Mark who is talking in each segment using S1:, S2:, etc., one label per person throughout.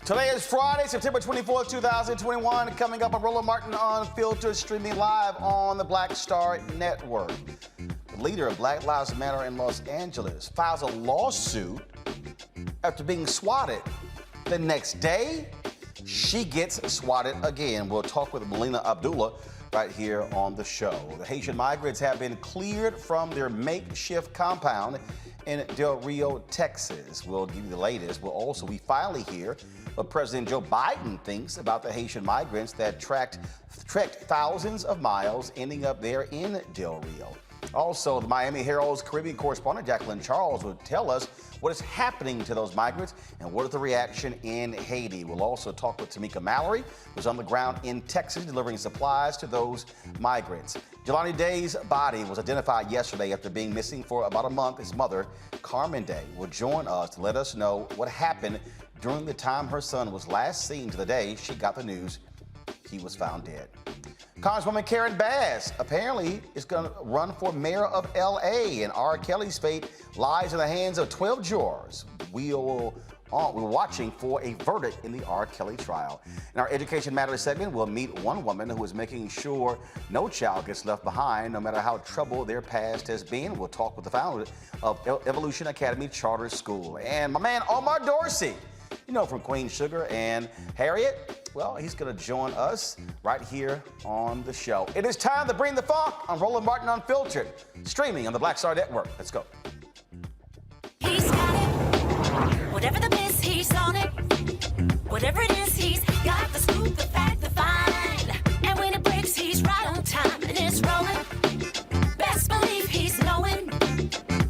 S1: Today is Friday, September 24th, 2021. Coming up on Roland Martin Unfiltered, streaming live on the Black Star Network. The leader of Black Lives Matter in Los Angeles files a lawsuit after being swatted. The next day, she gets swatted again. We'll talk with Melina Abdullah right here on the show. The Haitian migrants have been cleared from their makeshift compound in Del Rio, Texas. We'll give you the latest. We finally hear what President Joe Biden thinks about the Haitian migrants that trekked thousands of miles, ending up there in Del Rio. Also, the Miami Herald's Caribbean correspondent Jacqueline Charles will tell us what is happening to those migrants and what is the reaction in Haiti. We'll also talk with Tamika Mallory, who's on the ground in Texas delivering supplies to those migrants. Jelani Day's body was identified yesterday after being missing for about a month. His mother, Carmen Day, will join us to let us know what happened during the time her son was last seen to the day she got the news he was found dead. Congresswoman Karen Bass apparently is going to run for mayor of L.A. and R. Kelly's fate lies in the hands of 12 jurors. We're watching for a verdict in the R. Kelly trial. In our Education Matters segment, we'll meet one woman who is making sure no child gets left behind, no matter how troubled their past has been. We'll talk with the founder of Evolution Academy Charter School. And my man, Omar Dorsey, you know, from Queen Sugar and Harriet. Well, he's going to join us right here on the show. It is time to bring the funk on Roland Martin Unfiltered, streaming on the Black Star Network. Let's go.
S2: He's got it. Whatever the miss, he's on it. Whatever it is, he's got the scoop, the fact, the find. And when it breaks, he's right on time and it's rolling. Best believe he's knowing.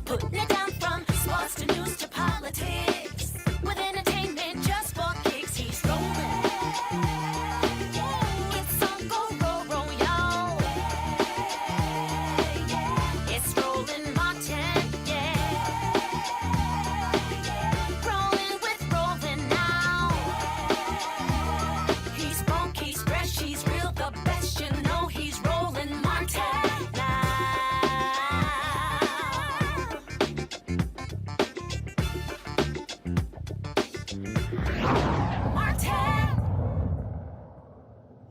S2: Putting it down from sports to news to politics. With entertainment just for kicks, he's rolling. It's on go, y'all. It's Roland Martin, yeah. Rolling with Roland now. He's funk, he's fresh, he's real, the best, you know he's Roland Martin now.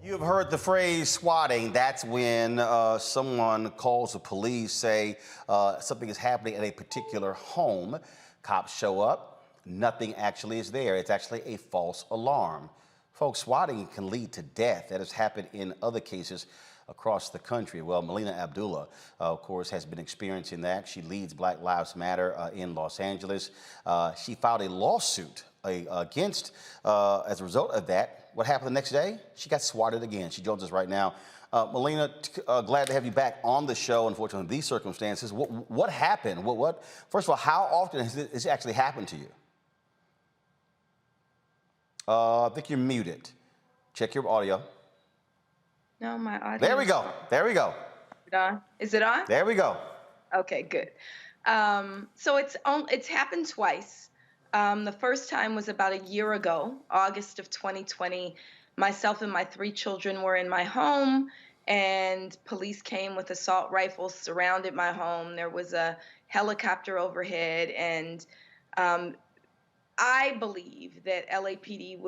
S1: You've heard the phrase swatting. That's when someone calls the police, say something is happening at a particular home. Cops show up, nothing actually is there. It's actually a false alarm. Folks, swatting can lead to death. That has happened in other cases across the country. Well, Melina Abdullah, of course, has been experiencing that. She leads Black Lives Matter in Los Angeles. She filed a lawsuit against, as a result of that. What happened the next day? She got swatted again. She joins us right now. Melina, glad to have you back on the show. Unfortunately, in these circumstances, what happened? First of all, how often has this actually happened to you? I think you're muted. Check your audio.
S3: No, my audio.
S1: There we go. There we go.
S3: Is it on? Is it on?
S1: There we go.
S3: Okay, good. So it's happened twice. The first time was about a year ago, August of 2020. Myself and my 3 children were in my home, and police came with assault rifles, surrounded my home. There was a helicopter overhead, and I believe that LAPD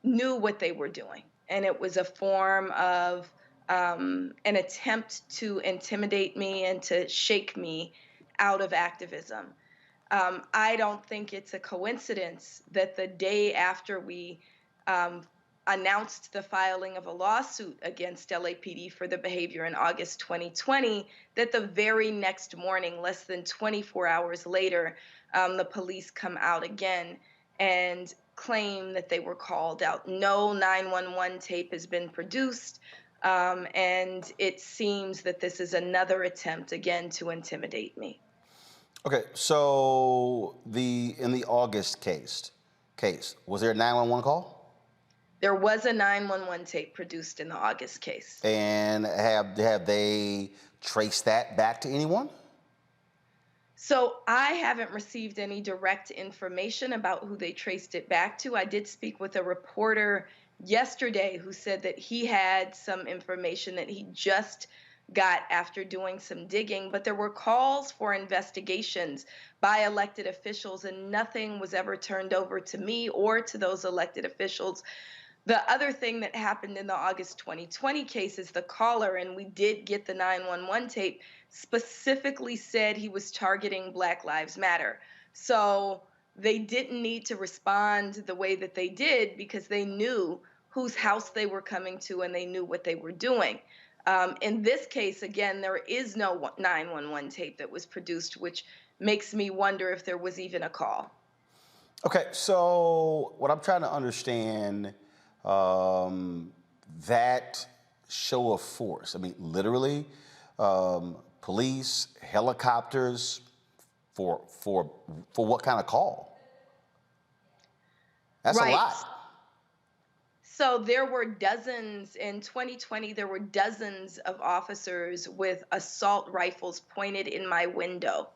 S3: knew what they were doing, and it was a form of an attempt to intimidate me and to shake me out of activism. I don't think it's a coincidence that the day after we announced the filing of a lawsuit against LAPD for the behavior in August 2020, that the very next morning, less than 24 hours later, the police come out again and claim that they were called out. No 911 tape has been produced, and it seems that this is another attempt again to intimidate me.
S1: Okay, so in the August case, was there a 911 call?
S3: There was a 911 tape produced in the August case.
S1: And have they traced that back to anyone?
S3: So I haven't received any direct information about who they traced it back to. I did speak with a reporter yesterday who said that he had some information that he just got after doing some digging, but there were calls for investigations by elected officials, and nothing was ever turned over to me or to those elected officials. The other thing that happened in the August 2020 case is the caller, and we did get the 911 tape, specifically said he was targeting Black Lives Matter. So they didn't need to respond the way that they did because they knew whose house they were coming to and they knew what they were doing. In this case, again, there is no 911 tape that was produced, which makes me wonder if there was even a call.
S1: Okay, so what I'm trying to understand, that show of force, I mean, literally, police, helicopters, for what kind of call? That's a lot.
S3: So there were dozens, in 2020, there were dozens of officers with assault rifles pointed in my window.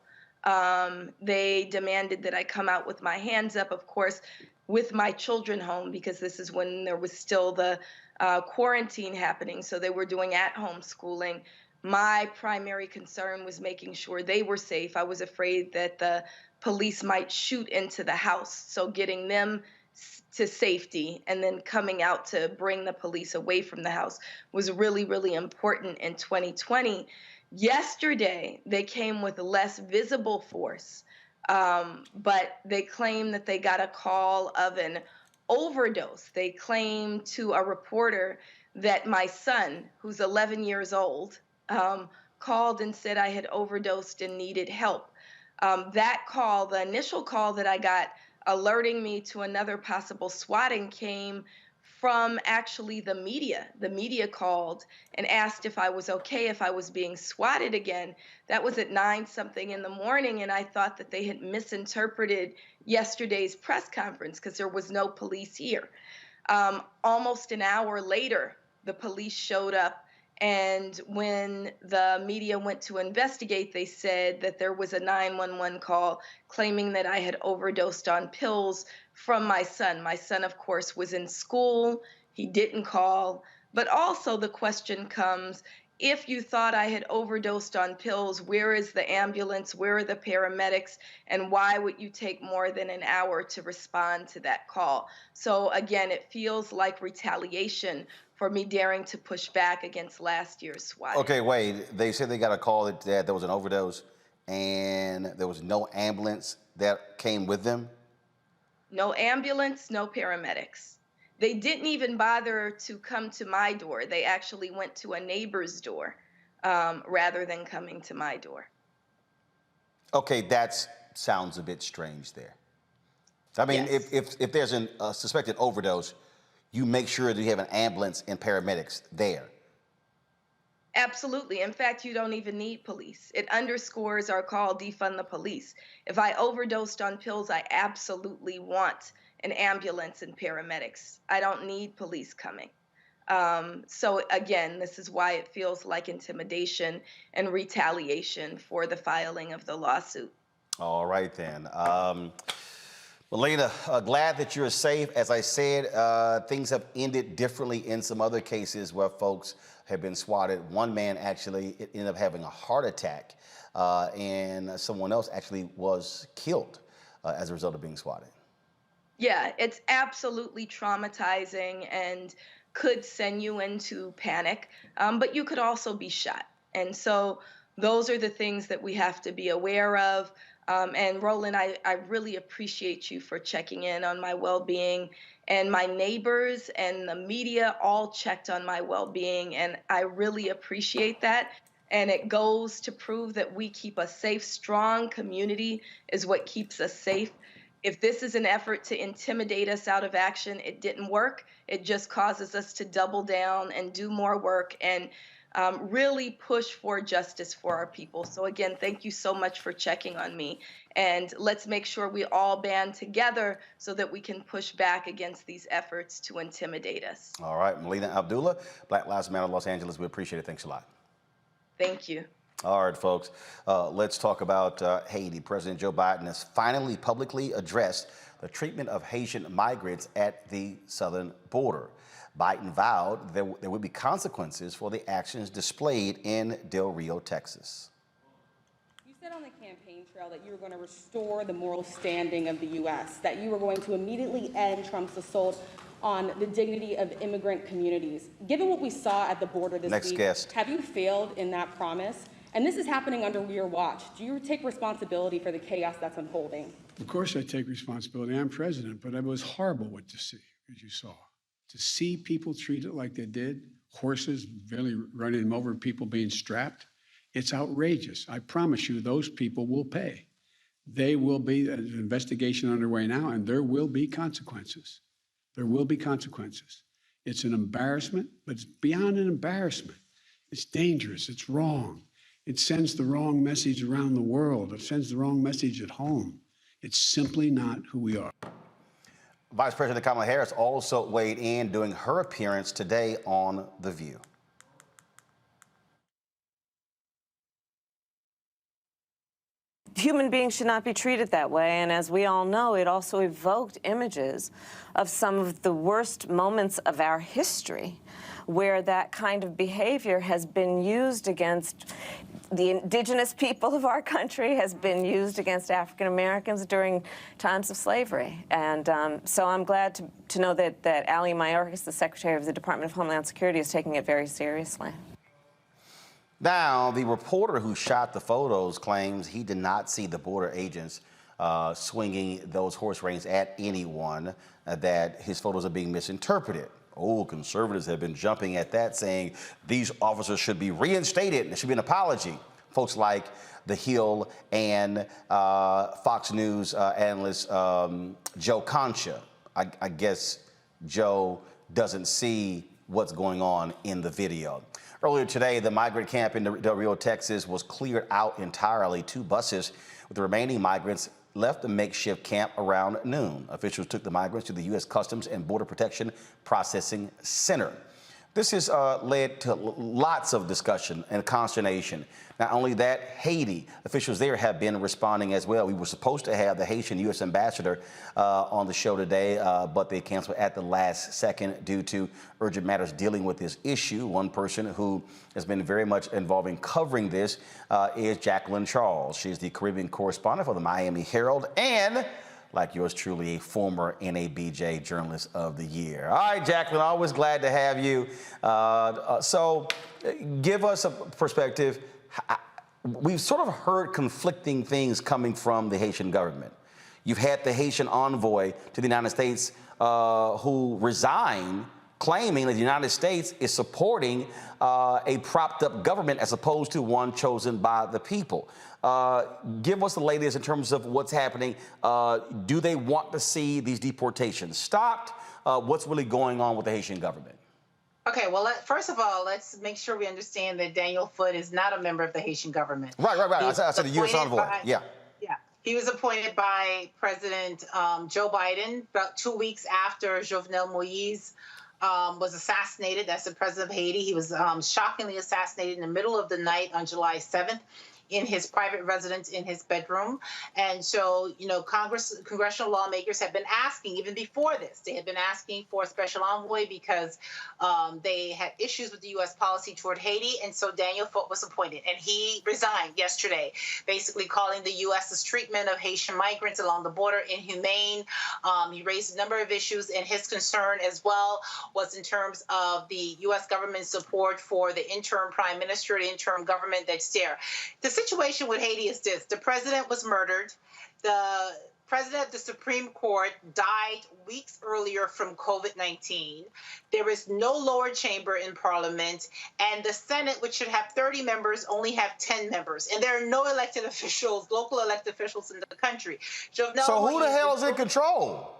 S3: They demanded that I come out with my hands up, of course, with my children home, because this is when there was still the quarantine happening. So they were doing at-home schooling. My primary concern was making sure they were safe. I was afraid that the police might shoot into the house. So getting them to safety and then coming out to bring the police away from the house was really, really important in 2020. Yesterday, they came with less visible force, but they claim that they got a call of an overdose. They claim to a reporter that my son, who's 11 years old, called and said I had overdosed and needed help. That call, the initial call that I got alerting me to another possible swatting, came from actually the media. The media called and asked if I was okay, if I was being swatted again. That was at 9-something in the morning, and I thought that they had misinterpreted yesterday's press conference because there was no police here. Almost an hour later, the police showed up, and when the media went to investigate, they said that there was a 911 call claiming that I had overdosed on pills from my son. My son, of course, was in school. He didn't call. But also the question comes, if you thought I had overdosed on pills, where is the ambulance? Where are the paramedics? And why would you take more than an hour to respond to that call? So again, it feels like retaliation for me daring to push back against last year's SWAT.
S1: Okay, wait, they said they got a call that there was an overdose and there was no ambulance that came with them?
S3: No ambulance, no paramedics. They didn't even bother to come to my door. They actually went to a neighbor's door rather than coming to my door.
S1: Okay, that sounds a bit strange there. I mean,
S3: Yes.
S1: if there's a suspected overdose, you make sure that you have an ambulance and paramedics there.
S3: Absolutely. In fact, you don't even need police. It underscores our call, defund the police. If I overdosed on pills, I absolutely want an ambulance and paramedics. I don't need police coming. So again, this is why it feels like intimidation and retaliation for the filing of the lawsuit.
S1: All right, then. Melina, glad that you're safe. As I said, things have ended differently in some other cases where folks have been swatted. One man actually ended up having a heart attack, and someone else actually was killed as a result of being swatted.
S3: Yeah, it's absolutely traumatizing and could send you into panic, but you could also be shot. And so those are the things that we have to be aware of. And Roland, I really appreciate you for checking in on my well-being, and my neighbors and the media all checked on my well-being, and I really appreciate that. And it goes to prove that we keep a safe, strong community is what keeps us safe. If this is an effort to intimidate us out of action, it didn't work. It just causes us to double down and do more work and really push for justice for our people. So again, thank you so much for checking on me. And let's make sure we all band together so that we can push back against these efforts to intimidate us.
S1: All right, Melina Abdullah, Black Lives Matter Los Angeles. We appreciate it. Thanks a lot.
S3: Thank you.
S1: All right, folks, let's talk about Haiti. President Joe Biden has finally publicly addressed the treatment of Haitian migrants at the southern border. Biden vowed there would be consequences for the actions displayed in Del Rio, Texas.
S4: You said on the campaign trail that you were going to restore the moral standing of the U.S., that you were going to immediately end Trump's assault on the dignity of immigrant communities. Given what we saw at the border this week, have you failed in that promise? And this is happening under your watch. Do you take responsibility for the chaos that's unfolding?
S5: Of course I take responsibility. I'm president, but it was horrible what to see, as you saw. To see people treated like they did, horses barely running them over, people being strapped, it's outrageous. I promise you those people will pay. They will be, an investigation underway now, and there will be consequences. There will be consequences. It's an embarrassment, but it's beyond an embarrassment. It's dangerous, it's wrong. It sends the wrong message around the world. It sends the wrong message at home. It's simply not who we are.
S1: Vice President Kamala Harris also weighed in during her appearance today on The View.
S6: Human beings should not be treated that way, and as we all know, it also evoked images of some of the worst moments of our history, where that kind of behavior has been used against the indigenous people of our country, has been used against African Americans during times of slavery. And so I'm glad to know that Ali Mayorkas, the Secretary of the Department of Homeland Security, is taking it very seriously.
S1: Now, the reporter who shot the photos claims he did not see the border agents swinging those horse reins at anyone, that his photos are being misinterpreted. Oh, conservatives have been jumping at that, saying these officers should be reinstated. There should be an apology. Folks like The Hill and Fox News analyst Joe Concha. I guess Joe doesn't see what's going on in the video. Earlier today, the migrant camp in Del Rio, Texas was cleared out entirely. 2 buses with the remaining migrants left the makeshift camp around noon. Officials took the migrants to the U.S. Customs and Border Protection Processing Center. This has led to lots of discussion and consternation. Not only that, Haiti, officials there have been responding as well. We were supposed to have the Haitian U.S. ambassador on the show today, but they canceled at the last second due to urgent matters dealing with this issue. One person who has been very much involved in covering this is Jacqueline Charles. She's the Caribbean correspondent for the Miami Herald and, like yours truly, a former NABJ Journalist of the Year. All right, Jacqueline, always glad to have you. So give us a perspective. We've sort of heard conflicting things coming from the Haitian government. You've had the Haitian envoy to the United States who resigned, claiming that the United States is supporting a propped up government as opposed to one chosen by the people. Give us the latest in terms of what's happening. Do they want to see these deportations stopped? What's really going on with the Haitian government?
S7: Okay, well, first of all, let's make sure we understand that Daniel Foote is not a member of the Haitian government.
S1: Right. I said the U.S. envoy. Yeah.
S7: He was appointed by President Joe Biden about 2 weeks after Jovenel Moïse was assassinated. That's the president of Haiti. He was shockingly assassinated in the middle of the night on July 7th. In his private residence in his bedroom. And so, you know, congressional lawmakers have been asking, even before this, they had been asking for a special envoy because they had issues with the U.S. policy toward Haiti. And so Daniel Foote was appointed, and he resigned yesterday, basically calling the U.S.'s treatment of Haitian migrants along the border inhumane. He raised a number of issues, and his concern as well was in terms of the U.S. government's support for the interim prime minister, the interim government that's there. The situation with Haiti is this. The president was murdered. The president of the Supreme Court died weeks earlier from COVID-19. There is no lower chamber in Parliament, and the Senate, which should have 30 members, only have 10 members. And there are no elected officials, local elected officials in the country.
S1: So who the hell is in control?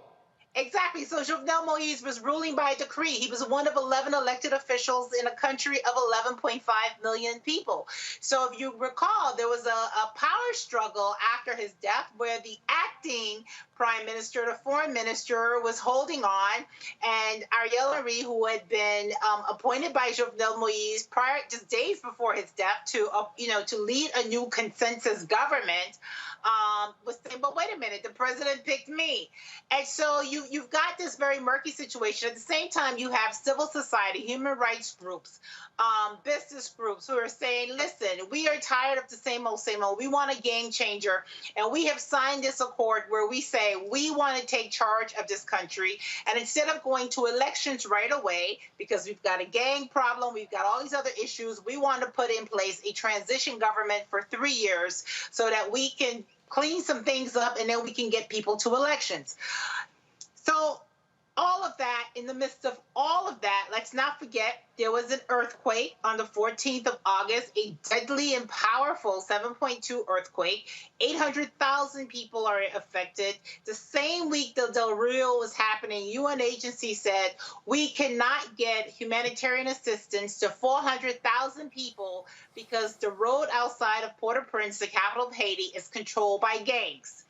S7: Exactly. So Jovenel Moise was ruling by decree. He was one of 11 elected officials in a country of 11.5 million people. So if you recall, there was a power struggle after his death where the acting prime minister, the foreign minister, was holding on, and Ariel Henry, who had been appointed by Jovenel Moise prior, just days before his death, to lead a new consensus government, was saying, "But wait a minute, the president picked me." And so you've got this very murky situation. At the same time, you have civil society, human rights groups, business groups who are saying, listen, we are tired of the same old, same old. We want a game changer. And we have signed this accord where we say we want to take charge of this country. And instead of going to elections right away, because we've got a gang problem, we've got all these other issues, we want to put in place a transition government for 3 years so that we can clean some things up and then we can get people to elections. So all of that, in the midst of all of that, let's not forget there was an earthquake on the 14th of August, a deadly and powerful 7.2 earthquake. 800,000 people are affected. The same week that Del Rio was happening, UN agency said we cannot get humanitarian assistance to 400,000 people because the road outside of Port-au-Prince, the capital of Haiti, is controlled by gangs.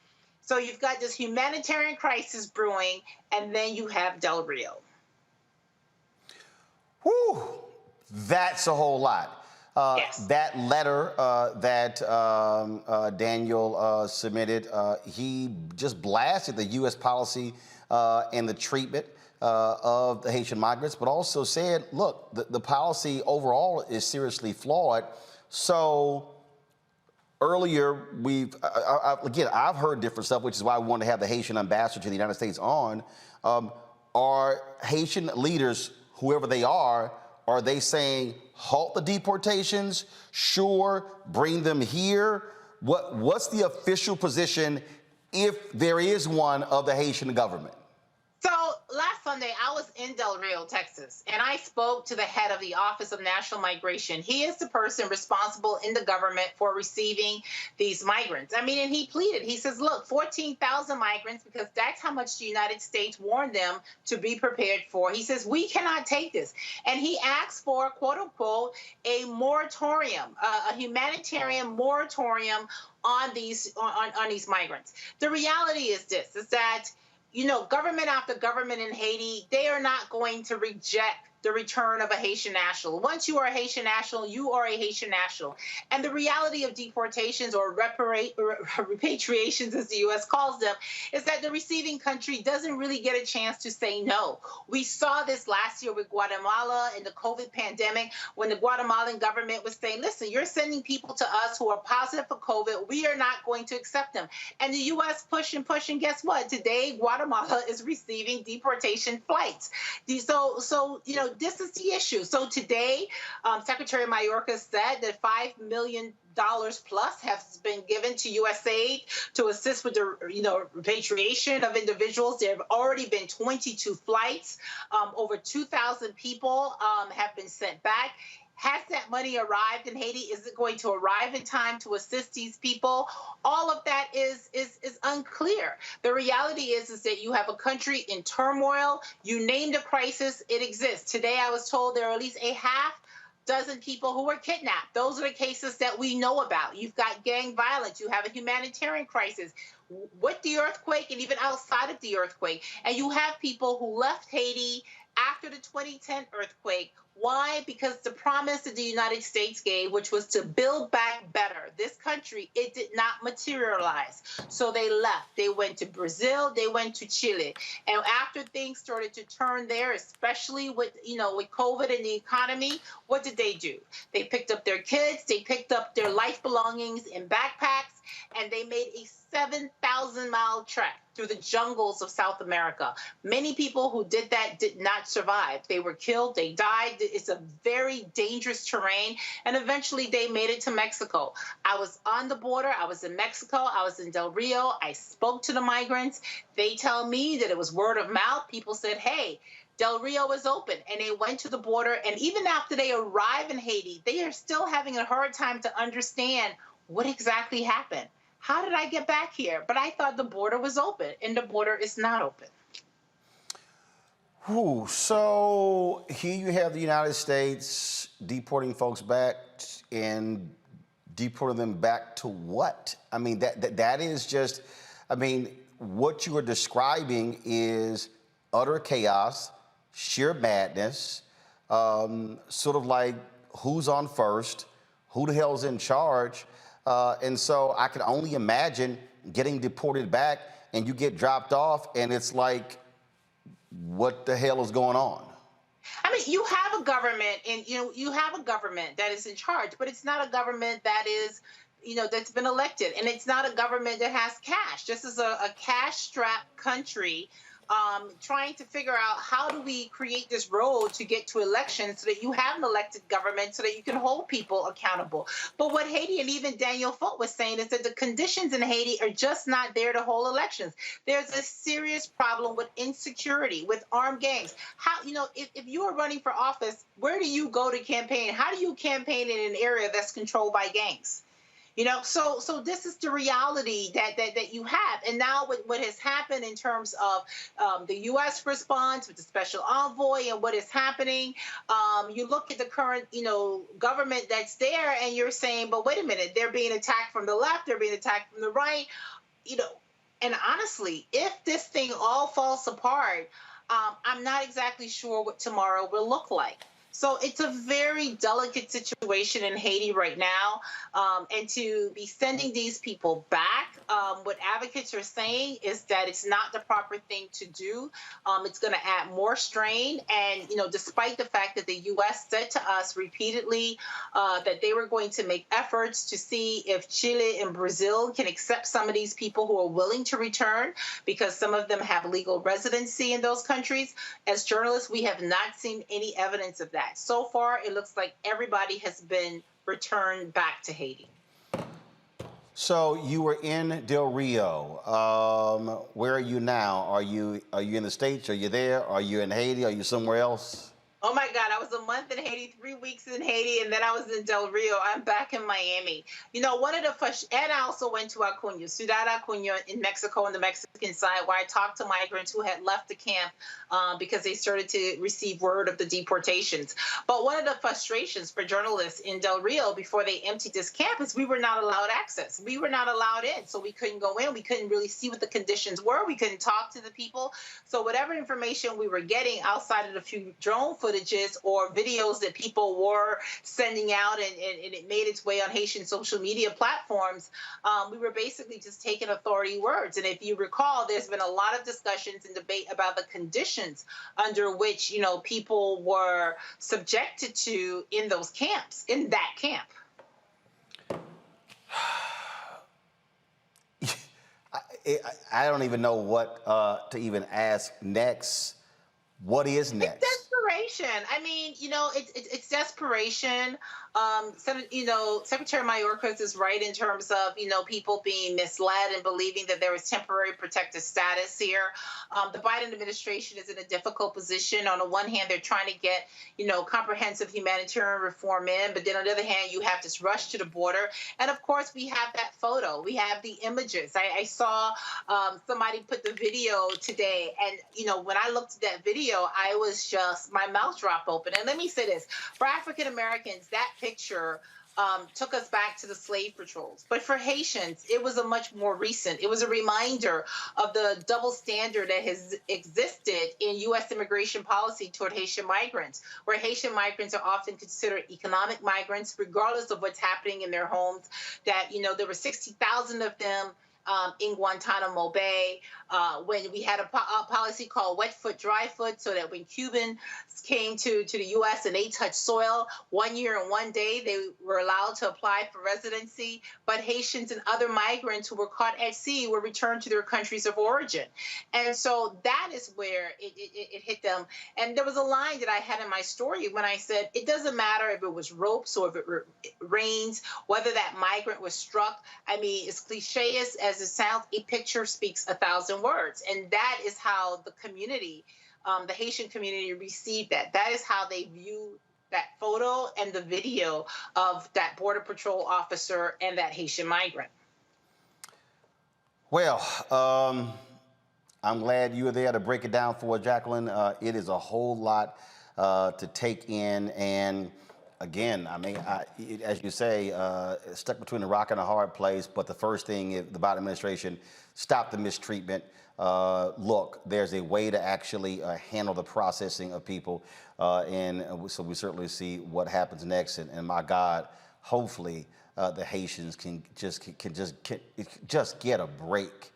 S7: So you've got this humanitarian crisis brewing, and then you have Del Rio.
S1: Whew, that's a whole lot.
S7: Yes.
S1: That letter that Daniel submitted, he just blasted the U.S. policy and the treatment of the Haitian migrants, but also said, look, the policy overall is seriously flawed. So earlier, I've heard different stuff, which is why we want to have the Haitian ambassador to the United States on. Are Haitian leaders, whoever they are they saying halt the deportations? Sure, bring them here. What's the official position, if there is one, of the Haitian government?
S7: So last Sunday, I was in Del Rio, Texas, and I spoke to the head of the Office of National Migration. He is the person responsible in the government for receiving these migrants. I mean, and he pleaded. He says, look, 14,000 migrants, because that's how much the United States warned them to be prepared for. He says, we cannot take this. And he asked for, quote unquote, a moratorium, a humanitarian moratorium on these migrants. The reality is this, is that government after government in Haiti, they are not going to reject the return of a Haitian national. Once you are a Haitian national, you are a Haitian national. And the reality of deportations or repatriations, as the U.S. calls them, is that the receiving country doesn't really get a chance to say no. We saw this last year with Guatemala in the COVID pandemic, when the Guatemalan government was saying, listen, you're sending people to us who are positive for COVID. We are not going to accept them. And the U.S. pushed and pushed, and guess what? Today, Guatemala is receiving deportation flights. So this is the issue. So today, Secretary Mayorkas said that $5 million plus has been given to USAID to assist with the repatriation of individuals. There have already been 22 flights. Over 2,000 people have been sent back. Has that money arrived in Haiti? Is it going to arrive in time to assist these people? All of that is unclear. The reality is that you have a country in turmoil. You named a crisis, it exists. Today I was told there are at least a half dozen people who were kidnapped. Those are the cases that we know about. You've got gang violence. You have a humanitarian crisis with the earthquake and even outside of the earthquake. And you have people who left Haiti after the 2010 earthquake. Why? Because the promise that the United States gave, which was to build back better this country, it did not materialize. So they left. They went to Brazil. They went to Chile. And after things started to turn there, especially with COVID and the economy, what did they do? They picked up their kids. They picked up their life belongings in backpacks, and they made a 7,000-mile trek through the jungles of South America. Many people who did that did not survive. They were killed, they died. It's a very dangerous terrain, and eventually they made it to Mexico. I was on the border, I was in Mexico, I was in Del Rio, I spoke to the migrants. They tell me that it was word of mouth. People said, hey, Del Rio is open, and they went to the border, and even after they arrive in Haiti, they are still having a hard time to understand what exactly happened. How did I get back here? But I thought the border was open, and the border is not open.
S1: Whew, so here you have the United States deporting folks back and deporting them back to what? I mean, that is just, I mean, what you are describing is utter chaos, sheer madness, sort of like who's on first, who the hell's in charge. And so I can only imagine getting deported back and you get dropped off and it's like, what the hell is going on?
S7: I mean, you have a government, and you have a government that is in charge, but it's not a government that is, that's been elected, and it's not a government that has cash. This is a cash-strapped country trying to figure out how do we create this road to get to elections so that you have an elected government so that you can hold people accountable. But what Haiti and even Daniel Foote was saying is that the conditions in Haiti are just not there to hold elections. There's a serious problem with insecurity, with armed gangs. How, if you are running for office, where do you go to campaign? How do you campaign in an area that's controlled by gangs? So this is the reality that you have. And now what has happened in terms of the U.S. response with the special envoy and what is happening, you look at the current, government that's there and you're saying, but wait a minute, they're being attacked from the left, they're being attacked from the right, and honestly, if this thing all falls apart, I'm not exactly sure what tomorrow will look like. So it's a very delicate situation in Haiti right now. And to be sending these people back, what advocates are saying is that it's not the proper thing to do. It's going to add more strain. And, despite the fact that the U.S. said to us repeatedly that they were going to make efforts to see if Chile and Brazil can accept some of these people who are willing to return, because some of them have legal residency in those countries. As journalists, we have not seen any evidence of that. So far, it looks like everybody has been returned back to Haiti.
S1: So you were in Del Rio. Where are you now? Are you in the States? Are you there? Are you in Haiti? Are you somewhere else?
S7: Oh my God, I was a month in Haiti, 3 weeks in Haiti, and then I was in Del Rio. I'm back in Miami. One of the first, and I also went to Acuña, Ciudad Acuña in Mexico, on the Mexican side, where I talked to migrants who had left the camp because they started to receive word of the deportations. But one of the frustrations for journalists in Del Rio before they emptied this camp is we were not allowed access. We were not allowed in, so we couldn't go in. We couldn't really see what the conditions were. We couldn't talk to the people. So whatever information we were getting outside of the few drone footages or videos that people were sending out and it made its way on Haitian social media platforms, we were basically just taking authority words. And if you recall, there's been a lot of discussions and debate about the conditions under which, people were subjected to in those camps, in that camp.
S1: I don't even know what to even ask next. What is next?
S7: It's desperation. I mean, it's desperation. Secretary Mayorkas is right in terms of, people being misled and believing that there was temporary protective status here. The Biden administration is in a difficult position. On the one hand, they're trying to get, comprehensive humanitarian reform in, but then on the other hand, you have this rush to the border. And of course, we have that photo. We have the images. I saw somebody put the video today, and, when I looked at that video, I was just, my mouth dropped open. And let me say this, for African Americans, that picture took us back to the slave patrols. But for Haitians, it was a much more recent. It was a reminder of the double standard that has existed in U.S. immigration policy toward Haitian migrants, where Haitian migrants are often considered economic migrants, regardless of what's happening in their homes, that, there were 60,000 of them in Guantanamo Bay, when we had a policy called wet foot, dry foot, so that when Cubans came to the U.S. and they touched soil, 1 year and 1 day, they were allowed to apply for residency. But Haitians and other migrants who were caught at sea were returned to their countries of origin. And so that is where it hit them. And there was a line that I had in my story when I said, it doesn't matter if it was ropes or if it rains, whether that migrant was struck. I mean, as cliche as it sounds, a picture speaks 1,000 words. And that is how the community, the Haitian community, received that. That is how they view that photo and the video of that Border Patrol officer and that Haitian migrant.
S1: Well, I'm glad you were there to break it down for us, Jacqueline. It is a whole lot to take in. And again, I mean, as you say, stuck between a rock and a hard place. But the first thing the Biden administration, stop the mistreatment. Look, there's a way to actually handle the processing of people. And so we certainly see what happens next. And my God, hopefully the Haitians can just get a break.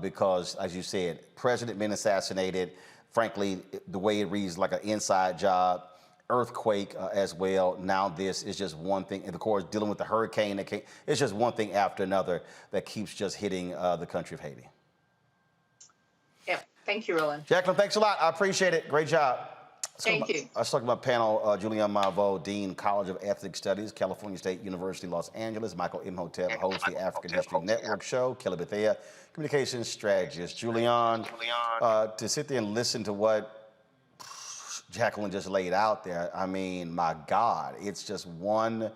S1: Because, as you said, president been assassinated. Frankly, the way it reads like an inside job, earthquake as well. Now this is just one thing. And of course, dealing with the hurricane, it's just one thing after another that keeps just hitting the country of Haiti.
S7: Yeah, thank you, Roland.
S1: Jacqueline, thanks a lot. I appreciate it. Great job.
S7: Thank you.
S1: I was talking about panel, Julianne Marveau, Dean, College of Ethnic Studies, California State University, Los Angeles. Michael Imhotep, host the African History Network show. Kelly Bethea, communications strategist. Julianne, to sit there and listen to what Jacqueline just laid out there, I mean, my God, it's just one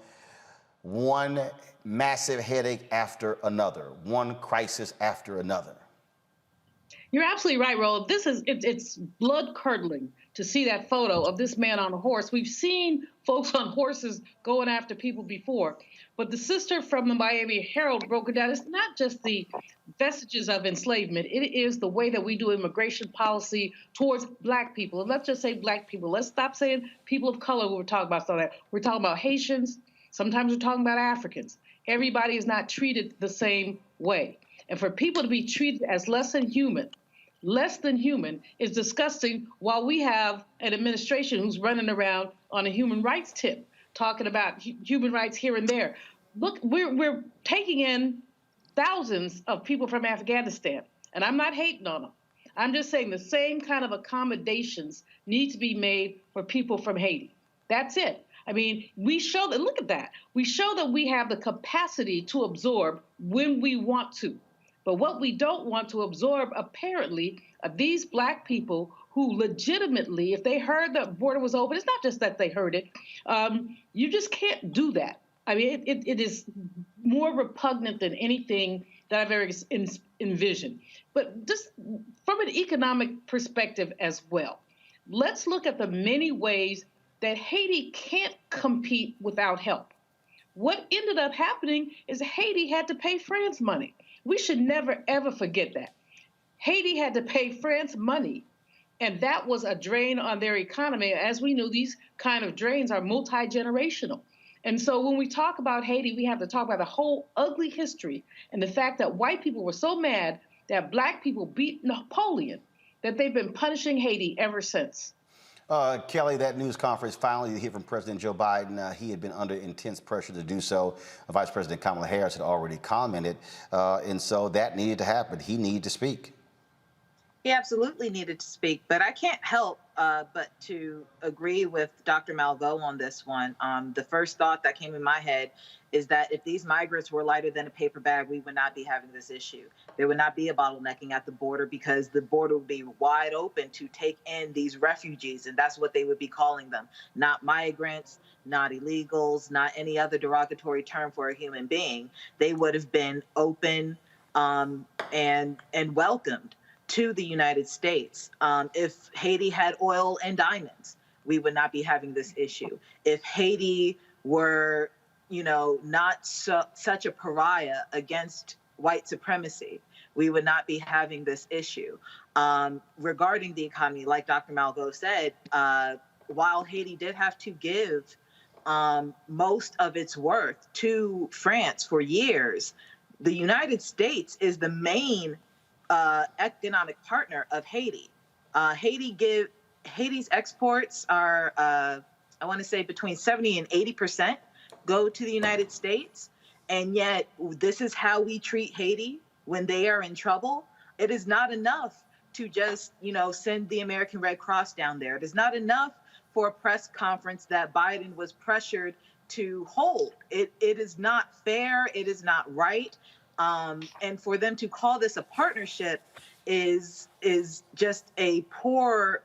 S1: massive headache after another, one crisis after another.
S8: You're absolutely right, Roland. It's blood curdling to see that photo of this man on a horse. We've seen folks on horses going after people before, but the sister from the Miami Herald broke it down. It's not just the vestiges of enslavement. It is the way that we do immigration policy towards Black people. And let's just say Black people. Let's stop saying people of color when we're talking about some of that. We're talking about Haitians. Sometimes we're talking about Africans. Everybody is not treated the same way. And for people to be treated as less than human is disgusting, while we have an administration who's running around on a human rights tip, talking about human rights here and there. Look, we're taking in thousands of people from Afghanistan, and I'm not hating on them. I'm just saying the same kind of accommodations need to be made for people from Haiti. That's it. I mean, we show that, look at that. We show that we have the capacity to absorb when we want to. But what we don't want to absorb, apparently, are these Black people who legitimately, if they heard the border was open, it's not just that they heard it, you just can't do that. I mean, it is more repugnant than anything that I've ever envisioned. But just from an economic perspective as well, let's look at the many ways that Haiti can't compete without help. What ended up happening is Haiti had to pay France money. We should never, ever forget that. Haiti had to pay France money, and that was a drain on their economy. As we know, these kind of drains are multi-generational. And so when we talk about Haiti, we have to talk about the whole ugly history and the fact that white people were so mad that Black people beat Napoleon that they've been punishing Haiti ever since.
S1: Kelly, that news conference, finally you hear from President Joe Biden. He had been under intense pressure to do so. Vice President Kamala Harris had already commented. And so that needed to happen. He needed to speak.
S9: He absolutely needed to speak, but I can't help but to agree with Dr. Malveaux on this one. The first thought that came in my head is that if these migrants were lighter than a paper bag, we would not be having this issue. There would not be a bottlenecking at the border because the border would be wide open to take in these refugees, and that's what they would be calling them. Not migrants, not illegals, not any other derogatory term for a human being. They would have been open and welcomed to the United States. If Haiti had oil and diamonds, we would not be having this issue. If Haiti were, not such a pariah against white supremacy, we would not be having this issue. Regarding the economy, like Dr. Malveaux said, while Haiti did have to give most of its worth to France for years, the United States is the main economic partner of Haiti. Haiti's exports are, I want to say, between 70 and 80% go to the United States. And yet this is how we treat Haiti when they are in trouble. It is not enough to just, send the American Red Cross down there. It is not enough for a press conference that Biden was pressured to hold. It is not fair. It is not right. And for them to call this a partnership is just a poor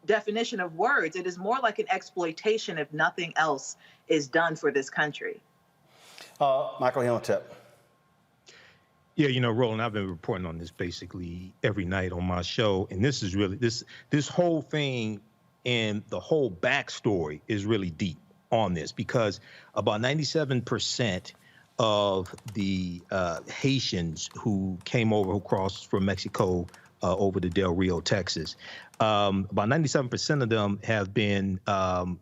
S9: definition of words. It is more like an exploitation if nothing else is done for this country.
S1: Michael Imhotep.
S10: Yeah, Roland, I've been reporting on this basically every night on my show, and this is really this whole thing and the whole backstory is really deep on this, because about 97% of the Haitians who came over, who crossed from Mexico over to Del Rio, Texas, about 97% of them have been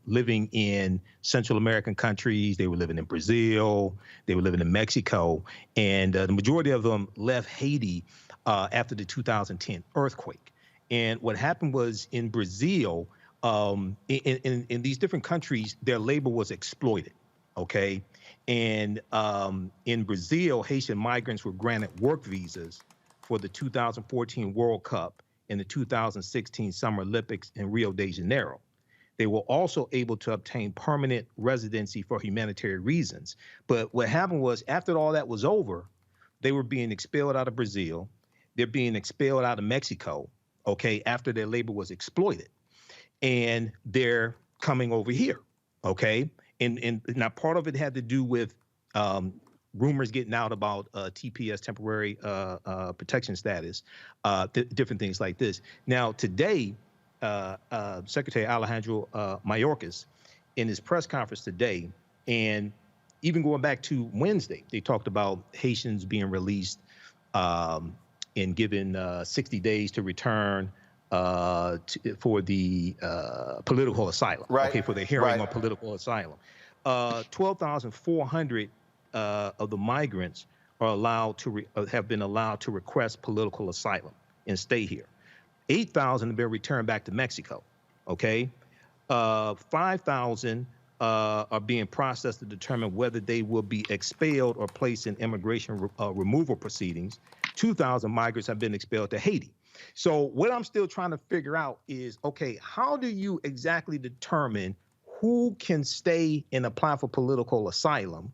S10: living in Central American countries. They were living in Brazil, they were living in Mexico, and the majority of them left Haiti after the 2010 earthquake. And what happened was, in Brazil, in these different countries, their labor was exploited, okay? And in Brazil, Haitian migrants were granted work visas for the 2014 World Cup and the 2016 Summer Olympics in Rio de Janeiro. They were also able to obtain permanent residency for humanitarian reasons. But what happened was, after all that was over, they were being expelled out of Brazil. They're being expelled out of Mexico, okay, after their labor was exploited. And they're coming over here, okay? And now part of it had to do with rumors getting out about TPS, temporary protection status, different things like this. Now, today, Secretary Alejandro Mayorkas, in his press conference today, and even going back to Wednesday, they talked about Haitians being released and given 60 days to return for the political asylum,
S1: right,
S10: okay, for the hearing on political asylum. 12,400 of the migrants are allowed to have been allowed to request political asylum and stay here. 8,000 have been returned back to Mexico, okay? 5,000 are being processed to determine whether they will be expelled or placed in immigration removal proceedings. 2,000 migrants have been expelled to Haiti. So what I'm still trying to figure out is, okay, how do you exactly determine who can stay and apply for political asylum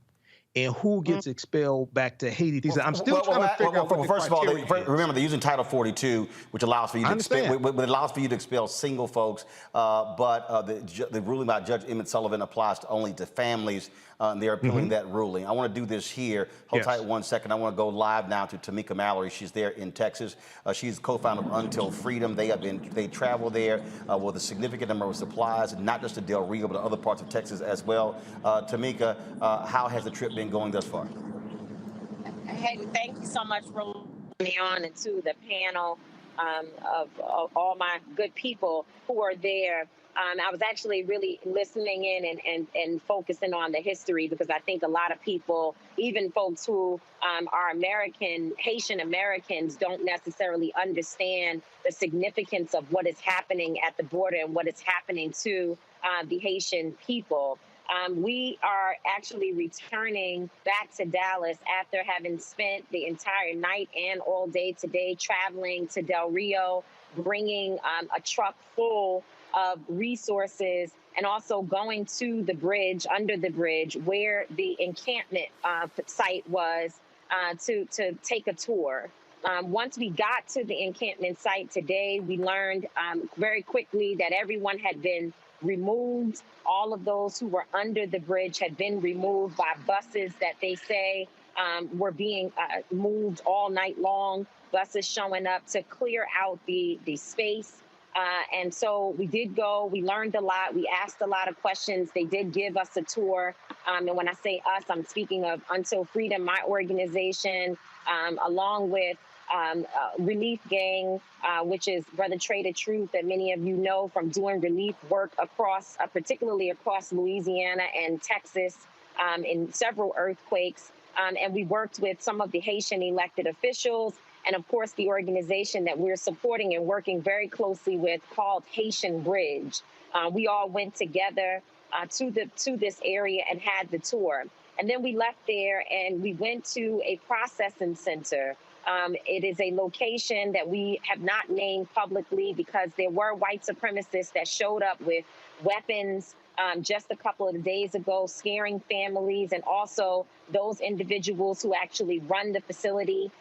S10: and who gets expelled back to Haiti? I'm still trying to figure out what the
S1: first of all,
S10: criteria is.
S1: remember, they're using Title 42, which allows for you to expel single folks, but the ruling by Judge Emmett Sullivan applies only to families, and they're appealing that ruling. I want to do this here. Hold tight 1 second. I want to go live now to Tamika Mallory. She's there in Texas. She's co-founder of Until Freedom. They travel there with a significant number of supplies, not just to Del Rio, but to other parts of Texas as well. Tamika, how has the trip been going thus far?
S11: Hey, thank you so much for me on, and to the panel of all my good people who are there. I was actually really listening in and focusing on the history, because I think a lot of people, even folks who are Haitian Americans, don't necessarily understand the significance of what is happening at the border and what is happening to the Haitian people. We are actually returning back to Dallas after having spent the entire night and all day today traveling to Del Rio, bringing a truck full of resources, and also going to the bridge, under the bridge, where the encampment site was, to take a tour. Once we got to the encampment site today, we learned very quickly that everyone had been removed. All of those who were under the bridge had been removed by buses that they say were being moved all night long, buses showing up to clear out the space. And so we did go, we learned a lot, we asked a lot of questions. They did give us a tour. And when I say us, I'm speaking of Until Freedom, my organization, along with Relief Gang, which is Brother Trader Truth, that many of you know from doing relief work across, particularly across Louisiana and Texas, in several earthquakes. And we worked with some of the Haitian elected officials, and of course the organization that we're supporting and working very closely with, called Haitian Bridge. We all went together to this area and had the tour. And then we left there and we went to a processing center. It is a location that we have not named publicly, because there were white supremacists that showed up with weapons just a couple of days ago, scaring families, and also those individuals who actually run the facility.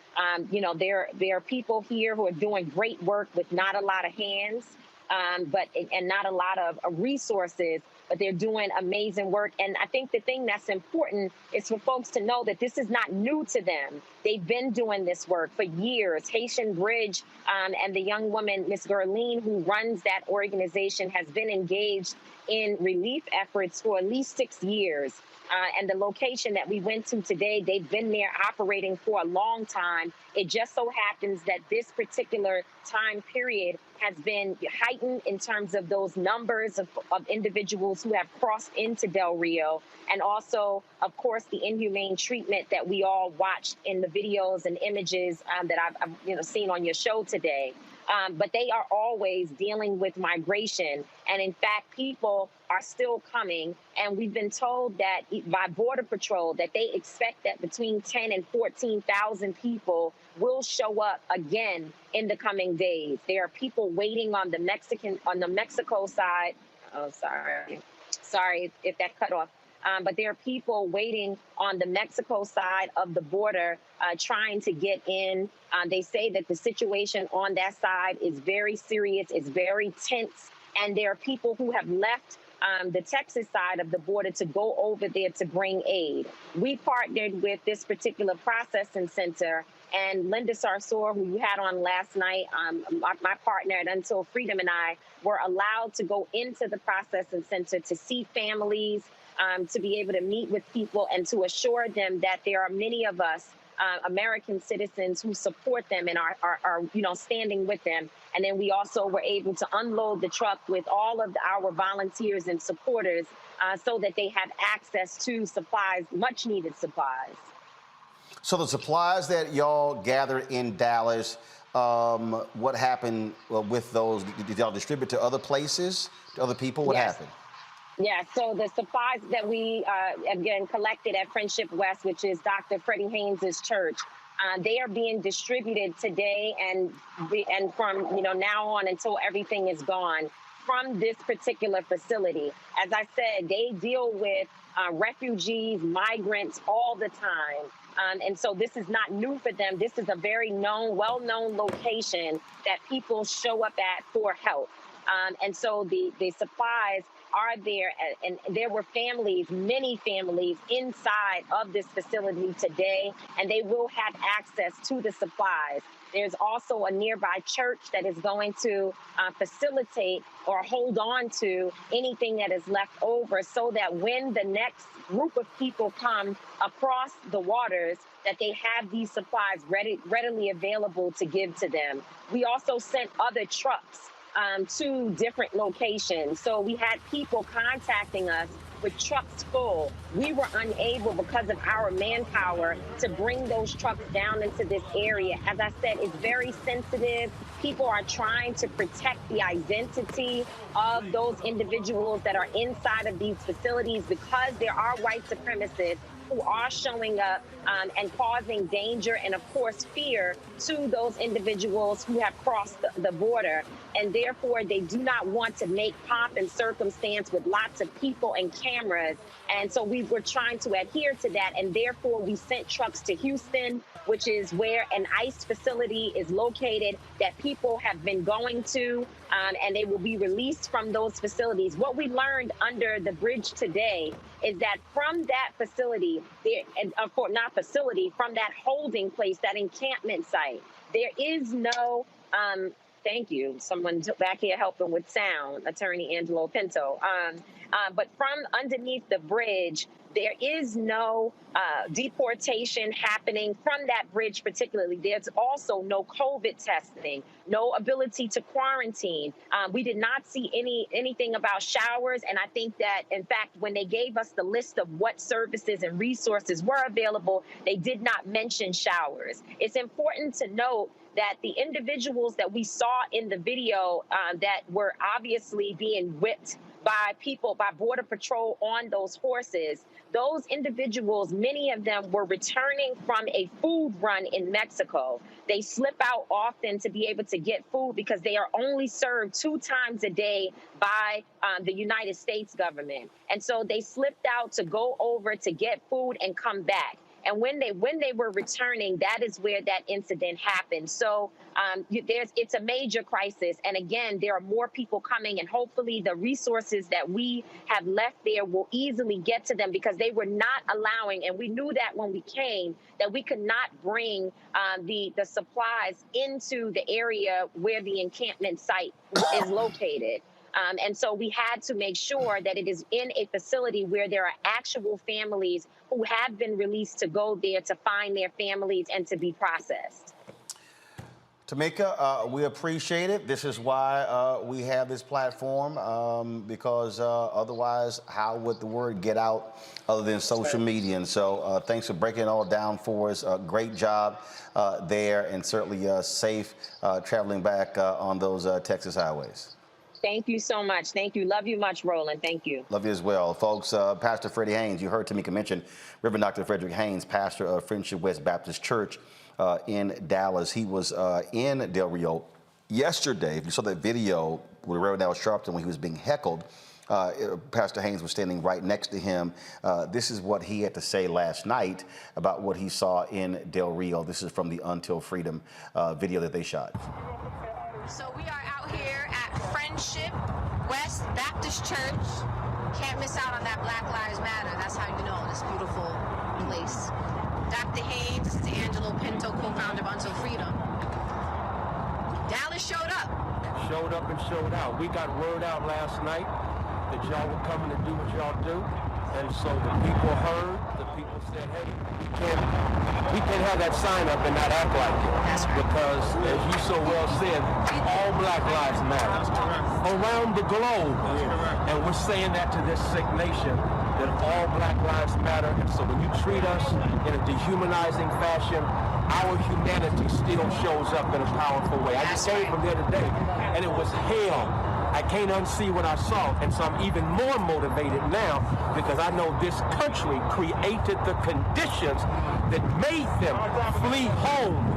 S11: There are people here who are doing great work with not a lot of hands. and not a lot of resources, but they're doing amazing work. And I think the thing that's important is for folks to know that this is not new to them. They've been doing this work for years. Haitian Bridge and the young woman, Miss Gerline, who runs that organization, has been engaged in relief efforts for at least 6 years. And the location that we went to today, they've been there operating for a long time. It just so happens that this particular time period has been heightened in terms of those numbers of individuals who have crossed into Del Rio, and also, of course, the inhumane treatment that we all watched in the videos and images that I've seen on your show today. But they are always dealing with migration. And in fact, people are still coming. And we've been told that by Border Patrol that they expect that between 10 and 14,000 people will show up again in the coming days. There are people waiting on the Mexico side. Oh, sorry if that cut off. But there are people waiting on the Mexico side of the border trying to get in. They say that the situation on that side is very serious, it's very tense, and there are people who have left the Texas side of the border to go over there to bring aid. We partnered with this particular processing center, and Linda Sarsour, who you had on last night, my partner at Until Freedom, and I were allowed to go into the processing center to see families, to be able to meet with people and to assure them that there are many of us American citizens who support them and are standing with them. And then we also were able to unload the truck with all of our volunteers and supporters so that they have access to supplies, much needed supplies.
S1: So the supplies that y'all gathered in Dallas, what happened with those? Did y'all distribute to other places, to other people? What happened?
S11: Yeah, so the supplies that we, again, collected at Friendship West, which is Dr. Freddie Haynes' church, they are being distributed today and from now on until everything is gone from this particular facility. As I said, they deal with refugees, migrants all the time. And so this is not new for them. This is a very well-known location that people show up at for help. And so the supplies are there, and there were families, many families inside of this facility today, and they will have access to the supplies. There's also a nearby church that is going to facilitate or hold on to anything that is left over so that when the next group of people come across the waters, that they have these supplies readily available to give to them. We also sent other trucks to different locations. So we had people contacting us with trucks full. We were unable, because of our manpower, to bring those trucks down into this area. As I said, it's very sensitive. People are trying to protect the identity of those individuals that are inside of these facilities because there are white supremacists who are showing up and causing danger and, of course, fear to those individuals who have crossed the border. And therefore, they do not want to make pomp and circumstance with lots of people and cameras. And so we were trying to adhere to that. And therefore, we sent trucks to Houston, which is where an ICE facility is located that people have been going to, and they will be released from those facilities. What we learned under the bridge today is that from that facility, from that holding place, that encampment site, there is no, thank you, someone back here helping with sound, Attorney Angelo Pinto. But from underneath the bridge, there is no deportation happening from that bridge particularly. There's also no COVID testing, no ability to quarantine. We did not see anything about showers. And I think that, in fact, when they gave us the list of what services and resources were available, they did not mention showers. It's important to note that the individuals that we saw in the video that were obviously being whipped by Border Patrol on those horses, those individuals, many of them were returning from a food run in Mexico. They slip out often to be able to get food because they are only served 2 times a day by the United States government. And so they slipped out to go over to get food and come back. And when they were returning, that is where that incident happened. So it's a major crisis. And again, there are more people coming, and hopefully the resources that we have left there will easily get to them, because they were not allowing, and we knew that when we came, that we could not bring the supplies into the area where the encampment site is located. And so we had to make sure that it is in a facility where there are actual families who have been released to go there to find their families and to be processed.
S1: Tamika, we appreciate it. This is why we have this platform, because otherwise, how would the word get out other than social media? And so thanks for breaking it all down for us. Great job there, and certainly safe traveling back on those Texas highways.
S11: Thank you so much. Thank you. Love you much, Roland. Thank you.
S1: Love you as well. Folks, Pastor Freddie Haynes, you heard Tamika mention Reverend Dr. Frederick Haynes, pastor of Friendship West Baptist Church in Dallas. He was in Del Rio yesterday. If you saw that video with Reverend Al Sharpton when he was being heckled, Pastor Haynes was standing right next to him. This is what he had to say last night about what he saw in Del Rio. This is from the Until Freedom video that they shot.
S12: So we are out here at Friendship West Baptist Church. Can't miss out on that Black Lives Matter. That's how you know this beautiful place. Dr. Haynes, this is Angelo Pinto, co-founder of Until Freedom. Dallas showed up.
S13: Showed up and showed out. We got word out last night that y'all were coming to do what y'all do. And so the people heard, the people said, hey, we can't have that sign up and not act like it.
S12: That's right.
S13: Because, as you so well said, all Black lives matter. Around the globe. And we're saying that to this sick nation, that all Black lives matter. And so when you treat us in a dehumanizing fashion, our humanity still shows up in a powerful way. I just came from there today, and it was hell. I can't unsee what I saw, and so I'm even more motivated now because I know this country created the conditions that made them flee home.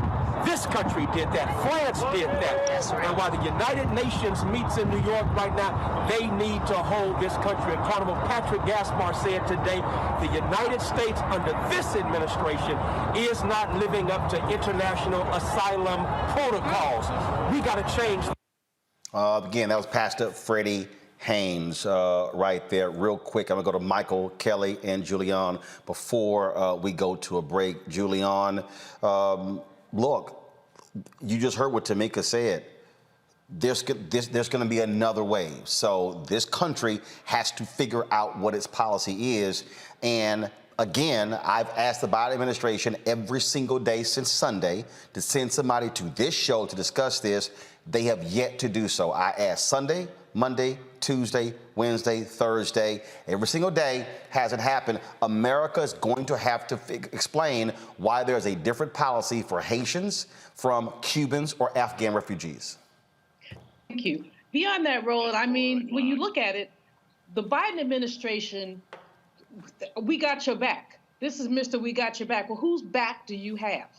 S13: This country did that. France did that. And while the United Nations meets in New York right now, they need to hold this country accountable. Patrick Gaspar said today, the United States under this administration is not living up to international asylum protocols. We got to change.
S1: Again, that was Pastor Freddie Haynes right there. Real quick, I'm going to go to Michael, Kelly, and Julian before we go to a break. Julian, look, you just heard what Tamika said. There's going to be another wave. So this country has to figure out what its policy is. And again, I've asked the Biden administration every single day since Sunday to send somebody to this show to discuss this. They have yet to do so. I asked Sunday, Monday, Tuesday, Wednesday, Thursday. Every single day hasn't happened. America is going to have to explain why there's a different policy for Haitians from Cubans or Afghan refugees.
S8: Thank you. Beyond that, Roland, I mean, when you look at it, the Biden administration, we got your back. This is Mr. We got your back. Well, whose back do you have?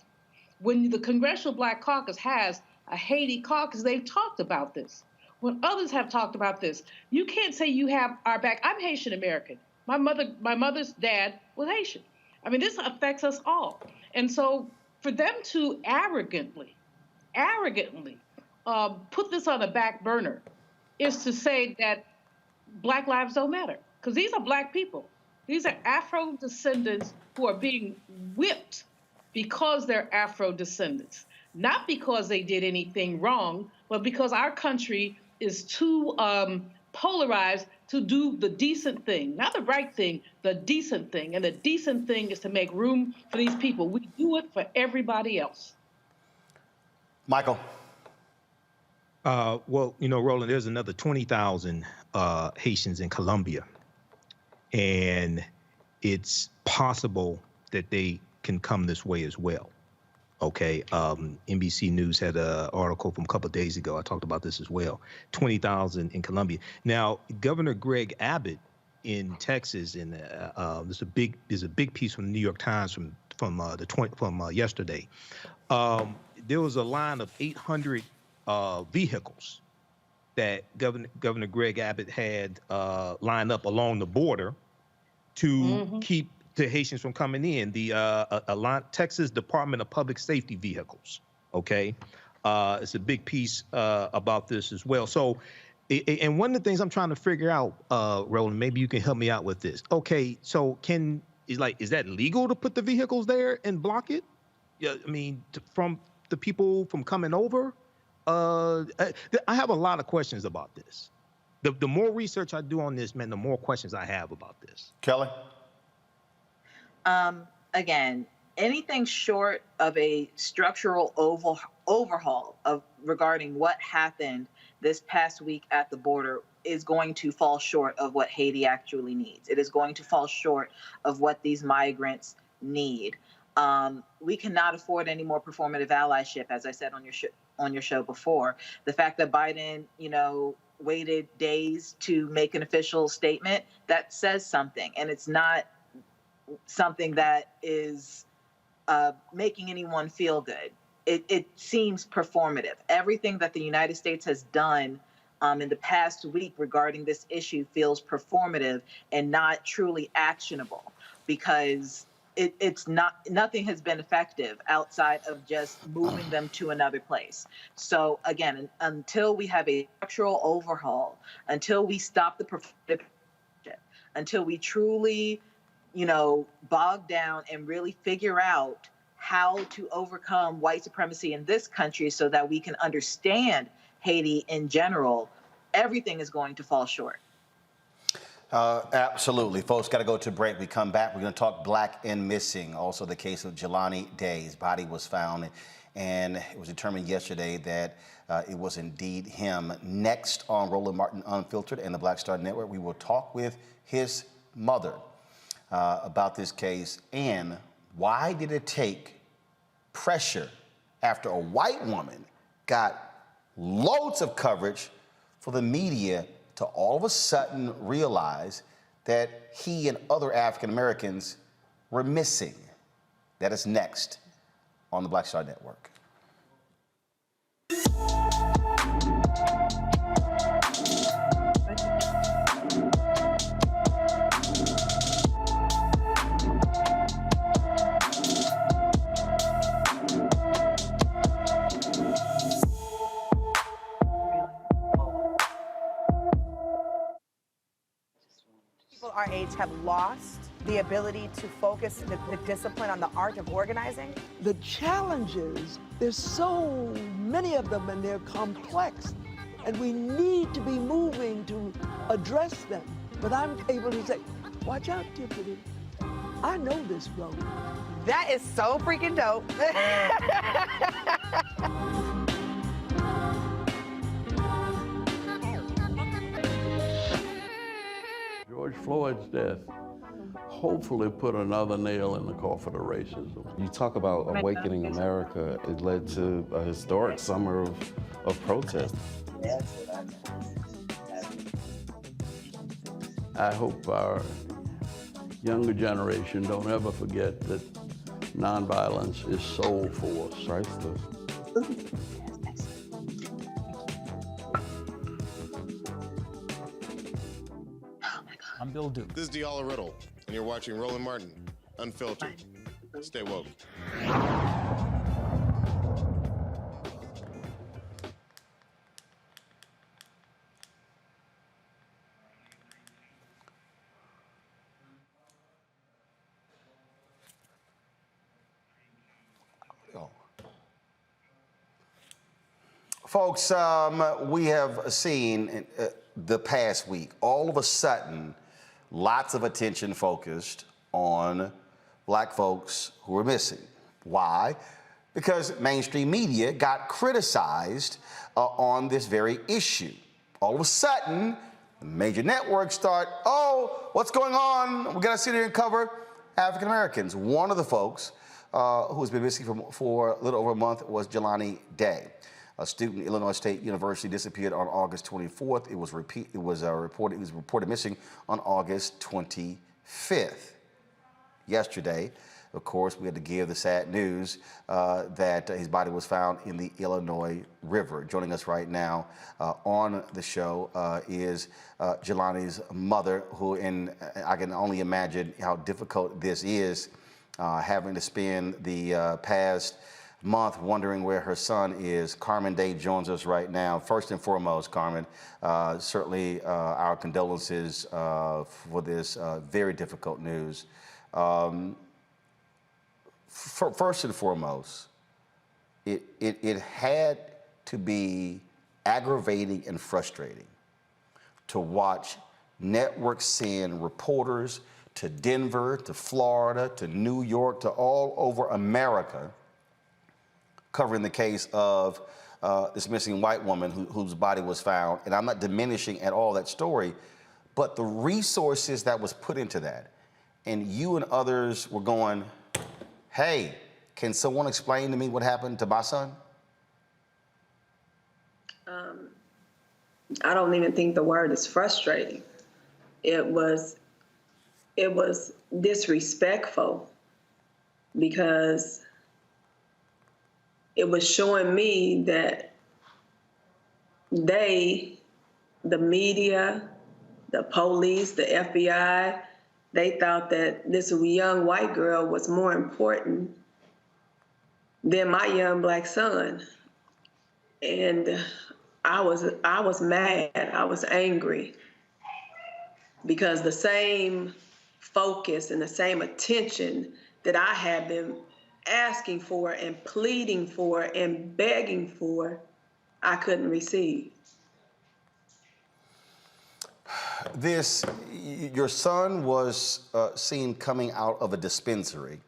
S8: When the Congressional Black Caucus has a Haiti caucus, they've talked about this. When others have talked about this, you can't say you have our back. I'm Haitian American. My mother's dad was Haitian. I mean, this affects us all. And so for them to arrogantly put this on the back burner is to say that Black lives don't matter. Because these are Black people. These are Afro descendants who are being whipped because they're Afro descendants. Not because they did anything wrong, but because our country is too polarized to do the decent thing. Not the right thing, the decent thing. And the decent thing is to make room for these people. We do it for everybody else.
S1: Michael.
S10: Well, you know, Roland, there's another 20,000 Haitians in Colombia. And it's possible that they can come this way as well. Okay, NBC News had an article from a couple of days ago. I talked about this as well. 20,000 in Colombia. Now, Governor Greg Abbott in Texas, and there's a big piece from the New York Times from yesterday. There was a line of 800 vehicles that Governor Greg Abbott had lined up along the border to keep to Haitians from coming in. The Texas Department of Public Safety vehicles, okay? It's a big piece about this as well. So, and one of the things I'm trying to figure out, Roland, maybe you can help me out with this. Okay, so is that legal to put the vehicles there and block it? Yeah, I mean, from the people from coming over? I have a lot of questions about this. The more research I do on this, man, the more questions I have about this.
S1: Kelly?
S9: Again, anything short of a structural overhaul regarding what happened this past week at the border is going to fall short of what Haiti actually needs. It is going to fall short of what these migrants need. We cannot afford any more performative allyship, as I said on your show before. The fact that Biden, waited days to make an official statement, that says something, and it's not something that is making anyone feel good. It seems performative. Everything that the United States has done in the past week regarding this issue feels performative and not truly actionable, because nothing has been effective outside of just moving them to another place. So again, until we have a structural overhaul, until we stop the performative, until we truly, bog down and really figure out how to overcome white supremacy in this country so that we can understand Haiti in general, everything is going to fall short.
S1: Absolutely. Folks, got to go to break. We come back. We're going to talk black and missing. Also, the case of Jelani Day. His body was found, and it was determined yesterday that it was indeed him. Next on Roland Martin Unfiltered and the Black Star Network, we will talk with his mother about this case and why did it take pressure after a white woman got loads of coverage for the media to all of a sudden realize that he and other African Americans were missing. That is next on the Black Star Network.
S14: Our age have lost the ability to focus the discipline on the art of organizing.
S15: The challenges, there's so many of them and they're complex, and we need to be moving to address them. But I'm able to say, watch out, Tiffany, I know this road.
S14: That is so freaking dope.
S16: George Floyd's death hopefully put another nail in the coffin of racism.
S17: You talk about awakening America. It led to a historic summer of protest.
S16: I hope our younger generation don't ever forget that nonviolence is soul force.
S17: Priceless.
S18: I'm Bill Duke.
S19: This is Diala Riddle, and you're watching Roland Martin, Unfiltered. Stay woke.
S1: Folks, we have seen the past week, all of a sudden, lots of attention focused on black folks who were missing. Why? Because mainstream media got criticized on this very issue. All of a sudden, the major networks start, oh, what's going on? We gotta sit here and cover African Americans. One of the folks who's been missing for a little over a month was Jelani Day. A student at Illinois State University disappeared on August 24th. It was reported missing on August 25th. Yesterday, of course, we had to give the sad news that his body was found in the Illinois River. Joining us right now on the show is Jelani's mother, and I can only imagine how difficult this is, having to spend the past month wondering where her son is. Carmen Day joins us right now. First and foremost, Carmen, certainly our condolences for this very difficult news. First and foremost, it had to be aggravating and frustrating to watch networks send reporters to Denver, to Florida, to New York, to all over America, covering the case of this missing white woman whose body was found. And I'm not diminishing at all that story, but the resources that was put into that. And you and others were going, hey, can someone explain to me what happened to my son?
S20: I don't even think the word is frustrating. It was disrespectful, because it was showing me that the media, the police, the FBI, they thought that this young white girl was more important than my young black son. And I was mad, I was angry, because the same focus and the same attention that I had been asking for and pleading for and begging for, I couldn't receive.
S1: Your son was seen coming out of a dispensary,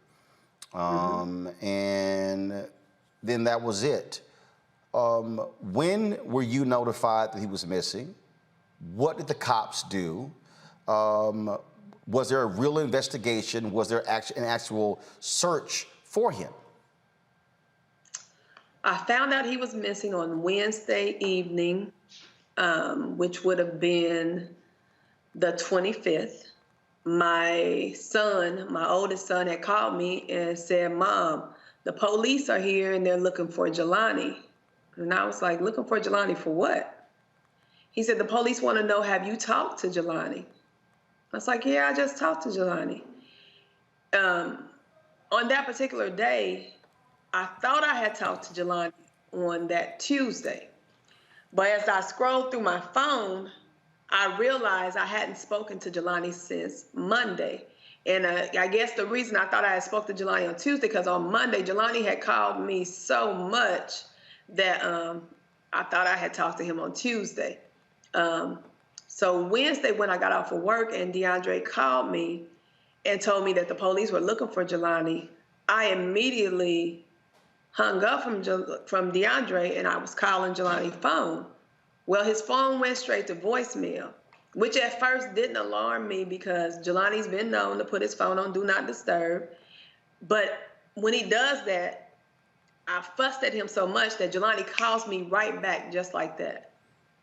S1: and then that was it. When were you notified that he was missing? What did the cops do? Was there a real investigation? Was there an actual search for him?
S20: I found out he was missing on Wednesday evening, which would have been the 25th. My son, my oldest son, had called me and said, "Mom, the police are here and they're looking for Jelani." And I was like, "Looking for Jelani for what?" He said, "The police want to know, have you talked to Jelani?" I was like, "Yeah, I just talked to Jelani." On that particular day, I thought I had talked to Jelani on that Tuesday. But as I scrolled through my phone, I realized I hadn't spoken to Jelani since Monday. And I guess the reason I thought I had spoken to Jelani on Tuesday, because on Monday, Jelani had called me so much that I thought I had talked to him on Tuesday. So Wednesday, when I got off of work and DeAndre called me and told me that the police were looking for Jelani, I immediately hung up from DeAndre and I was calling Jelani's phone. Well, his phone went straight to voicemail, which at first didn't alarm me because Jelani's been known to put his phone on Do Not Disturb. But when he does that, I fussed at him so much that Jelani calls me right back just like that.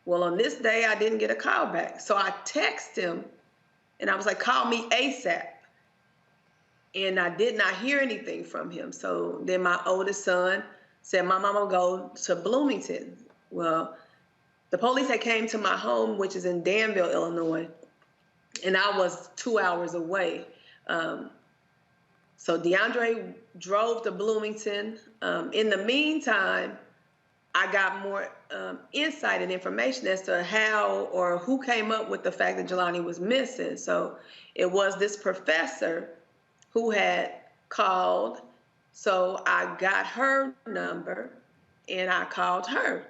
S20: Well, on this day, I didn't get a call back. So I texted him and I was like, "Call me ASAP." And I did not hear anything from him. So then my oldest son said, "My mama go to Bloomington." Well, the police had came to my home, which is in Danville, Illinois, and I was 2 hours away. So DeAndre drove to Bloomington. In the meantime, I got more insight and information as to how or who came up with the fact that Jelani was missing. So it was this professor who had called. So I got her number and I called her.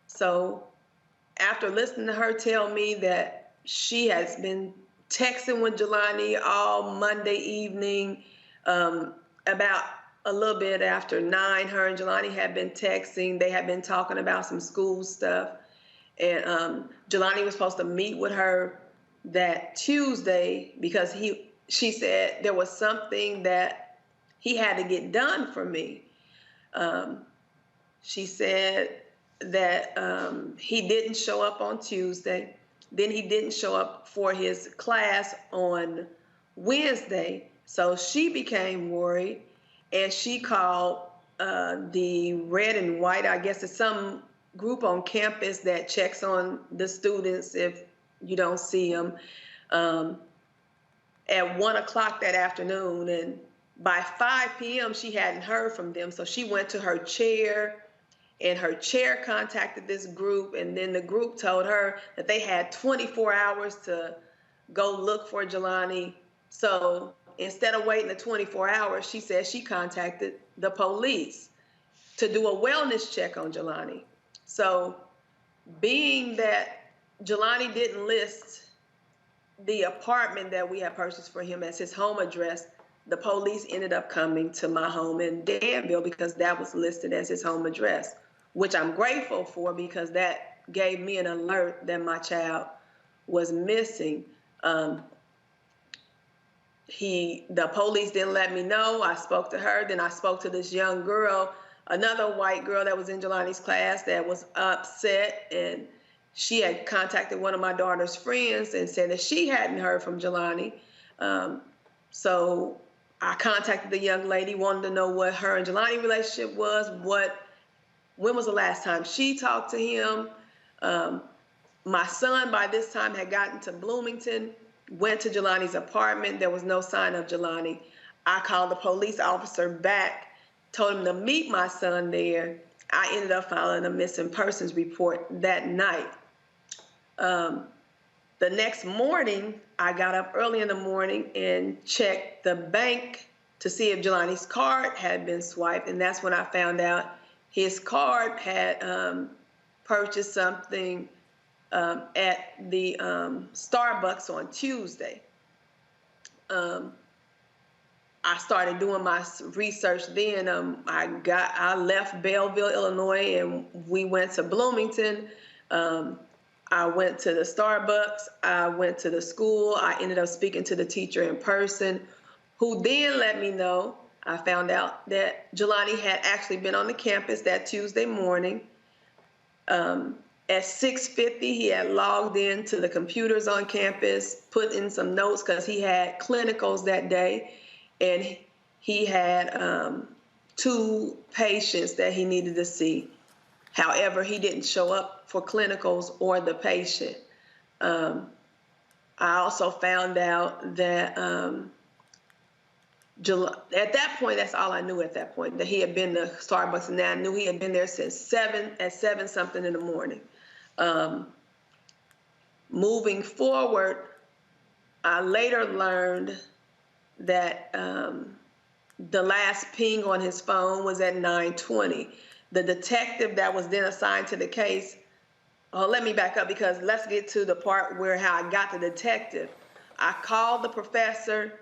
S20: So after listening to her tell me that she has been texting with Jelani all Monday evening, about a little bit after 9, her and Jelani had been texting. They had been talking about some school stuff. And Jelani was supposed to meet with her that Tuesday because she said there was something that he had to get done for me. She said that he didn't show up on Tuesday. Then he didn't show up for his class on Wednesday. So she became worried and she called the red and white, I guess it's some group on campus that checks on the students if you don't see them, at 1 o'clock that afternoon. And by 5 p.m., she hadn't heard from them. So she went to her chair, and her chair contacted this group. And then the group told her that they had 24 hours to go look for Jelani. So instead of waiting the 24 hours, she said she contacted the police to do a wellness check on Jelani. So being that Jelani didn't list the apartment that we had purchased for him as his home address, the police ended up coming to my home in Danville because that was listed as his home address, which I'm grateful for because that gave me an alert that my child was missing. The police didn't let me know. I spoke to her. Then I spoke to this young girl, another white girl that was in Jelani's class that was upset, and she had contacted one of my daughter's friends and said that she hadn't heard from Jelani. So I contacted the young lady, wanted to know what her and Jelani relationship was, when was the last time she talked to him. My son by this time had gotten to Bloomington, went to Jelani's apartment. There was no sign of Jelani. I called the police officer back, told him to meet my son there. I ended up filing a missing persons report that night. The next morning, I got up early in the morning and checked the bank to see if Jelani's card had been swiped, and that's when I found out his card had purchased something at the Starbucks on Tuesday. I started doing my research then. I left Belleville, Illinois, and we went to Bloomington. I went to the Starbucks. I went to the school. I ended up speaking to the teacher in person, who then let me know. I found out that Jelani had actually been on the campus that Tuesday morning. At 6:50, he had logged in to the computers on campus, put in some notes because he had clinicals that day, and he had 2 patients that he needed to see. However, he didn't show up for clinicals or the patient. I also found out that at that point, that's all I knew at that point, that he had been to Starbucks, and I knew he had been there since 7 something in the morning. Moving forward, I later learned that the last ping on his phone was at 9:20. The detective that was then assigned to the case, let me back up because let's get to the part where how I got the detective. I called the professor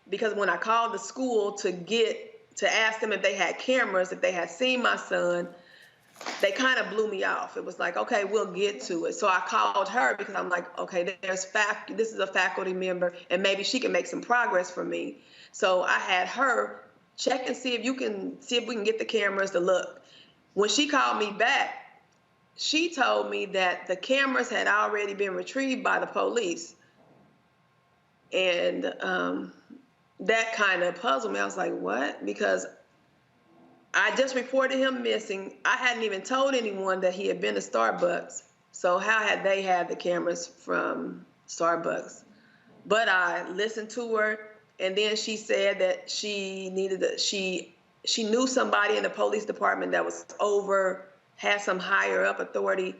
S20: because when I called the school to ask them if they had cameras, if they had seen my son, they kind of blew me off. It was like, okay, we'll get to it. So I called her because I'm like, okay, this is a faculty member, and maybe she can make some progress for me. So I had her check and see if we can get the cameras to look. When she called me back, she told me that the cameras had already been retrieved by the police. And that kind of puzzled me. I was like, what? Because I just reported him missing. I hadn't even told anyone that he had been to Starbucks. So how had they had the cameras from Starbucks? But I listened to her, and then she said that she knew somebody in the police department that had some higher up authority,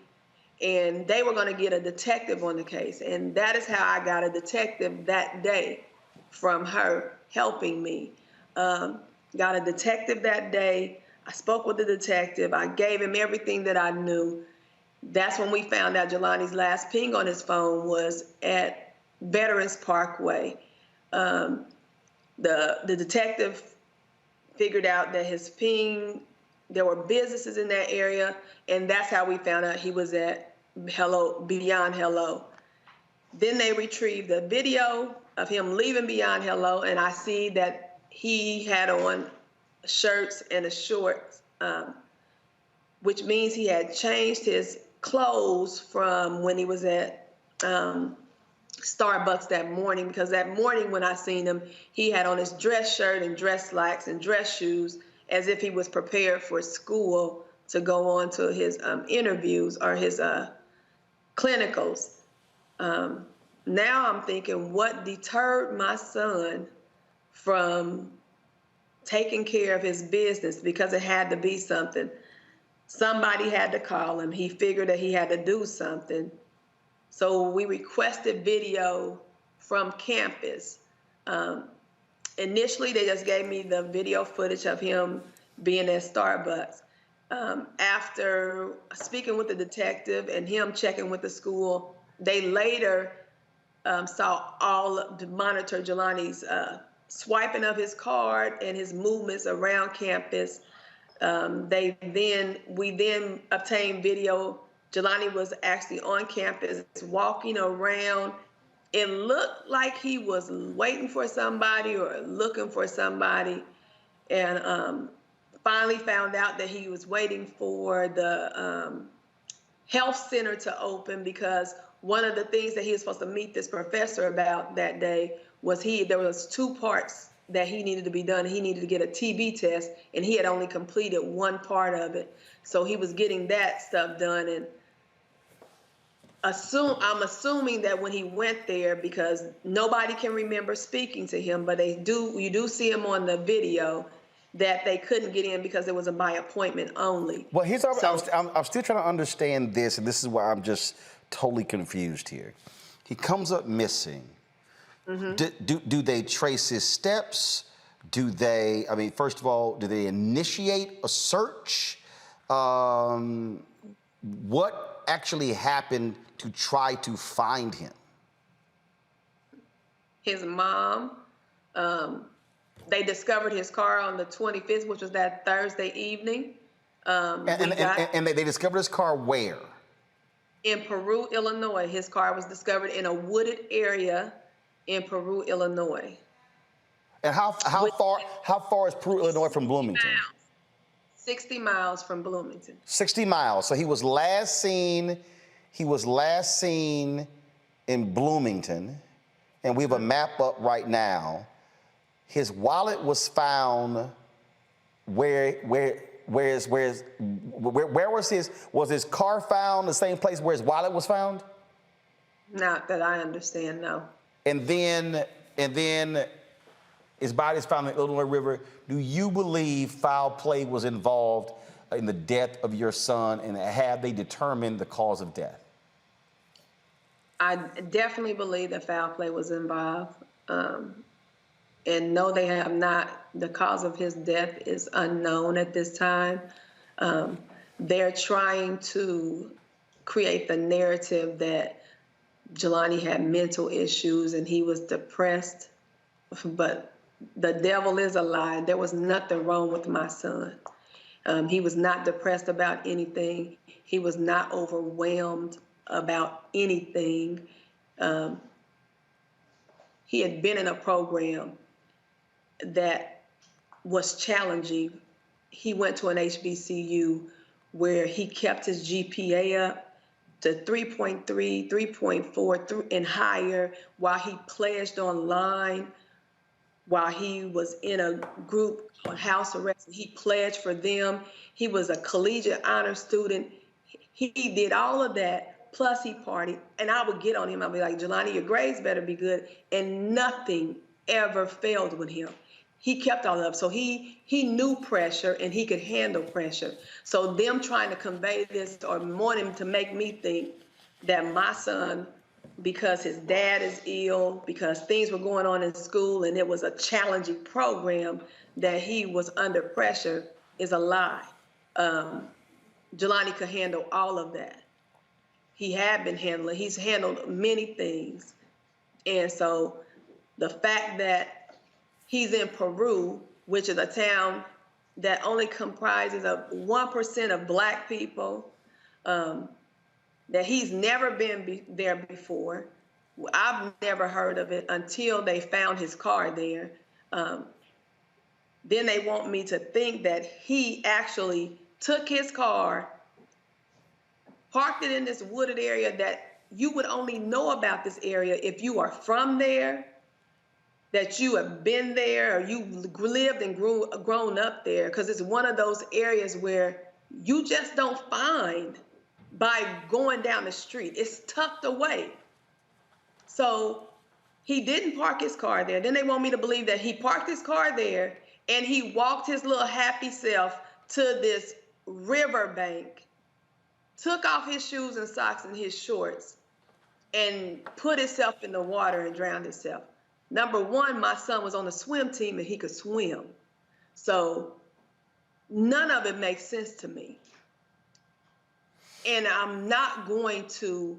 S20: and they were going to get a detective on the case. And that is how I got a detective that day from her helping me. Got a detective that day. I spoke with the detective. I gave him everything that I knew. That's when we found out Jelani's last ping on his phone was at Veterans Parkway. The detective figured out that his ping, there were businesses in that area, and that's how we found out he was at Beyond Hello. Then they retrieved the video of him leaving Beyond Hello, and I see that he had on shirts and a shorts, which means he had changed his clothes from when he was at Starbucks that morning, because that morning when I seen him, he had on his dress shirt and dress slacks and dress shoes as if he was prepared for school to go on to his interviews or his clinicals. Now I'm thinking, what deterred my son from taking care of his business? Because it had to be something. Somebody had to call him. He figured that he had to do something. So we requested video from campus. Initially, they just gave me the video footage of him being at Starbucks. After speaking with the detective and him checking with the school, they later monitor Jelani's swiping of his card and his movements around campus. We then obtained video. Jelani was actually on campus walking around. It looked like he was waiting for somebody or looking for somebody, and finally found out that he was waiting for the health center to open, because one of the things that he was supposed to meet this professor about that day was there was 2 parts that he needed to be done. He needed to get a TB test, and he had only completed one part of it. So he was getting that stuff done, and I'm assuming that when he went there, because nobody can remember speaking to him, but you do see him on the video, that they couldn't get in because it was by appointment only.
S1: Well, I'm still trying to understand this, and this is why I'm just totally confused here. He comes up missing. Mm-hmm. Do they trace his steps? First of all, do they initiate a search? What actually happened to try to find him?
S20: His mom, they discovered his car on the 25th, which was that Thursday evening.
S1: And they discovered his car where?
S20: In Peru, Illinois. His car was discovered in a wooded area in Peru, Illinois.
S1: And how far is Peru, Illinois from Bloomington?
S20: 60 miles from Bloomington.
S1: 60 miles. So he was last seen in Bloomington, and we have a map up right now. His wallet was found where was his car found the same place where his wallet was found?
S20: Not that I understand, no.
S1: And then his body is found in the Illinois River. Do you believe foul play was involved in the death of your son, and have they determined the cause of death?
S20: I definitely believe that foul play was involved. And no, they have not. The cause of his death is unknown at this time. They're trying to create the narrative that Jelani had mental issues and he was depressed, but the devil is a lie. There was nothing wrong with my son. He was not depressed about anything. He was not overwhelmed about anything. He had been in a program that was challenging. He went to an HBCU where he kept his GPA up to 3.3, 3.4 and higher, while he pledged online, while he was in a group on house arrest. He pledged for them. He was a collegiate honor student. He did all of that, plus he partied. And I would get on him. I'd be like, Jelani, your grades better be good. And nothing ever failed with him. He kept all up. So he knew pressure and he could handle pressure. So them trying to convey this or want him to make me think that my son, because his dad is ill, because things were going on in school and it was a challenging program, that he was under pressure, is a lie. Jelani could handle all of that. He had been handling, he's handled many things. And so the fact that he's in Peru, which is a town that only comprises of 1% of Black people, that he's never been there before. I've never heard of it until they found his car there. Then they want me to think that he actually took his car, parked it in this wooded area that you would only know about this area if you are from there, that you have been there, or you lived and grown up there, because it's one of those areas where you just don't find by going down the street. It's tucked away. So he didn't park his car there. Then they want me to believe that he parked his car there and he walked his little happy self to this riverbank, took off his shoes and socks and his shorts, and put himself in the water and drowned himself. Number one, my son was on the swim team and he could swim. So none of it makes sense to me. And I'm not going to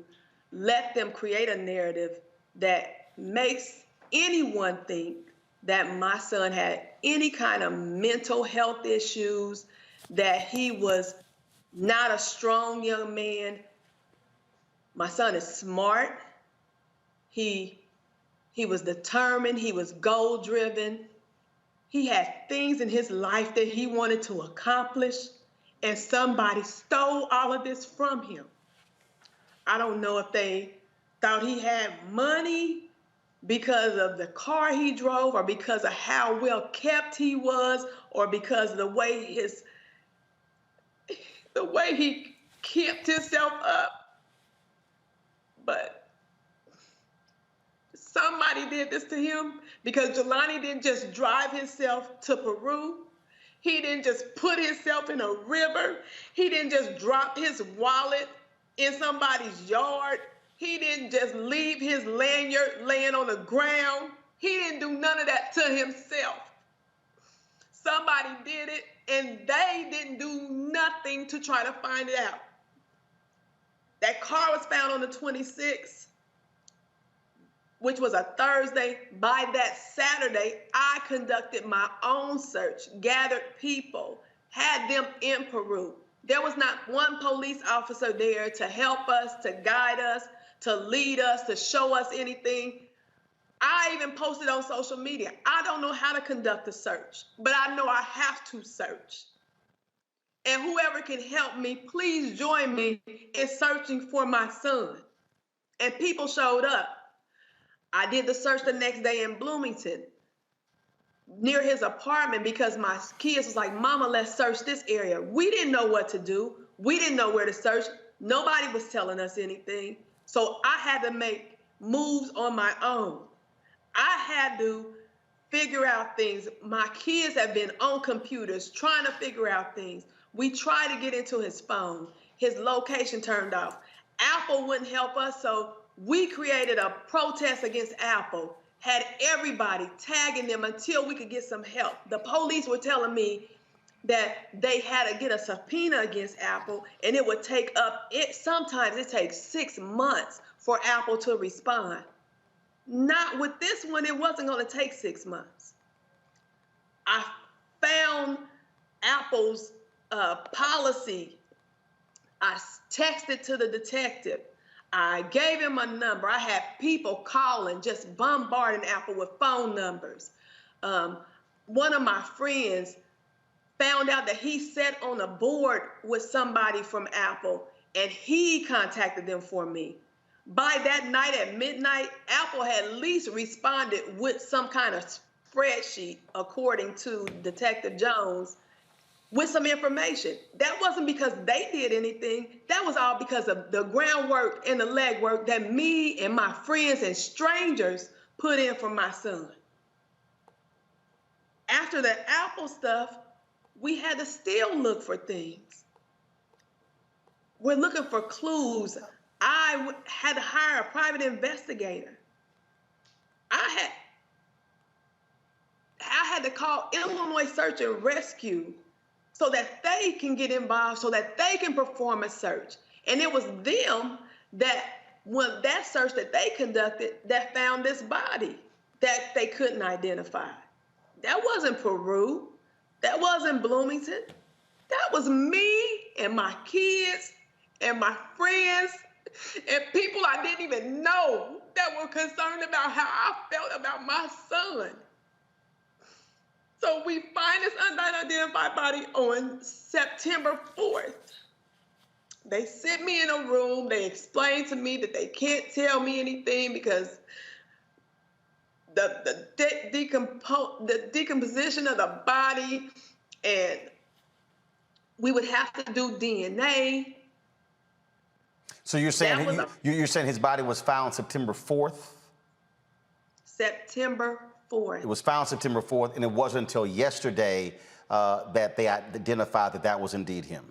S20: let them create a narrative that makes anyone think that my son had any kind of mental health issues, that he was not a strong young man. My son is smart. He was determined. He was goal-driven. He had things in his life that he wanted to accomplish, and somebody stole all of this from him. I don't know if they thought he had money because of the car he drove, or because of how well kept he was, or because of the way he kept himself up. But somebody did this to him, because Jelani didn't just drive himself to Peru. He didn't just put himself in a river. He didn't just drop his wallet in somebody's yard. He didn't just leave his lanyard laying on the ground. He didn't do none of that to himself. Somebody did it, and they didn't do nothing to try to find it out. That car was found on the 26th, which was a Thursday. By that Saturday, I conducted my own search, gathered people, had them in Peru. There was not one police officer there to help us, to guide us, to lead us, to show us anything. I even posted on social media. I don't know how to conduct a search, but I know I have to search. And whoever can help me, please join me in searching for my son. And people showed up. I did the search the next day in Bloomington, near his apartment, because my kids was like, Mama, let's search this area. We didn't know what to do. We didn't know where to search. Nobody was telling us anything. So I had to make moves on my own. I had to figure out things. My kids have been on computers trying to figure out things. We tried to get into his phone. His location turned off. Apple wouldn't help us, so we created a protest against Apple, had everybody tagging them until we could get some help. The police were telling me that they had to get a subpoena against Apple, and it would take sometimes it takes 6 months for Apple to respond. Not with this one, it wasn't going to take 6 months. I found Apple's policy. I texted to the detective. I gave him a number. I had people calling, just bombarding Apple with phone numbers. One of my friends found out that he sat on a board with somebody from Apple, and he contacted them for me. By that night at midnight, Apple had at least responded with some kind of spreadsheet, according to Detective Jones, with some information. That wasn't because they did anything. That was all because of the groundwork and the legwork that me and my friends and strangers put in for my son. After the Apple stuff, we had to still look for things. We're looking for clues. I had to hire a private investigator. I had to call Illinois Search and Rescue so that they can get involved, so that they can perform a search. And it was them that, when that search that they conducted, that found this body that they couldn't identify. That wasn't Peru. That wasn't Bloomington. That was me and my kids and my friends and people I didn't even know that were concerned about how I felt about my son. So we find this unidentified body on September 4th. They sit me in a room. They explain to me that they can't tell me anything because the decomposition of the body, and we would have to do DNA.
S1: So you're saying you're saying his body was found September 4th?
S20: September 4th.
S1: It was found September 4th, and it wasn't until yesterday that they identified that that was indeed him.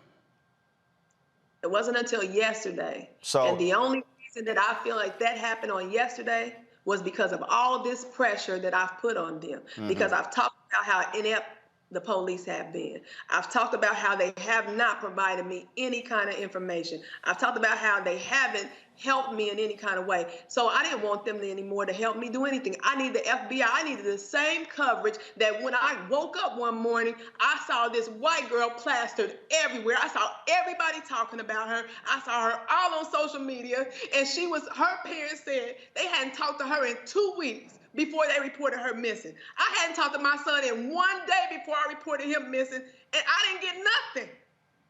S20: It wasn't until yesterday.
S1: So,
S20: and the only reason that I feel like that happened on yesterday was because of all this pressure that I've put on them. Because I've talked about how inept the police have been. I've talked about how they have not provided me any kind of information. I've talked about how they haven't helped me in any kind of way. So I didn't want them anymore to help me do anything. I need the FBI. I needed the same coverage that when I woke up one morning, I saw this white girl plastered everywhere. I saw everybody talking about her. I saw her all on social media, and her parents said they hadn't talked to her in 2 weeks before they reported her missing. I hadn't talked to my son in 1 day before I reported him missing, and I didn't get nothing.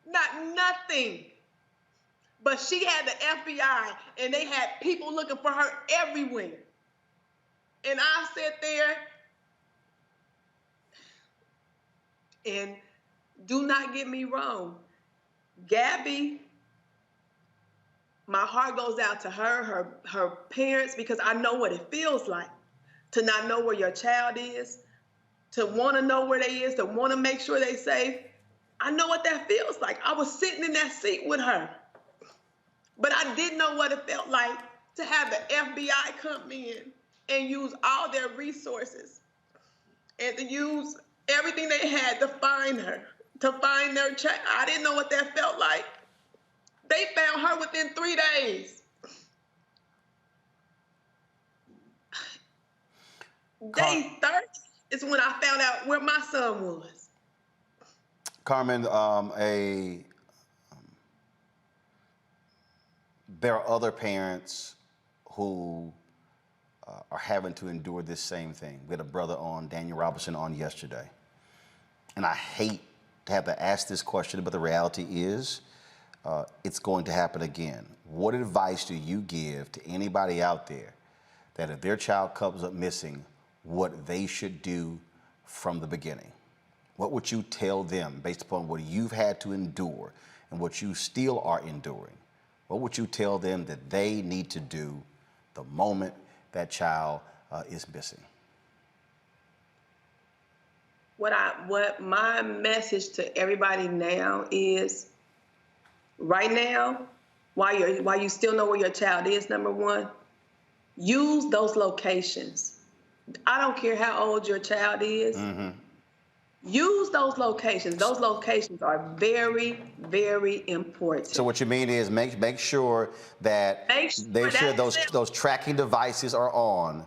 S20: Not nothing. But she had the FBI, and they had people looking for her everywhere. And I sat there, and do not get me wrong, Gabby, my heart goes out to her parents, because I know what it feels like to not know where your child is, to want to know where they is, to want to make sure they safe. I know what that feels like. I was sitting in that seat with her. But I didn't know what it felt like to have the FBI come in and use all their resources and to use everything they had to find her, to find their child. I didn't know what that felt like. They found her within 3 days. Day 30 is when I found out where my son was.
S1: Carmen, there are other parents who are having to endure this same thing. We had a brother on, Daniel Robinson, on yesterday. And I hate to have to ask this question, but the reality is it's going to happen again. What advice do you give to anybody out there that if their child comes up missing, what they should do from the beginning? What would you tell them based upon what you've had to endure and what you still are enduring? What would you tell them that they need to do the moment that child is missing?
S20: What my message to everybody now is, right now, while you still know where your child is, number one, use those locations. I don't care how old your child is. Use those locations. Those locations are very, very important.
S1: So what you mean is make sure that those tracking devices are on.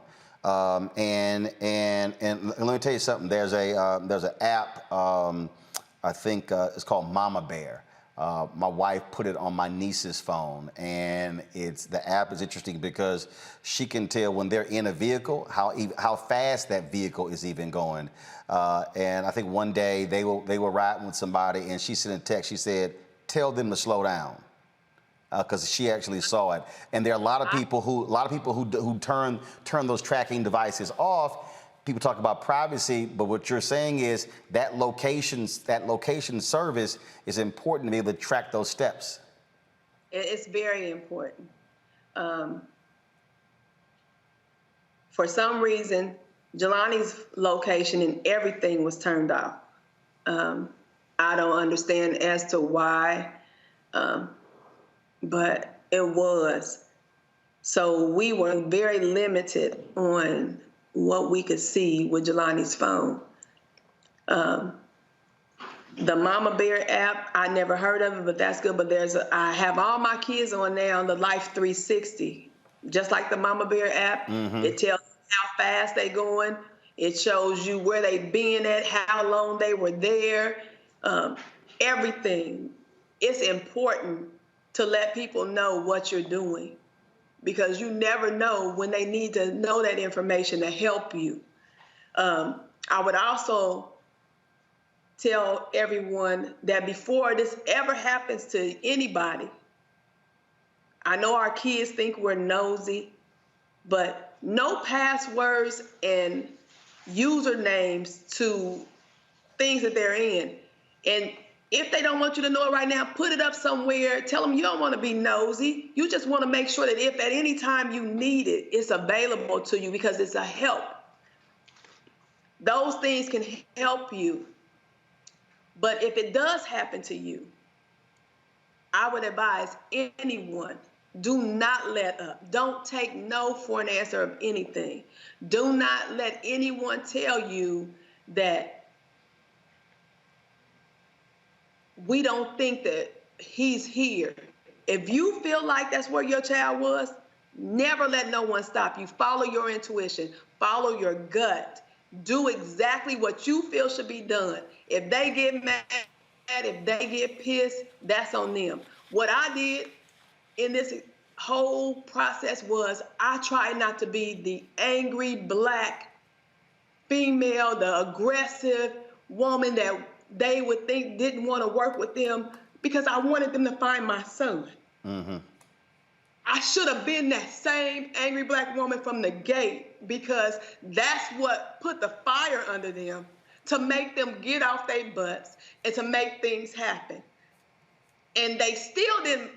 S1: And let me tell you something. There's an app. I think it's called Mama Bear. My wife put it on my niece's phone, and the app is interesting because she can tell when they're in a vehicle how fast that vehicle is even going. And I think one day they were riding with somebody, and she sent a text. She said, "Tell them to slow down," because she actually saw it. And there are a lot of people who turn those tracking devices off. People talk about privacy, but what you're saying is that location service is important to be able to track those steps.
S20: It's very important. For some reason, Jelani's location and everything was turned off. I don't understand as to why, but it was. So we were very limited on what we could see with Jelani's phone. The Mama Bear app, I never heard of it, but that's good. But I have all my kids on now, the Life 360, just like the Mama Bear app. It tells how fast they going. It shows you where they been at, how long they were there, everything. It's important to let people know what you're doing, because you never know when they need to know that information to help you. I would also tell everyone that before this ever happens to anybody, I know our kids think we're nosy, but no passwords and usernames to things that they're in. And if they don't want you to know it right now, put it up somewhere. Tell them you don't want to be nosy. You just want to make sure that if at any time you need it, it's available to you because it's a help. Those things can help you. But if it does happen to you, I would advise anyone, do not let up. Don't take no for an answer of anything. Do not let anyone tell you that we don't think that he's here. If you feel like that's where your child was, never let no one stop you. Follow your intuition. Follow your gut. Do exactly what you feel should be done. If they get mad, if they get pissed, that's on them. What I did in this whole process was I tried not to be the angry Black female, the aggressive woman that they would think didn't want to work with them because I wanted them to find my son.
S1: Mm-hmm.
S20: I should have been that same angry Black woman from the gate because that's what put the fire under them to make them get off their butts and to make things happen. And they still didn't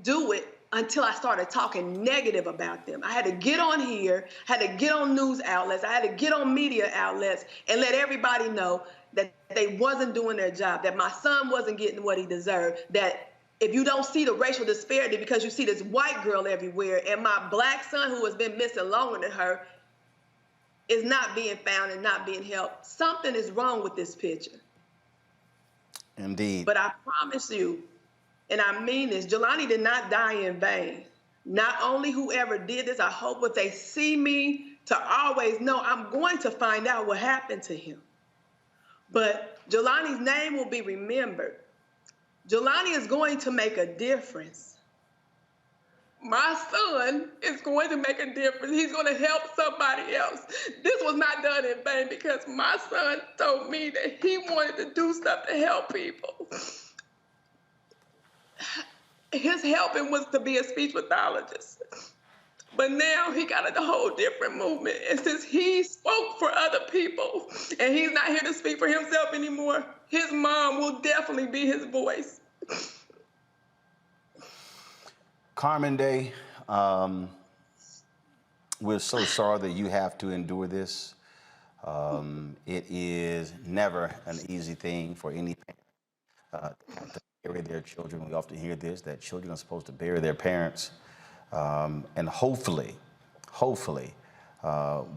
S20: do it until I started talking negative about them. I had to get on here, had to get on news outlets, I had to get on media outlets and let everybody know that they wasn't doing their job, that my son wasn't getting what he deserved, that if you don't see the racial disparity because you see this white girl everywhere and my Black son who has been missing longer than her is not being found and not being helped, something is wrong with this picture.
S1: Indeed.
S20: But I promise you, and I mean this, Jelani did not die in vain. Not only whoever did this, I hope if they see me to always know I'm going to find out what happened to him. But Jelani's name will be remembered. Jelani is going to make a difference. My son is going to make a difference. He's going to help somebody else. This was not done in vain because my son told me that he wanted to do stuff to help people. His helping was to be a speech pathologist. But now he got a whole different movement. And since he spoke for other people and he's not here to speak for himself anymore, his mom will definitely be his voice.
S1: Carmen Day, we're so sorry that you have to endure this. It is never an easy thing for any parent to have to bury their children. We often hear this, that children are supposed to bury their parents. And hopefully,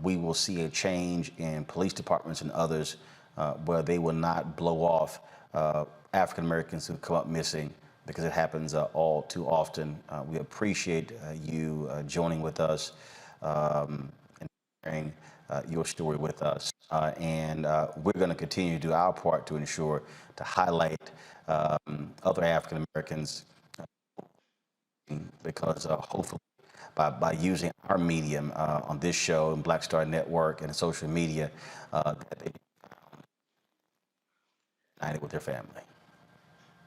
S1: we will see a change in police departments and others where they will not blow off African Americans who come up missing, because it happens all too often. We appreciate you joining with us and sharing your story with us. And we're going to continue to do our part to ensure to highlight other African Americans because hopefully by using our medium on this show and Black Star Network and social media, that they be united with their family.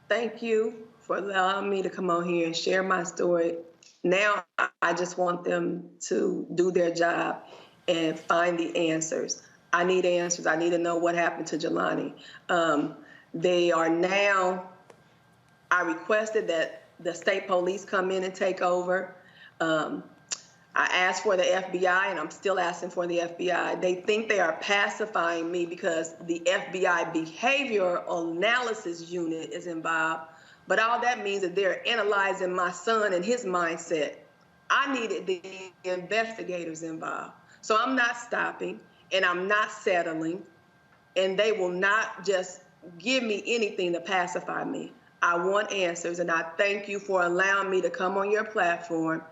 S20: Thank you for allowing me to come on here and share my story. Now I just want them to do their job and find the answers. I need answers. I need to know what happened to Jelani. They are now, I requested that the state police come in and take over. I asked for the FBI, and I'm still asking for the FBI. They think they are pacifying me because the FBI behavioral analysis unit is involved, but all that means is they're analyzing my son and his mindset. I needed the investigators involved. So I'm not stopping, and I'm not settling, and they will not just give me anything to pacify me. I want answers, and I thank you for allowing me to come on your platform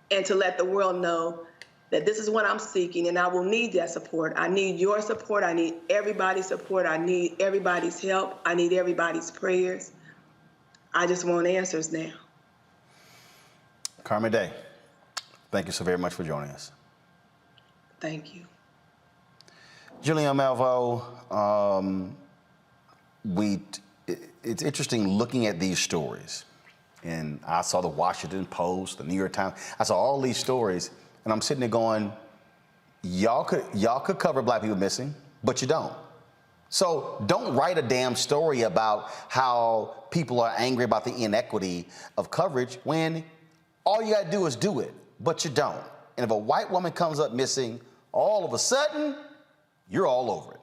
S20: and to let the world know that this is what I'm seeking, and I will need that support. I need your support. I need everybody's support. I need everybody's help. I need everybody's prayers. I just want answers now.
S1: Carmen Day, thank you so very much for joining us.
S20: Thank you.
S1: Julian Malveaux, it's interesting looking at these stories and I saw the Washington Post, the New York Times. I saw all these stories, and I'm sitting there going, y'all could cover black people missing, but you don't. So don't write a damn story about how people are angry about the inequity of coverage when all you gotta do is do it, but you don't. And if a white woman comes up missing, all of a sudden, you're all over it.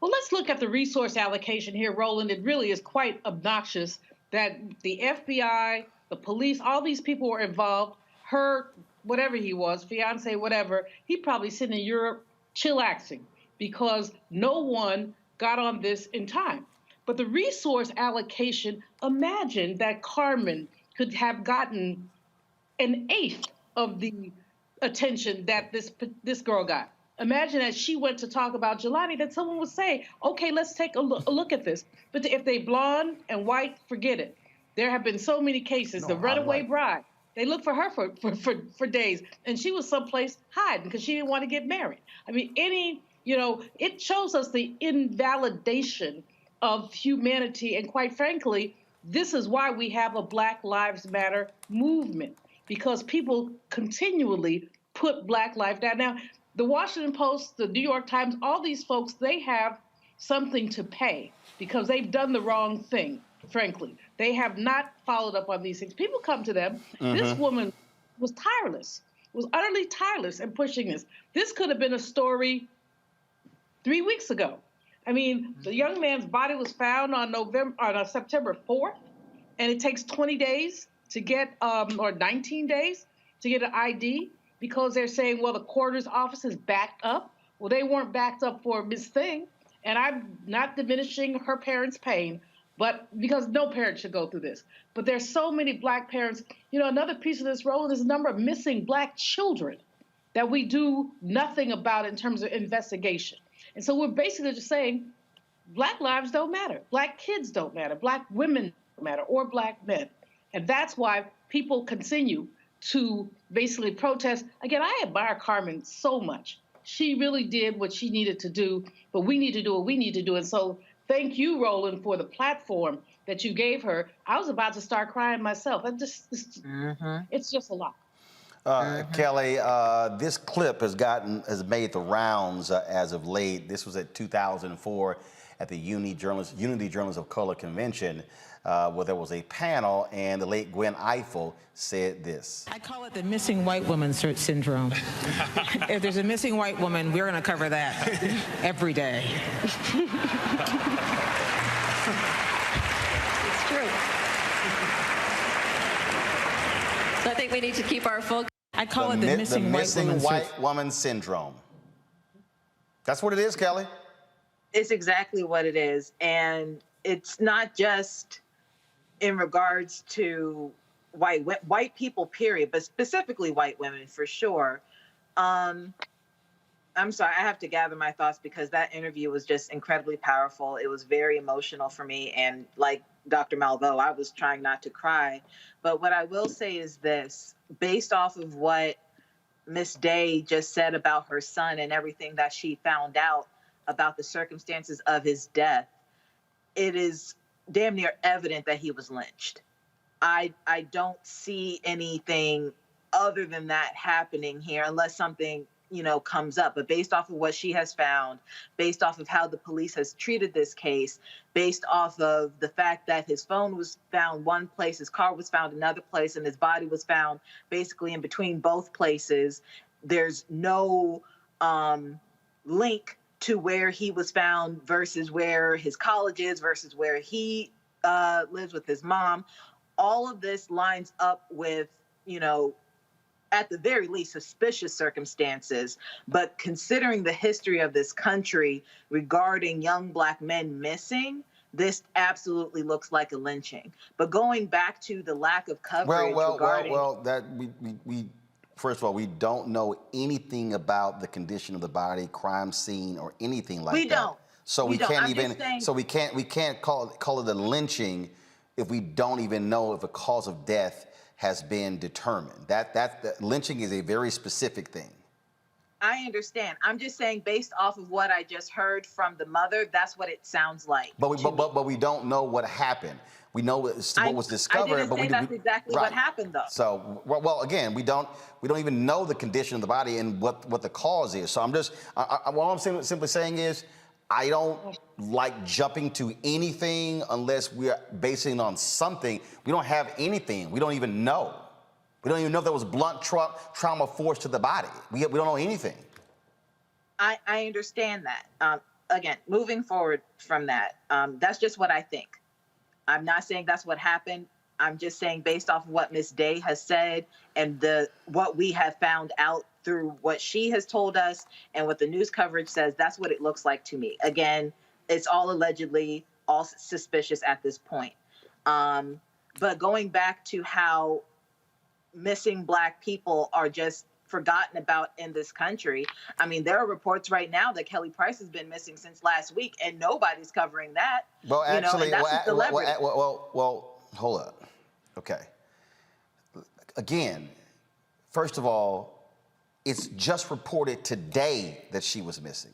S8: Well, let's look at the resource allocation here, Roland. It really is quite obnoxious that the FBI, the police, all these people were involved. Her, whatever he was, fiance, whatever, he probably sitting in Europe chillaxing because no one got on this in time. But the resource allocation, imagine that Carmen could have gotten an eighth of the attention that this girl got. Imagine that she went to talk about Jelani, that someone would say, okay, let's take a look at this. But if they blonde and white, forget it. There have been so many cases. The runaway bride, they looked for her for days, and she was someplace hiding because she didn't want to get married. I mean, it shows us the invalidation of humanity, and quite frankly, this is why we have a Black Lives Matter movement, because people continually put Black life down. Now, the Washington Post, the New York Times, all these folks, they have something to pay because they've done the wrong thing, frankly. They have not followed up on these things. People come to them. This woman was tireless, was utterly tireless in pushing this. This could have been a story 3 weeks ago. I mean, the young man's body was found on September 4th, and it takes 20 days to get, or 19 days to get an ID, because they're saying, well, the coroner's office is backed up. Well, they weren't backed up for Miss Thing. And I'm not diminishing her parents' pain, but because no parent should go through this. But there's so many Black parents. Another piece of this role is the number of missing Black children that we do nothing about in terms of investigation. And so we're basically just saying Black lives don't matter. Black kids don't matter. Black women don't matter, or Black men. And that's why people continue to basically protest. Again, I admire Carmen so much. She really did what she needed to do, but we need to do what we need to do. And so thank you, Roland, for the platform that you gave her. I was about to start crying myself. It's just a lot.
S1: Kelly, this clip has made the rounds as of late. This was at 2004 at the Unity Journalists of Color Convention, where there was a panel, and the late Gwen Ifill said this.
S21: I call it the missing white woman syndrome. If there's a missing white woman, we're going to cover that every day.
S22: It's true. So I think we need to keep our focus.
S21: I call it the missing
S1: white woman syndrome. That's what it is, Kelly.
S9: It's exactly what it is. And it's not just in regards to white people, period, but specifically white women for sure. I'm sorry, I have to gather my thoughts because that interview was just incredibly powerful. It was very emotional for me. And like Dr. Malveaux, I was trying not to cry. But what I will say is this, based off of what Miss Day just said about her son and everything that she found out about the circumstances of his death, it is damn near evident that he was lynched. I don't see anything other than that happening here unless something, comes up. But based off of what she has found, based off of how the police has treated this case, based off of the fact that his phone was found one place, his car was found another place, and his body was found basically in between both places, there's no link to where he was found versus where his college is versus where he lives with his mom. All of this lines up with, at the very least, suspicious circumstances. But considering the history of this country regarding young Black men missing, this absolutely looks like a lynching. But going back to the lack of coverage regarding...
S1: First of all, we don't know anything about the condition of the body, crime scene, or anything like that.
S9: We don't.
S1: So we can't call it a lynching if we don't even know if a cause of death has been determined. That lynching is a very specific thing.
S9: I understand. I'm just saying, based off of what I just heard from the mother, that's what it sounds like.
S1: But we don't know what happened. We know what was discovered.
S9: I didn't
S1: but
S9: say that's exactly what happened, though.
S1: So, well, again, we don't even know the condition of the body and what the cause is. So I'm just, what I'm simply saying is, I don't like jumping to anything unless we're basing it on something. We don't have anything. We don't even know. We don't even know if there was blunt trauma force to the body. We don't know anything.
S9: I understand that. Again, moving forward from that, that's just what I think. I'm not saying that's what happened. I'm just saying, based off of what Ms. Day has said and what we have found out through what she has told us and what the news coverage says, that's what it looks like to me. Again, it's all allegedly, all suspicious at this point. But going back to how missing Black people are just forgotten about in this country. I mean, there are reports right now that Kelly Price has been missing since last week, and nobody's covering that.
S1: Well, actually,
S9: well,
S1: hold up. Okay. Again, first of all, it's just reported today that she was missing.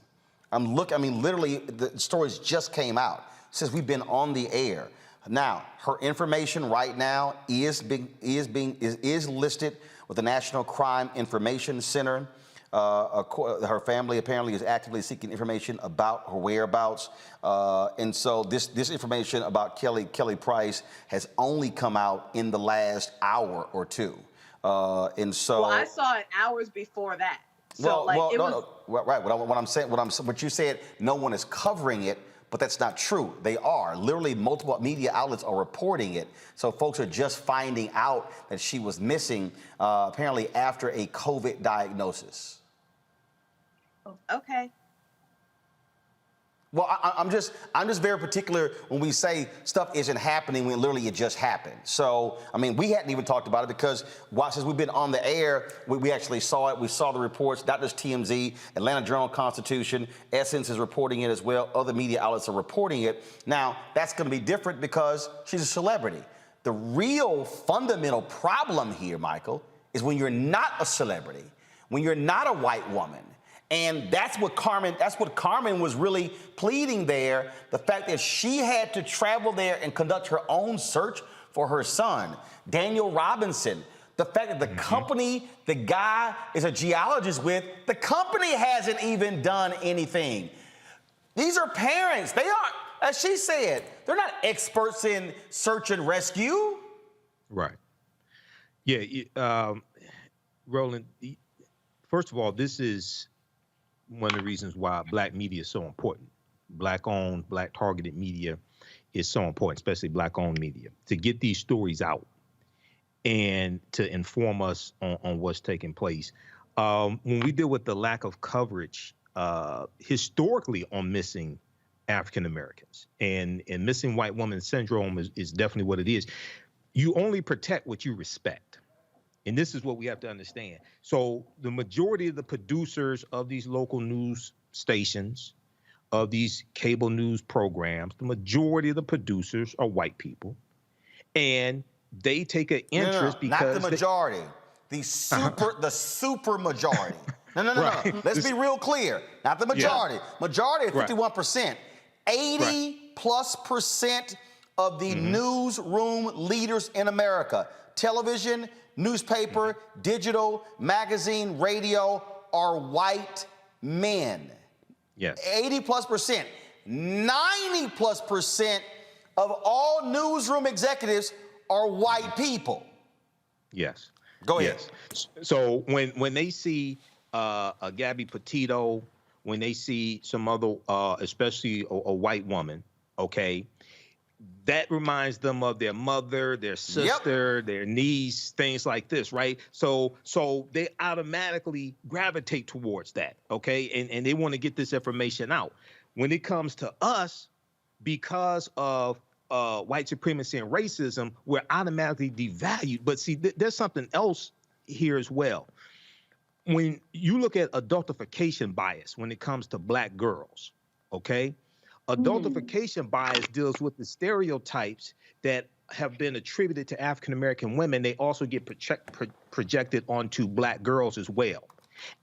S1: Literally, the stories just came out since we've been on the air. Now, her information right now is listed with the National Crime Information Center. Her family apparently is actively seeking information about her whereabouts. And so this information about Kelly Price has only come out in the last hour or two. And so,
S9: well, I saw it hours before that. So right. What you said, no one is covering it. But that's not true. They are. Literally, multiple media outlets are reporting it. So folks are just finding out that she was missing, apparently after a COVID diagnosis. Okay.
S1: Well, I'm just very particular when we say stuff isn't happening when literally it just happened. So, I mean, we hadn't even talked about it because since we've been on the air, we actually saw it. We saw the reports, not just TMZ, Atlanta Journal-Constitution, Essence is reporting it as well. Other media outlets are reporting it. Now, that's going to be different because she's a celebrity. The real fundamental problem here, Michael, is when you're not a celebrity, when you're not a white woman. And that's what Carmen was really pleading there, the fact that she had to travel there and conduct her own search for her son, Daniel Robinson. The fact that the company the guy is a geologist with, the company hasn't even done anything. These are parents. They aren't, as she said, they're not experts in search and rescue.
S10: Right. Yeah. Roland, first of all, this is one of the reasons why Black media is so important. Black-owned, Black-targeted media is so important, especially Black-owned media, to get these stories out and to inform us on what's taking place. When we deal with the lack of coverage historically on missing African Americans and missing white woman syndrome is definitely what it is. You only protect what you respect. And this is what we have to understand. So the majority of the producers of these local news stations, of these cable news programs, the majority of the producers are white people. And they take an interest because—
S1: not the majority, the super majority. No.
S10: Right.
S1: Let's be real clear. Not the majority. Yeah. Majority is 51%. 80+% of the newsroom leaders in America, television, newspaper, digital, magazine, radio, are white men.
S10: Yes.
S1: 80+%. 90+% of all newsroom executives are white people.
S10: Yes.
S1: Go ahead.
S10: Yes. So when they see a Gabby Petito, when they see some other, especially a white woman, okay, that reminds them of their mother, their sister, their niece, things like this, right? So they automatically gravitate towards that, okay? And they want to get this information out. When it comes to us, because of white supremacy and racism, we're automatically devalued. But see, there's something else here as well. When you look at adultification bias when it comes to Black girls, okay? Adultification bias deals with the stereotypes that have been attributed to African-American women. They also get projected onto Black girls as well,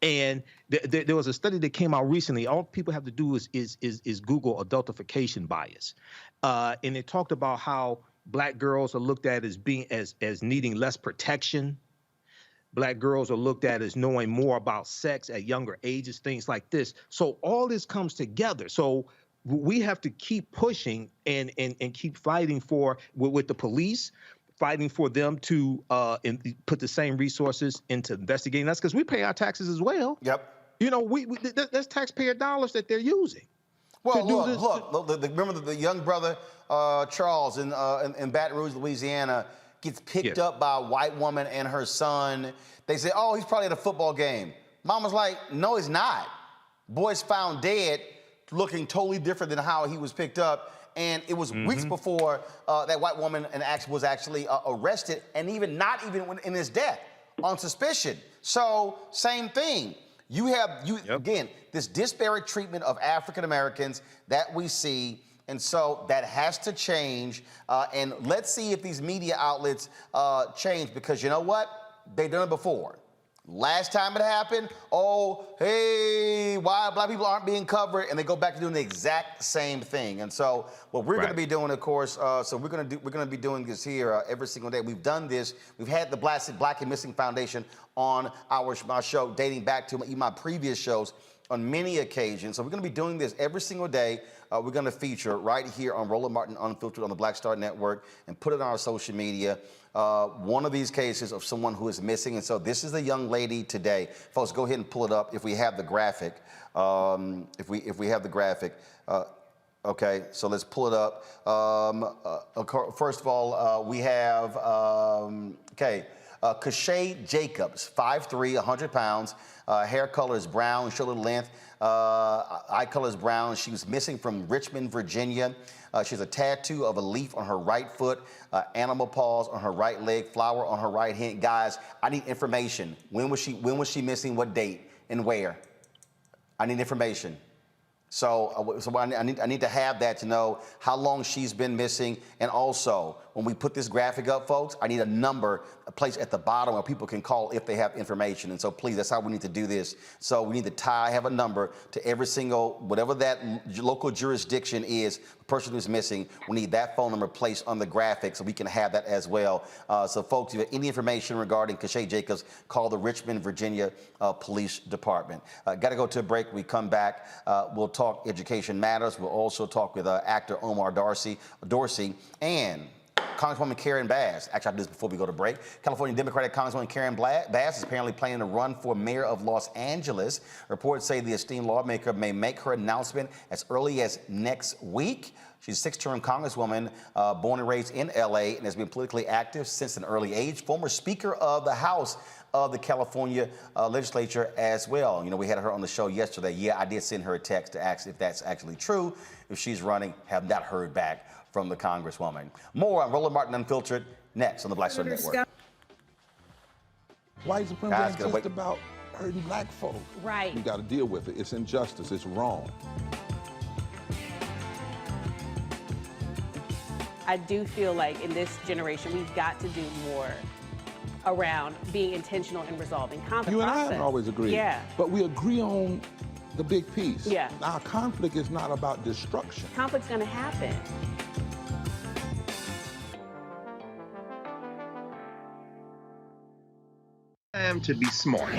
S10: And there was a study that came out recently. All people have to do is Google adultification bias, and it talked about how Black girls are looked at as being as needing less protection. Black girls are looked at as knowing more about sex at younger ages, things like this. So all this comes together. So we have to keep pushing and keep fighting for with the police, fighting for them to put the same resources into investigating us, because we pay our taxes as well.
S1: Yep.
S10: You know, that's taxpayer dollars that they're using.
S1: Well, look, remember the young brother, Charles, in Baton Rouge, Louisiana, gets picked up by a white woman and her son. They say, oh, he's probably at a football game. Mama's like, no, he's not. Boy's found dead, looking totally different than how he was picked up. And it was weeks before that white woman was actually arrested, and not even in his death, on suspicion. So same thing. You have, again, this disparate treatment of African Americans that we see, and so that has to change. And let's see if these media outlets change, because you know what? They've done it before. Last time it happened, oh, hey, why Black people aren't being covered, and they go back to doing the exact same thing. And so what we're going to be doing, of course, so we're going to be doing this here every single day. We've done this. We've had the Black and Missing Foundation on our show dating back to my previous shows on many occasions. So we're going to be doing this every single day. We're going to feature right here on Roland Martin Unfiltered on the Black Star Network and put it on our social media. One of these cases of someone who is missing. And so this is the young lady today. Folks, go ahead and pull it up if we have the graphic. If we have the graphic. Okay, so let's pull it up. First of all, we have, Kashay Jacobs, 5'3", 100 pounds. Hair color is brown, shoulder length. Eye color is brown. She was missing from Richmond, Virginia. She has a tattoo of a leaf on her right foot, animal paws on her right leg, flower on her right hand. Guys, I need information. When was she missing? What date and where? I need information. So I need to have that to know how long she's been missing. And also, when we put this graphic up, folks, I need a number, a place at the bottom where people can call if they have information. And so please, that's how we need to do this. So we need to have a number to every single, whatever that local jurisdiction is, the person who's missing, we need that phone number placed on the graphic so we can have that as well. So folks, if you have any information regarding Kashay Jacobs, call the Richmond, Virginia Police Department. Got to go to a break. We come back. We'll talk Education Matters. We'll also talk with actor Omar Dorsey, and Congresswoman Karen Bass. Actually, I'll do this before we go to break. California Democratic Congresswoman Karen Bass is apparently planning to run for mayor of Los Angeles. Reports say the esteemed lawmaker may make her announcement as early as next week. She's a six-term congresswoman, born and raised in L.A., and has been politically active since an early age. Former Speaker of the House of the California legislature as well. You know, we had her on the show yesterday. Yeah, I did send her a text to ask if that's actually true, if she's running. Have not heard back from the Congresswoman. More on Roland Martin Unfiltered next on the Black Star Network.
S2: White supremacy ain't just about hurting black folk.
S3: Right.
S2: We got to deal with it. It's injustice. It's wrong.
S3: I do feel like in this generation, we've got to do more around being intentional in resolving conflict.
S2: You and I haven't always agreed.
S3: Yeah.
S2: But we agree on the big piece.
S3: Yeah.
S2: Our conflict is not about destruction.
S3: Conflict's going to happen.
S23: Time to be smart.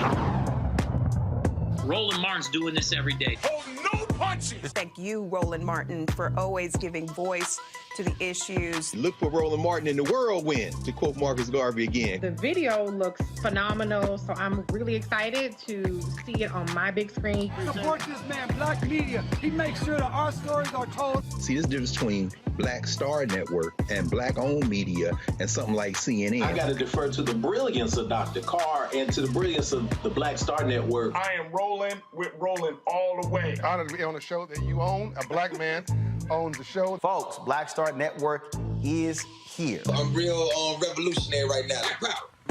S24: Roland Martin's doing this every day.
S23: Oh, no punches!
S14: Thank you, Roland Martin, for always giving voice to the issues.
S23: Look for Roland Martin in the whirlwind, to quote Marcus Garvey again.
S25: The video looks phenomenal, so I'm really excited to see it on my big screen.
S26: Support this man, Black Media. He makes sure that our stories are told.
S23: See, there's a difference between Black Star Network and Black-owned media and something like CNN.
S27: I got to defer to the brilliance of Dr. Carr and to the brilliance of the Black Star Network.
S28: I am rolling with Roland all the way.
S29: Honored to be on a show that you own. A black man owns the show.
S1: Folks, Black Star Network is here.
S30: I'm real revolutionary right now.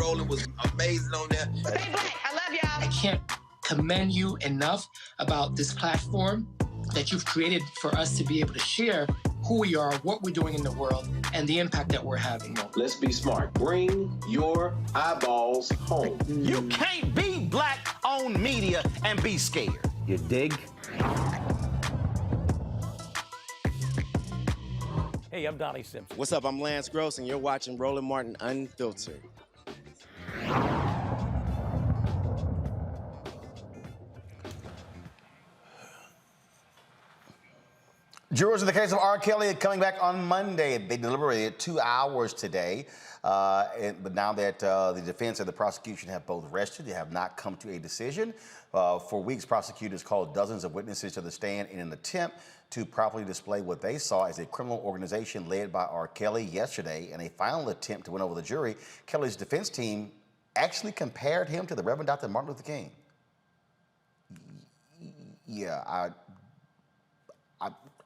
S30: Roland was amazing on there.
S25: Stay black. I love y'all.
S31: I can't commend you enough about this platform that you've created for us to be able to share who we are, what we're doing in the world, and the impact that we're having.
S27: Let's be smart. Bring your eyeballs home.
S1: You can't be black on own media and be scared.
S4: You dig?
S5: Hey, I'm Donnie Simpson.
S6: What's up? I'm Lance Gross, and you're watching Roland Martin Unfiltered.
S1: Jurors in the case of R. Kelly are coming back on Monday. They deliberated 2 hours today. But now that the defense and the prosecution have both rested, they have not come to a decision. For weeks, prosecutors called dozens of witnesses to the stand in an attempt to properly display what they saw as a criminal organization led by R. Kelly. Yesterday, in a final attempt to win over the jury, Kelly's defense team actually compared him to the Reverend Dr. Martin Luther King. Yeah,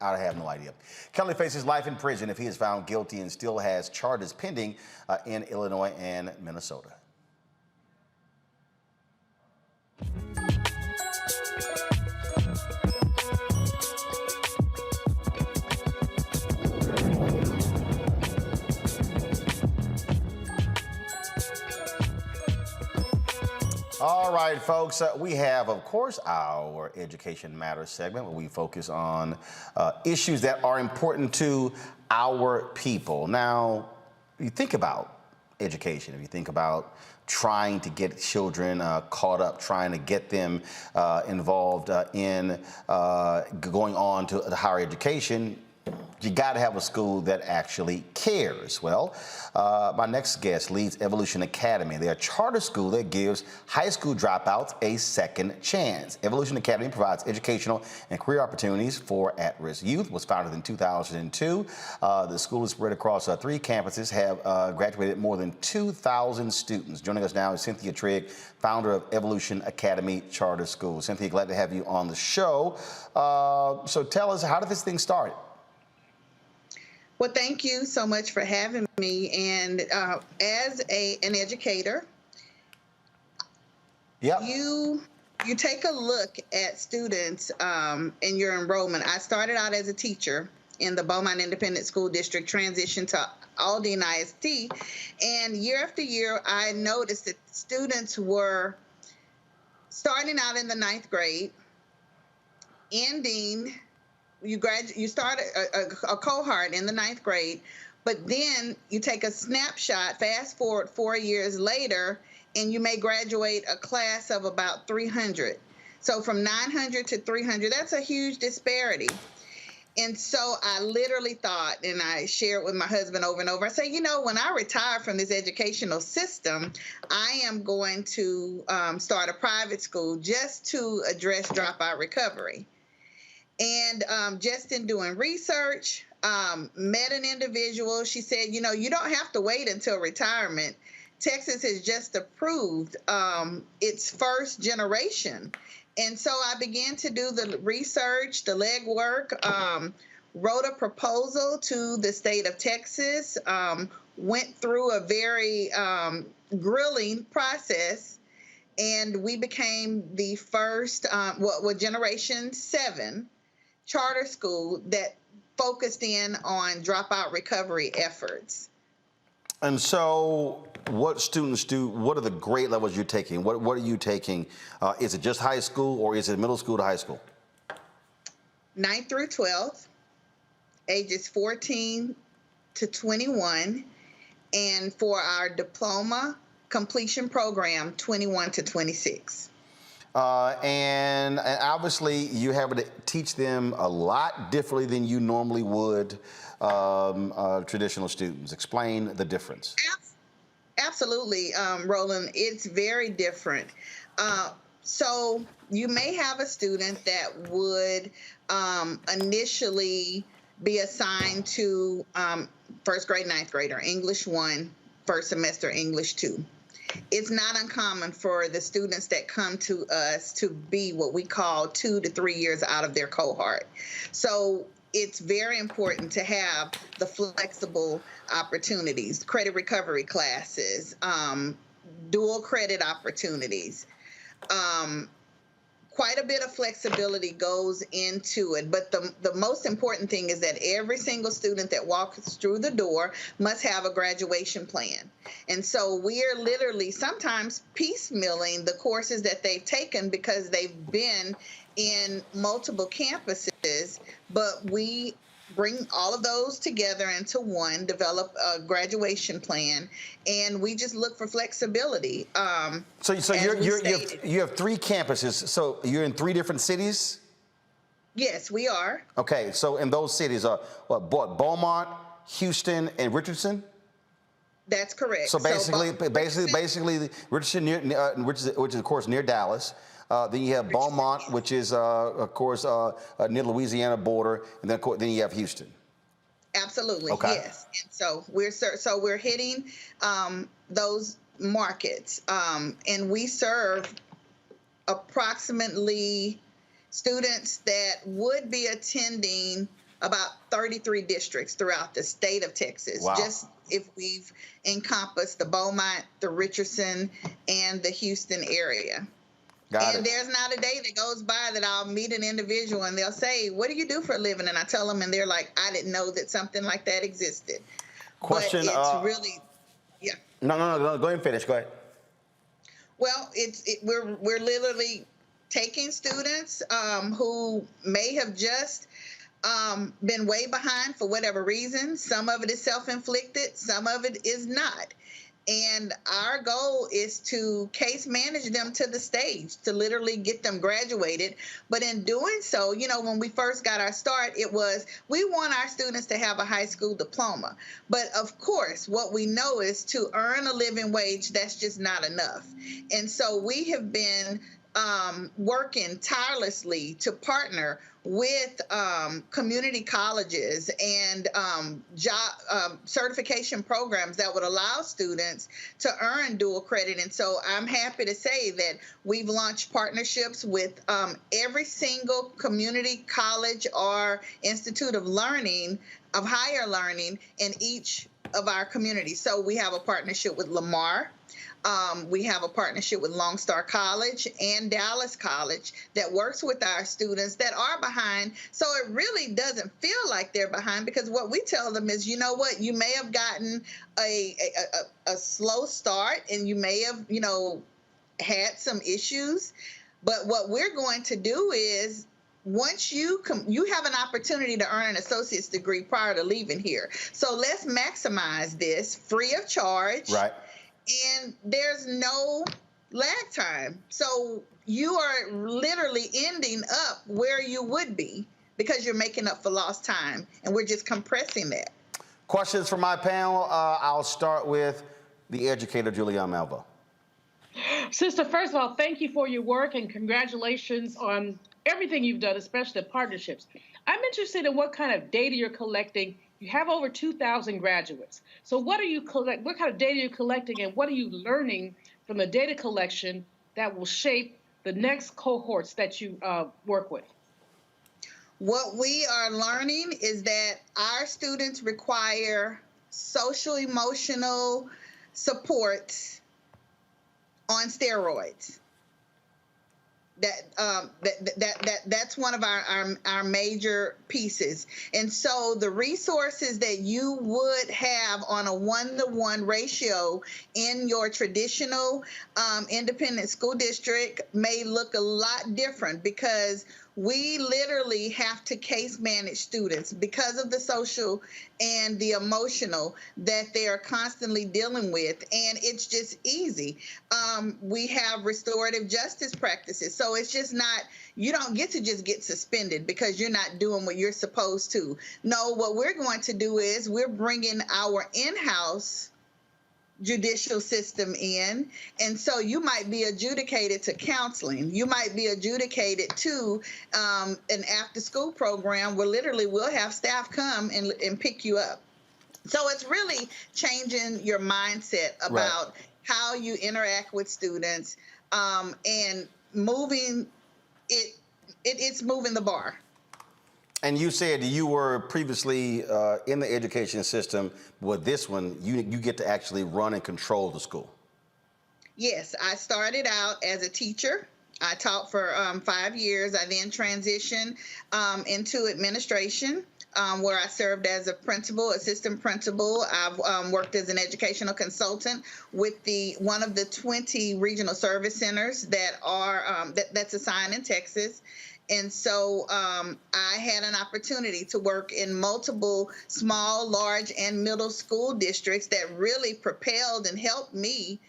S1: I have no idea. Kelly faces life in prison if he is found guilty and still has charges pending in Illinois and Minnesota. All right, folks, we have, of course, our Education Matters segment where we focus on issues that are important to our people. Now, you think about education, if you think about trying to get children caught up, trying to get them involved in going on to higher education, you got to have a school that actually cares. Well, my next guest leads Evolution Academy. They're a charter school that gives high school dropouts a second chance. Evolution Academy provides educational and career opportunities for at-risk youth. It was founded in 2002. The school is spread across 3 campuses, have graduated more than 2,000 students. Joining us now is Cynthia Trigg, founder of Evolution Academy Charter School. Cynthia, glad to have you on the show. So tell us, how did this thing start?
S7: Well, thank you so much for having me. And as an educator, you take a look at students in your enrollment. I started out as a teacher in the Beaumont Independent School District, transitioned to Aldine ISD, and year after year, I noticed that students were starting out in the 9th grade, ending. You start a cohort in the 9th grade, but then you take a snapshot, fast forward 4 years later, and you may graduate a class of about 300. So from 900 to 300, that's a huge disparity. And so I literally thought, and I share it with my husband over and over, I say, you know, when I retire from this educational system, I am going to start a private school just to address dropout recovery. And just in doing research, met an individual. She said, you know, you don't have to wait until retirement. Texas has just approved its first generation. And so I began to do the research, the legwork, wrote a proposal to the state of Texas, went through a very grilling process, and we became the first, Generation 7 charter school that focused in on dropout recovery efforts.
S1: And so what students do, what are the grade levels you're taking? What are you taking? Is it just high school, or is it middle school to high school?
S7: 9th through 12th, ages 14 to 21. And for our diploma completion program, 21 to 26. And obviously you have to teach them a lot differently than you normally would traditional students. Explain the difference. Absolutely, Roland. It's very different. So you may have a student that would initially be assigned to 1st grade, 9th grade, or English 1, first semester English 2. It's not uncommon for the students that come to us to be what we call 2 to 3 years out of their cohort. So it's very important to have the flexible opportunities, credit recovery classes, dual credit opportunities, quite a bit of flexibility goes into it, but the most important thing is that every single student that walks through the door must have a graduation plan. And so we are literally sometimes piecemealing the courses that they've taken because they've been in multiple campuses, but we bring all of those together into one, develop a graduation plan, and we just look for flexibility.
S1: So you have 3 campuses. So you're in 3 different cities?
S7: Yes, we are.
S1: Okay, so in those cities are Beaumont, Houston, and Richardson?
S7: That's correct.
S1: So basically Richardson, which is of course near Dallas. Then you have Beaumont, which is, of course, near Louisiana border, and then you have Houston.
S7: Absolutely,
S1: okay.
S7: Yes. And so we're hitting those markets, and we serve approximately students that would be attending about 33 districts throughout the state of Texas.
S1: Wow.
S7: Just if we've encompassed the Beaumont, the Richardson, and the Houston area. And there's not a day that goes by that I'll meet an individual and they'll say, "What do you do for a living?" And I tell them, and they're like, "I didn't know that something like that existed."
S1: Question.
S7: But it's really, yeah.
S1: No. Go ahead and finish. Go ahead.
S7: Well, we're literally taking students who may have just been way behind for whatever reason. Some of it is self-inflicted. Some of it is not. And our goal is to case manage them to the stage, to literally get them graduated. But in doing so, you know, when we first got our start, it was, we want our students to have a high school diploma. But of course, what we know is to earn a living wage, that's just not enough. And so we have been working tirelessly to partner with community colleges and job certification programs that would allow students to earn dual credit. And so I'm happy to say that we've launched partnerships with every single community college or institute of learning, of higher learning in each of our communities. So we have a partnership with Lamar. We have a partnership with Lone Star College and Dallas College that works with our students that are behind. So it really doesn't feel like they're behind, because what we tell them is, you know what, you may have gotten a slow start and you may have, you know, had some issues. But what we're going to do is, once you have an opportunity to earn an associate's degree prior to leaving here. So let's maximize this free of charge.
S1: Right.
S7: And there's no lag time. So you are literally ending up where you would be because you're making up for lost time. And we're just compressing that.
S1: Questions from my panel. I'll start with the educator, Julianne Malveaux.
S8: Sister, first of all, thank you for your work and congratulations on everything you've done, especially the partnerships. I'm interested in what kind of data you're collecting. You have over 2,000 graduates. So what are you what kind of data are you collecting, and what are you learning from the data collection that will shape the next cohorts that you work with?
S7: What we are learning is that our students require social emotional support on steroids. That's one of our major pieces. And so the resources that you would have on a 1-to-1 ratio in your traditional independent school district may look a lot different, because we literally have to case manage students because of the social and the emotional that they are constantly dealing with. And it's just easy. We have restorative justice practices. So it's just not, you don't get to just get suspended because you're not doing what you're supposed to. No, what we're going to do is we're bringing our in-house judicial system in. And so you might be adjudicated to counseling. You might be adjudicated to an after-school program where literally we'll have staff come and pick you up. So it's really changing your mindset about how you interact with students and moving it. It's moving the bar.
S1: And you said you were previously in the education system. With this one, you get to actually run and control the school.
S7: Yes, I started out as a teacher I taught for 5 years. I then transitioned into administration, where I served as a principal, assistant principal. I've worked as an educational consultant with one of the 20 regional service centers that are that's assigned in Texas. And so I had an opportunity to work in multiple small, large, and middle school districts that really propelled and helped me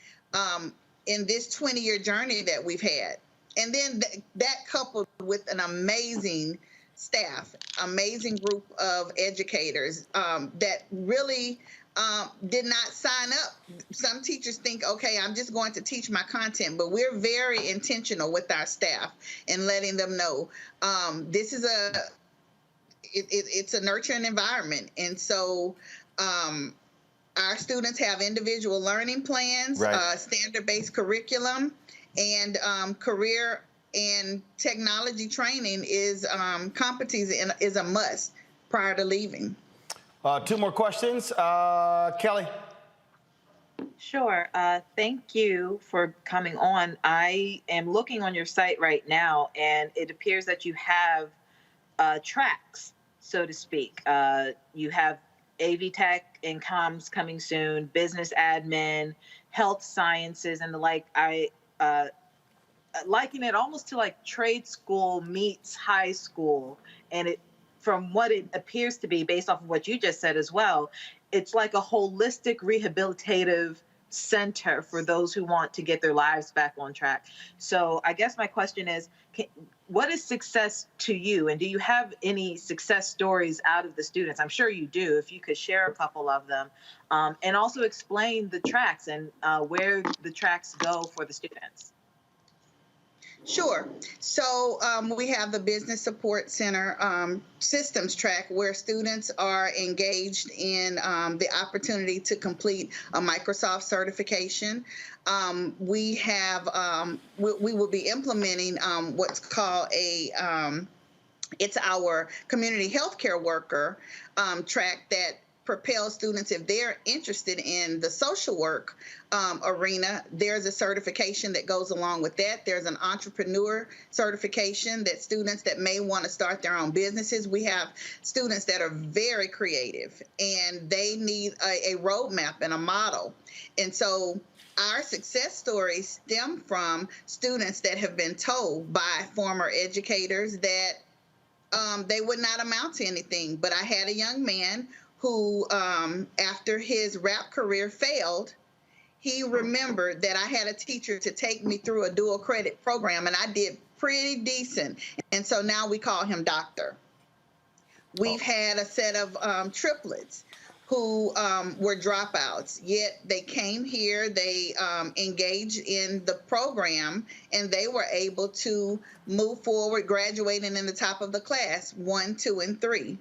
S7: in this 20-year journey that we've had. And then that coupled with an amazing staff, amazing group of educators that really did not sign up. Some teachers think, okay, I'm just going to teach my content, but we're very intentional with our staff and letting them know this is it's a nurturing environment. And so our students have individual learning plans,
S1: right.
S7: Standard-based curriculum, and career and technology training is competencies is a must prior to leaving.
S1: 2 more questions. Kelly.
S9: Sure. Thank you for coming on. I am looking on your site right now, and it appears that you have tracks, so to speak. You have AV Tech and Comms coming soon, business admin, health sciences, and the like. I liken it almost to like trade school meets high school, and it, from what it appears to be, based off of what you just said as well, it's like a holistic rehabilitative center for those who want to get their lives back on track. So I guess my question is, what is success to you? And do you have any success stories out of the students? I'm sure you do. If you could share a couple of them, and also explain the tracks and where the tracks go for the students.
S7: Sure. So we have the Business Support Center systems track where students are engaged in the opportunity to complete a Microsoft certification. We have, we will be implementing what's called it's our community healthcare worker track that propels students, if they're interested in the social work arena, there's a certification that goes along with that. There's an entrepreneur certification that students that may want to start their own businesses. We have students that are very creative and they need a roadmap and a model. And so our success stories stem from students that have been told by former educators that they would not amount to anything. But I had a young man who, after his rap career failed, he remembered that I had a teacher to take me through a dual credit program, and I did pretty decent. And so now we call him Doctor. We've had a set of triplets who were dropouts, yet they came here, they engaged in the program, and they were able to move forward, graduating in the top of the class, 1, 2, and 3.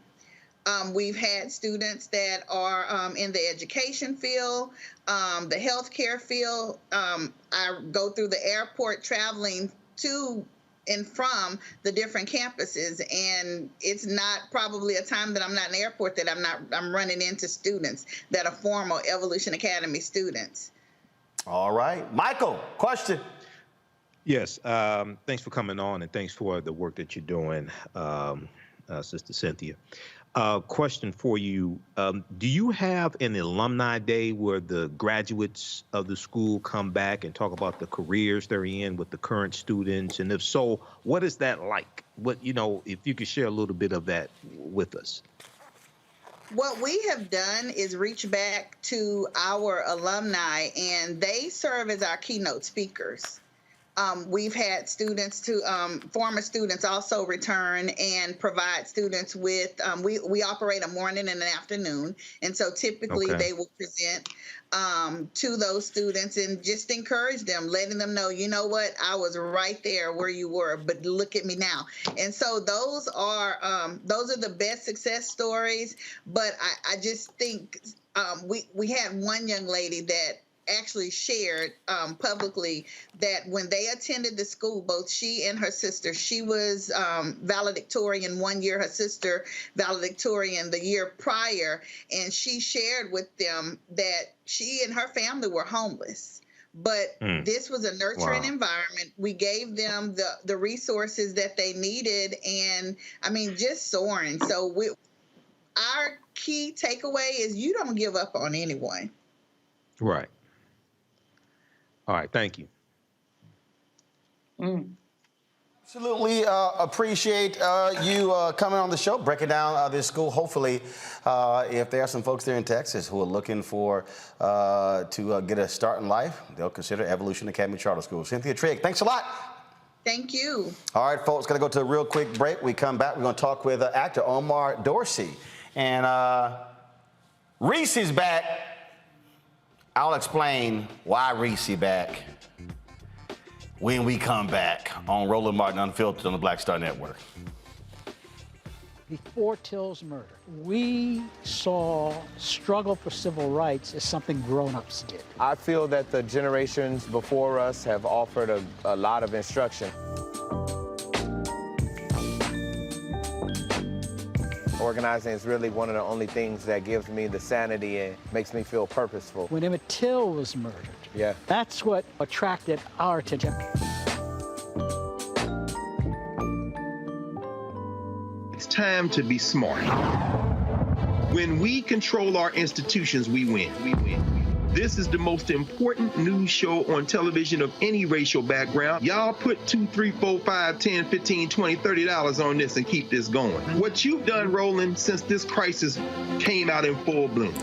S7: We've had students that are in the education field, the healthcare field. I go through the airport traveling to and from the different campuses, and it's not probably a time that I'm not in the airport that I'm running into students that are former Evolution Academy students.
S1: All right. Michael, question.
S10: Yes. Thanks for coming on, and thanks for the work that you're doing, Sister Cynthia. Question for you. Do you have an alumni day where the graduates of the school come back and talk about the careers they're in with the current students? And if so, what is that like? What, you know, if you could share a little bit of that with us.
S7: What we have done is reach back to our alumni, and they serve as our keynote speakers. We've had students former students also return and provide students with, we operate a morning and an afternoon. And so typically they will present to those students and just encourage them, letting them know, you know what, I was right there where you were, but look at me now. And so those are the best success stories. But I just think we had one young lady that actually shared publicly that when they attended the school, both she and her sister, she was valedictorian one year, her sister valedictorian the year prior, and she shared with them that she and her family were homeless But this was a nurturing environment. We gave them the resources that they needed, and I mean, just soaring. So our key takeaway is you don't give up on anyone.
S10: Right. All right. Thank you.
S1: Absolutely appreciate you coming on the show, breaking down this school. Hopefully, if there are some folks there in Texas who are looking for to get a start in life, they'll consider Evolution Academy Charter School. Cynthia Trigg, thanks a lot.
S7: Thank you.
S1: All right, folks, going to go to a real quick break. We come back, we're going to talk with actor Omar Dorsey. And Reese is back. I'll explain why Reese is back when we come back on Roland Martin Unfiltered on the Black Star Network.
S4: Before Till's murder, we saw struggle for civil rights as something grown-ups did.
S11: I feel that the generations before us have offered a lot of instruction. Organizing is really one of the only things that gives me the sanity and makes me feel purposeful.
S4: When Emmett Till was murdered, that's what attracted our attention.
S23: It's time to be smart. When we control our institutions, we win. We win. This is the most important news show on television of any racial background. Y'all put $2, $3, $4, $5, $10, $15, $20, $30 on this and keep this going. What you've done, Roland, since this crisis came out in full bloom.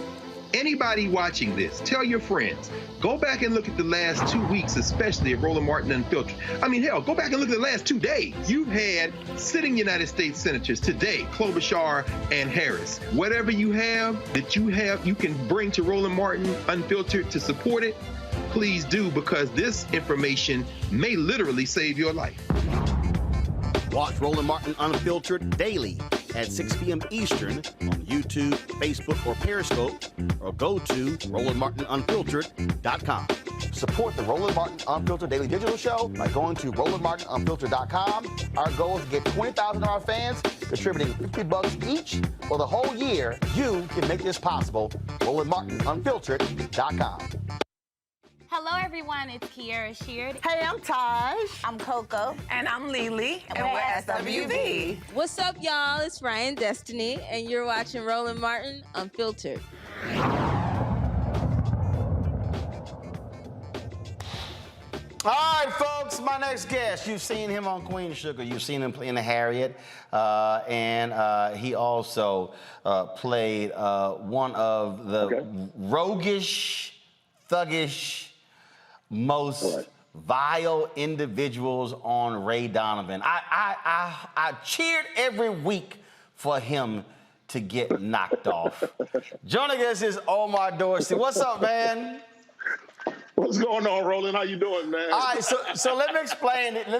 S23: Anybody watching this, tell your friends, go back and look at the last 2 weeks, especially of Roland Martin Unfiltered. I mean, hell, go back and look at the last 2 days. You've had sitting United States senators today, Klobuchar and Harris. Whatever you have that you can bring to Roland Martin Unfiltered to support it, please do, because this information may literally save your life.
S1: Watch Roland Martin Unfiltered daily at 6 p.m. Eastern on YouTube, Facebook, or Periscope, or go to RolandMartinUnfiltered.com. Support the Roland Martin Unfiltered Daily Digital Show by going to RolandMartinUnfiltered.com. Our goal is to get 20,000 of our fans contributing $50 each for the whole year. You can make this possible. RolandMartinUnfiltered.com.
S12: Hello, everyone. It's Kiara Sheard.
S13: Hey, I'm Taj.
S12: I'm Coco.
S13: And I'm Lily. And we're SWV.
S15: What's up, y'all? It's Ryan Destiny, and you're watching Roland Martin Unfiltered.
S1: All right, folks, my next guest. You've seen him on Queen Sugar. You've seen him playing the Harriet. And he also played one of the roguish, thuggish, most vile individuals on Ray Donovan. I cheered every week for him to get knocked off. Joining us is Omar Dorsey. What's up, man?
S28: What's going on, Roland? How you doing, man?
S1: All right, so let me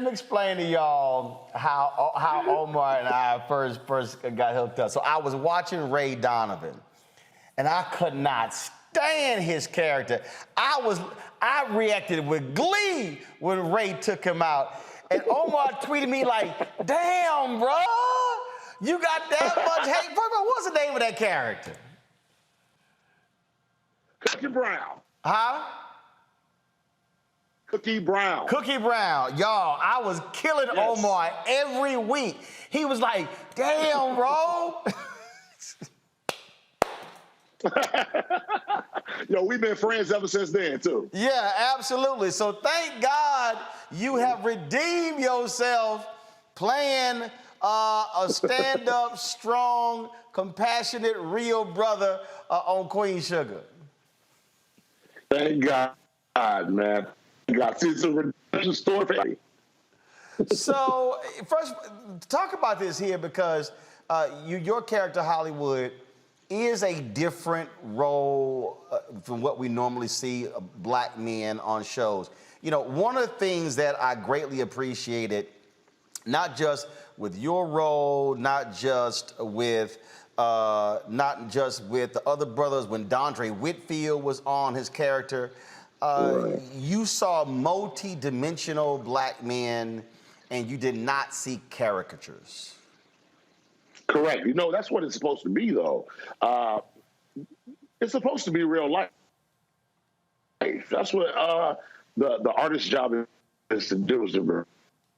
S1: explain to y'all how Omar and I first got hooked up. So I was watching Ray Donovan, and I could not stand his character. I reacted with glee when Ray took him out. And Omar tweeted me like, damn, bro, you got that much hate. First of all, what's the name of that character?
S28: Cookie Brown.
S1: Huh?
S28: Cookie Brown.
S1: Cookie Brown. Y'all, I was killing Omar every week. He was like, damn, bro.
S28: Yo, we've been friends ever since then, too.
S1: Yeah, absolutely. So thank God you have redeemed yourself playing a stand-up, strong, compassionate, real brother on Queen Sugar.
S28: Thank God, man. God, see, it's a redemption story for me.
S1: So first, talk about this here because your character, Hollywood, is a different role from what we normally see black men on shows. You know, one of the things that I greatly appreciated, not just with your role, not just with the other brothers, when Dondre Whitfield was on his character, you saw multi-dimensional black men and you did not see caricatures.
S28: Correct. You know, that's what it's supposed to be, though. It's supposed to be real life. That's what the artist's job is to do is to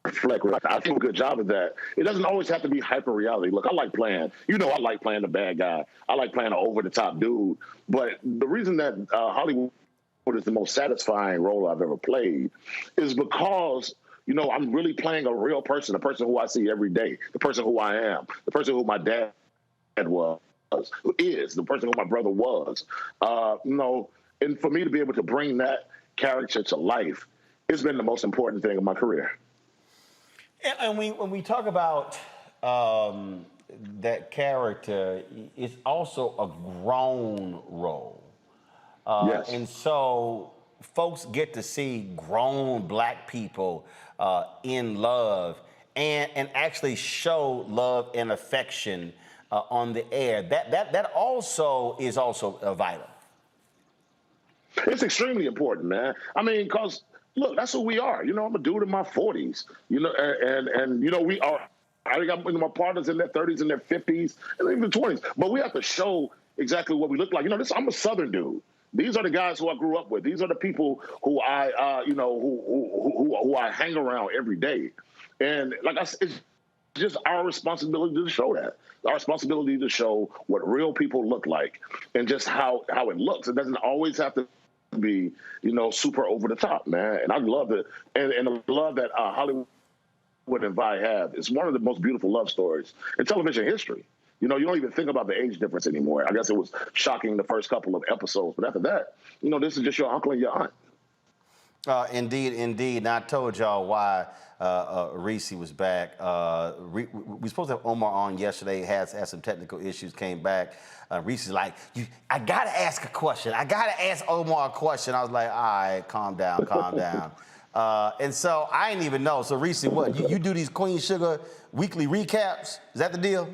S28: reflect. I do a good job of that. It doesn't always have to be hyper reality. Look, I like playing the bad guy. I like playing an over the top dude. But the reason that Hollywood is the most satisfying role I've ever played is because, you know, I'm really playing a real person, a person who I see every day, the person who I am, the person who my dad was, who is, the person who my brother was. You know, and for me to be able to bring that character to life, it's been the most important thing of my career.
S1: And when we talk about that character, it's also a grown role.
S28: Yes.
S1: And so folks get to see grown Black people in love and actually show love and affection on the air. That also is vital.
S28: It's extremely important, man. I mean, because look, that's who we are. You know, I'm a dude in my 40s. You know, and you know, we are. I got my partners in their 30s and their 50s and even 20s. But we have to show exactly what we look like. You know, I'm a Southern dude. These are the guys who I grew up with. These are the people who I, you know, who I hang around every day. And like I said, it's just our responsibility to show that. Our responsibility to show what real people look like and just how it looks. It doesn't always have to be, you know, super over the top, man. And I love it. And the love that Hollywood and Vi have is one of the most beautiful love stories in television history. You know, you don't even think about the age difference anymore. I guess it was shocking the first couple of episodes, but after that, you know, this is just your uncle and your aunt.
S1: Indeed. And I told y'all why Reese was back. We were supposed to have Omar on yesterday, had some technical issues, came back. Reese is like, I got to ask a question. I got to ask Omar a question. I was like, all right, calm down. And so I didn't even know. So Reese, what, you do these Queen Sugar weekly recaps? Is that the deal?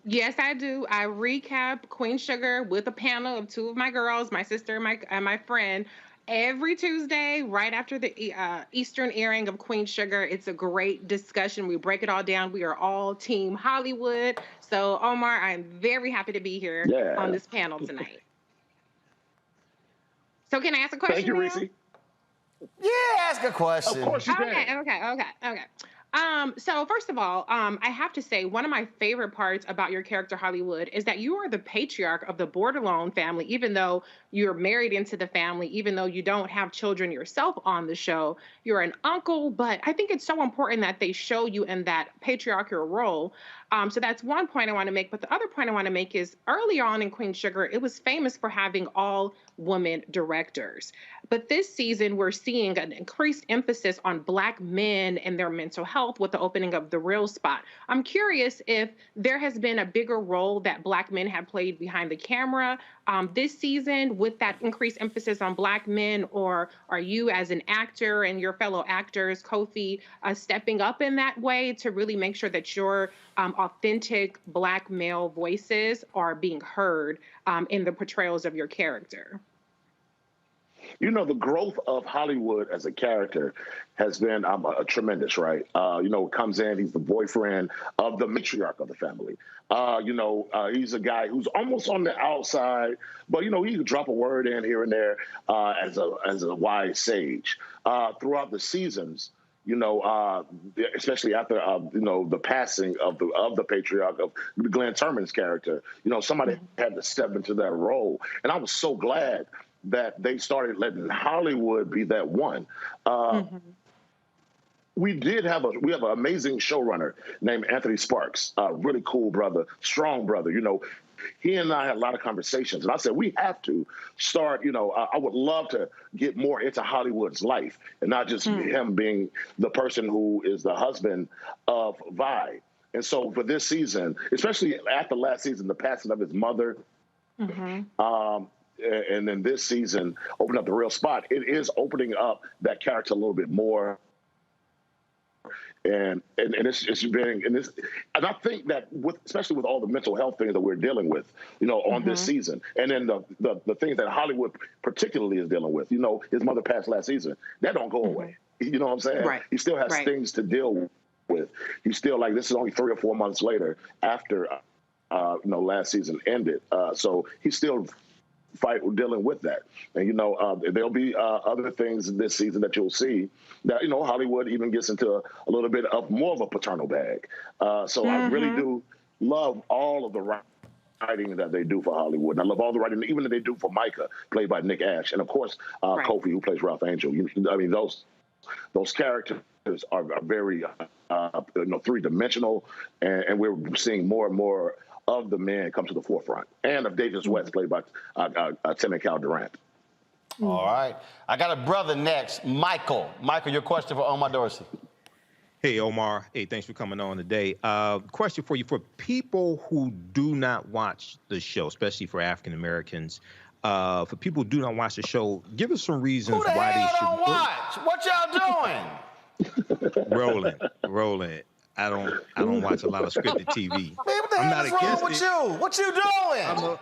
S25: Yes, I do. I recap Queen Sugar with a panel of two of my girls, my sister and my friend, every Tuesday, right after the Eastern airing of Queen Sugar. It's a great discussion. We break it all down. We are all Team Hollywood. So, Omar, I'm very happy to be here on this panel tonight. So can I ask a question?
S28: Thank you, Reese.
S1: Yeah, ask a question.
S28: Of course you can.
S25: Okay. So first of all, I have to say one of my favorite parts about your character, Hollywood, is that you are the patriarch of the Bordelon family, even though you're married into the family, even though you don't have children yourself on the show. You're an uncle, but I think it's so important that they show you in that patriarchal role. So that's one point I want to make. But the other point I want to make is early on in Queen Sugar, it was famous for having all women directors. But this season, we're seeing an increased emphasis on Black men and their mental health with the opening of The Real Spot. I'm curious if there has been a bigger role that Black men have played behind the camera this season with that increased emphasis on Black men, or are you as an actor and your fellow actors, Kofi, stepping up in that way to really make sure that your authentic Black male voices are being heard in the portrayals of your character?
S28: You know, the growth of Hollywood as a character has been tremendous, right? You know, comes in, he's the boyfriend of the matriarch of the family. You know, he's a guy who's almost on the outside, but, you know, he can drop a word in here and there as a wise sage. Throughout the seasons, you know, especially after, you know, the passing of the patriarch of Glenn Turman's character, you know, somebody had to step into that role. And I was so glad that they started letting Hollywood be that one. We have an amazing showrunner named Anthony Sparks, really cool brother, strong brother. You know, he and I had a lot of conversations, and I said, we have to start, you know, I would love to get more into Hollywood's life and not just him being the person who is the husband of Vi. And so for this season, especially after last season, the passing of his mother, and then this season, open up The Real Spot, it is opening up that character a little bit more. And it's been, and I think that especially with all the mental health things that we're dealing with, you know, on this season, and then the things that Hollywood particularly is dealing with, you know, his mother passed last season, that don't go away. You know what I'm saying?
S25: Right.
S28: He still has things to deal with. He's still like, this is only 3 or 4 months later after, you know, last season ended. So he's still fight dealing with that. And, there'll be other things this season that you'll see that, Hollywood even gets into a little bit of more of a paternal bag. So I really do love all of the writing that they do for Hollywood. And I love all the writing, even that they do for Micah, played by Nick Ash. And, of course, Kofi, who plays Ralph Angel. Those characters are very three-dimensional, and we're seeing more and more of the men come to the forefront, and of Davis West, played by Tim and Cal Durant.
S1: All right. I got a brother next, Michael. Michael, your question for Omar Dorsey.
S10: Hey, Omar. Hey, thanks for coming on today. Question for you. For people who do not watch the show, especially for African Americans, for people who do not watch the show, give us some reasons why they should
S1: watch. What y'all doing?
S10: Rolling. I don't watch a lot of scripted TV.
S1: Man, what the hell is wrong with you? What you doing?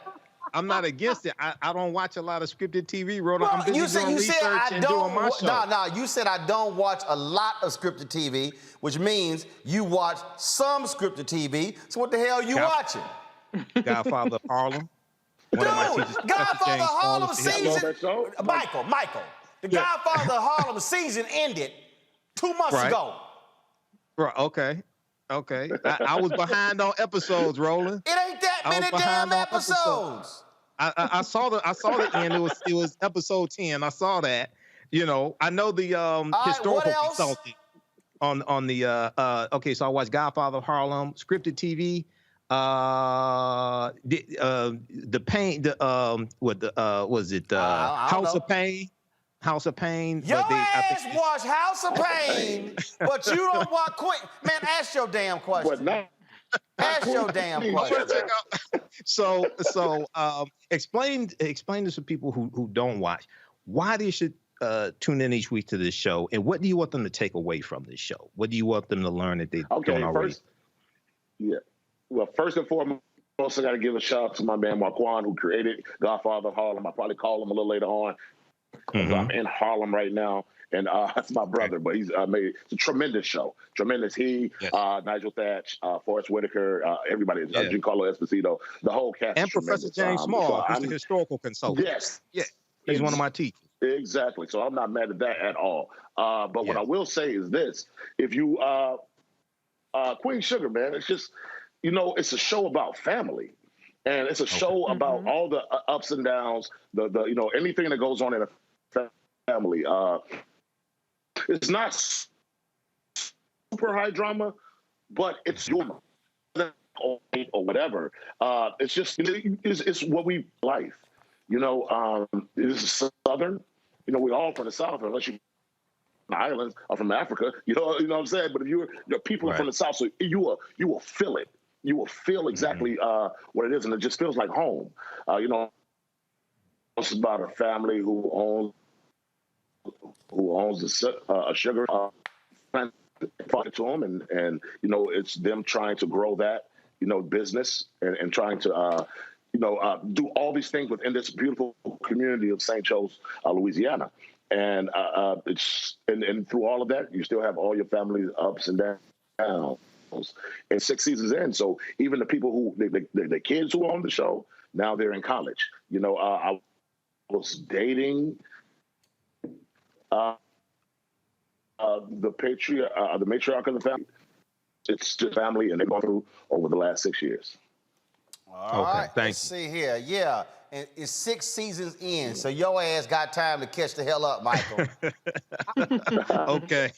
S10: I'm not against it. I don't watch a lot of scripted TV, Roland. I'm busy doing research and doing my show.
S1: No, you said I don't watch a lot of scripted TV, which means you watch some scripted TV. So what the hell are you watching?
S10: Godfather of Harlem.
S1: Dude, Godfather of Harlem season. Michael, the Godfather of Harlem season ended 2 months ago.
S10: Right. Okay. I was behind on episodes, Roland.
S1: It ain't that many damn episodes.
S10: I saw the end. It was episode 10. I saw that. I know the historical consultant on the okay. So I watched Godfather of Harlem, scripted TV. The Pain. House of Pain. House of Pain.
S1: Your ass watch House of Pain, but you don't watch Queen. Man, ask your damn question. Ask your damn question.
S10: So, explain to some people who don't watch why they should tune in each week to this show, and what do you want them to take away from this show? What do you want them to learn that they don't already?
S28: Well, first and foremost, I got to give a shout out to my man Marquand, who created Godfather of Harlem. I'll probably call him a little later on. I'm in Harlem right now, and that's my brother, but he's made a tremendous show. Tremendous. Nigel Thatch, Forrest Whitaker, everybody, Giancarlo Esposito, the whole cast.
S10: And Professor James Small, who's the historical consultant.
S28: Yes.
S10: Yeah. He's one of my teachers.
S28: Exactly. So I'm not mad at that at all. But what I will say is this. If you, Queen Sugar, man, it's just, it's a show about family. And it's a show about all the ups and downs, the anything that goes on in a family. It's not super high drama, but it's humor or whatever. It's just it's what we life. It's Southern. We're all from the South, unless you the islands are from Africa. You know what I'm saying. But if you're people from the South, so you will feel it. You will feel exactly what it is, and it just feels like home. It's about a family who owns a sugar product to them, and it's them trying to grow that business and trying to do all these things within this beautiful community of St. Joe's, Louisiana, and and through all of that, you still have all your family's ups and downs. And 6 seasons in, so even the people who the kids who are on the show now they're in college. I was dating the matriarch of the family. It's just family, and they've gone through over the last 6 years.
S1: All right, let's see here. Yeah, and it's 6 seasons in, so your ass got time to catch the hell up, Michael.
S10: Okay.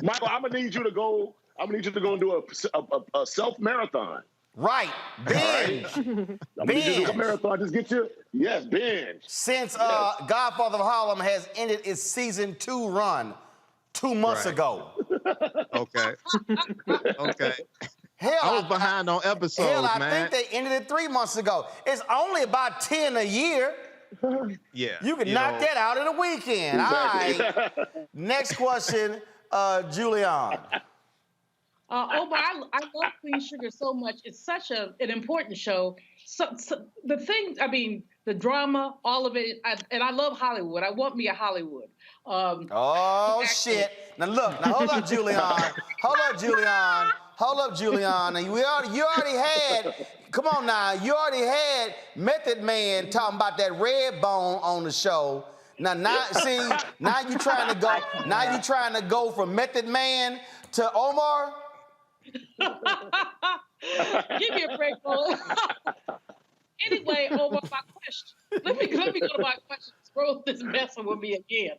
S28: Michael, I'm gonna need you to go and do a self marathon.
S1: Right, binge.
S28: I'm gonna need you to do a marathon. Just get you, binge.
S1: Since Godfather of Harlem has ended its season 2 run 2 months ago.
S10: Okay.
S1: Hell,
S10: I was behind on episodes,
S1: I think they ended it 3 months ago. It's only about 10 a year.
S10: Yeah.
S1: You can knock that out in a weekend.
S28: Exactly.
S1: All right. Next question, Julian.
S8: Omar, I love Queen Sugar so much. It's such an important show. So the thing, the drama, all of it, and I love Hollywood. I want me a Hollywood.
S1: Shit. Now hold on, Julian. Hold up, Juliana. You already had, come on now, you already had Method Man talking about that red bone on the show. Now you trying to go from Method Man to Omar?
S8: Give me a break, bro. Anyway, Omar, my question. Let me go to my question. Bro, this messing with me again.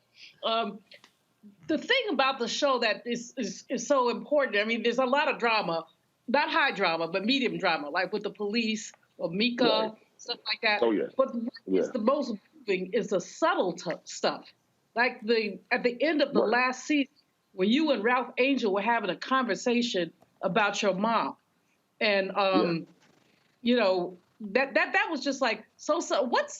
S8: The thing about the show that is so important, I mean, there's a lot of drama, not high drama, but medium drama, like with the police or Mika, right. Stuff like that.
S28: Oh, yeah.
S8: But what is the most moving is the subtle stuff. Like at the end of the last season, when you and Ralph Angel were having a conversation about your mom. And, you know, that was just like, so what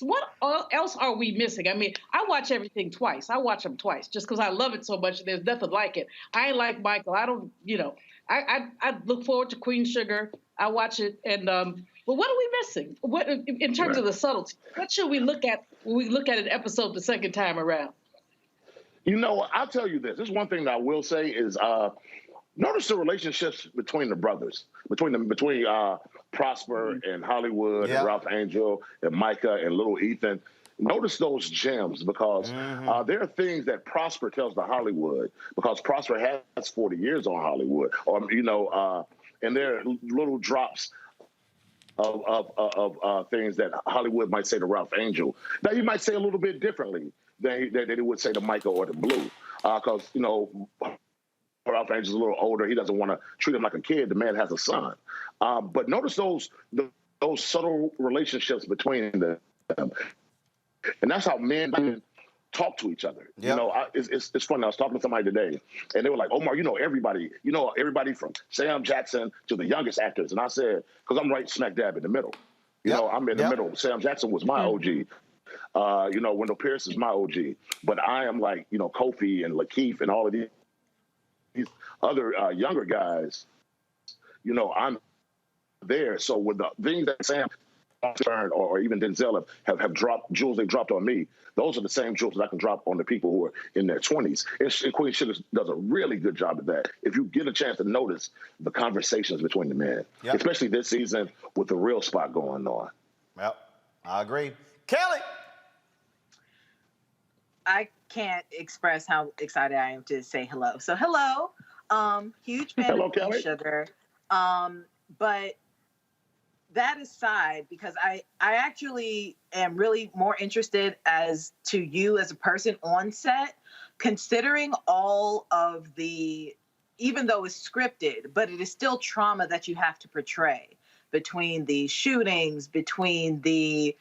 S8: else are we missing? I mean, I watch everything twice. I watch them twice just because I love it so much. And there's nothing like it. I ain't like Michael. I don't, you know, I look forward to Queen Sugar. I watch it. And, but what are we missing? What in terms of the subtlety? What should we look at when we look at an episode the second time around?
S28: You know, I'll tell you this. This one thing that I will say is, notice the relationships between the brothers, between Prosper and Hollywood and Ralph Angel and Micah and little Ethan. Notice those gems because there are things that Prosper tells to Hollywood because Prosper has 40 years on Hollywood, or you know, and there are little drops of things that Hollywood might say to Ralph Angel that you might say a little bit differently than they would say to Micah or to Blue, because you know. Ralph Angel's a little older. He doesn't want to treat him like a kid. The man has a son. But notice those subtle relationships between them. And that's how men talk to each other. Yep. You know, it's funny. I was talking to somebody today, and they were like, Omar, you know everybody from Sam Jackson to the youngest actors. And I said, because I'm right smack dab in the middle. You know, I'm in the middle. Sam Jackson was my OG. You know, Wendell Pierce is my OG. But I am like, you know, Kofi and Lakeith and all of these other younger guys, you know, I'm there. So with the things that Sam or even Denzel have dropped, jewels they dropped on me, those are the same jewels that I can drop on the people who are in their 20s. And Queen Sugar does a really good job at that. If you get a chance to notice the conversations between the men, especially this season with the real spot going on.
S1: Yep, I agree. Kelly!
S9: I can't express how excited I am to say hello. So hello, huge fan of Queen Sugar. But that aside, because I actually am really more interested as to you as a person on set, considering all of the, even though it's scripted, but it is still trauma that you have to portray between the shootings, between the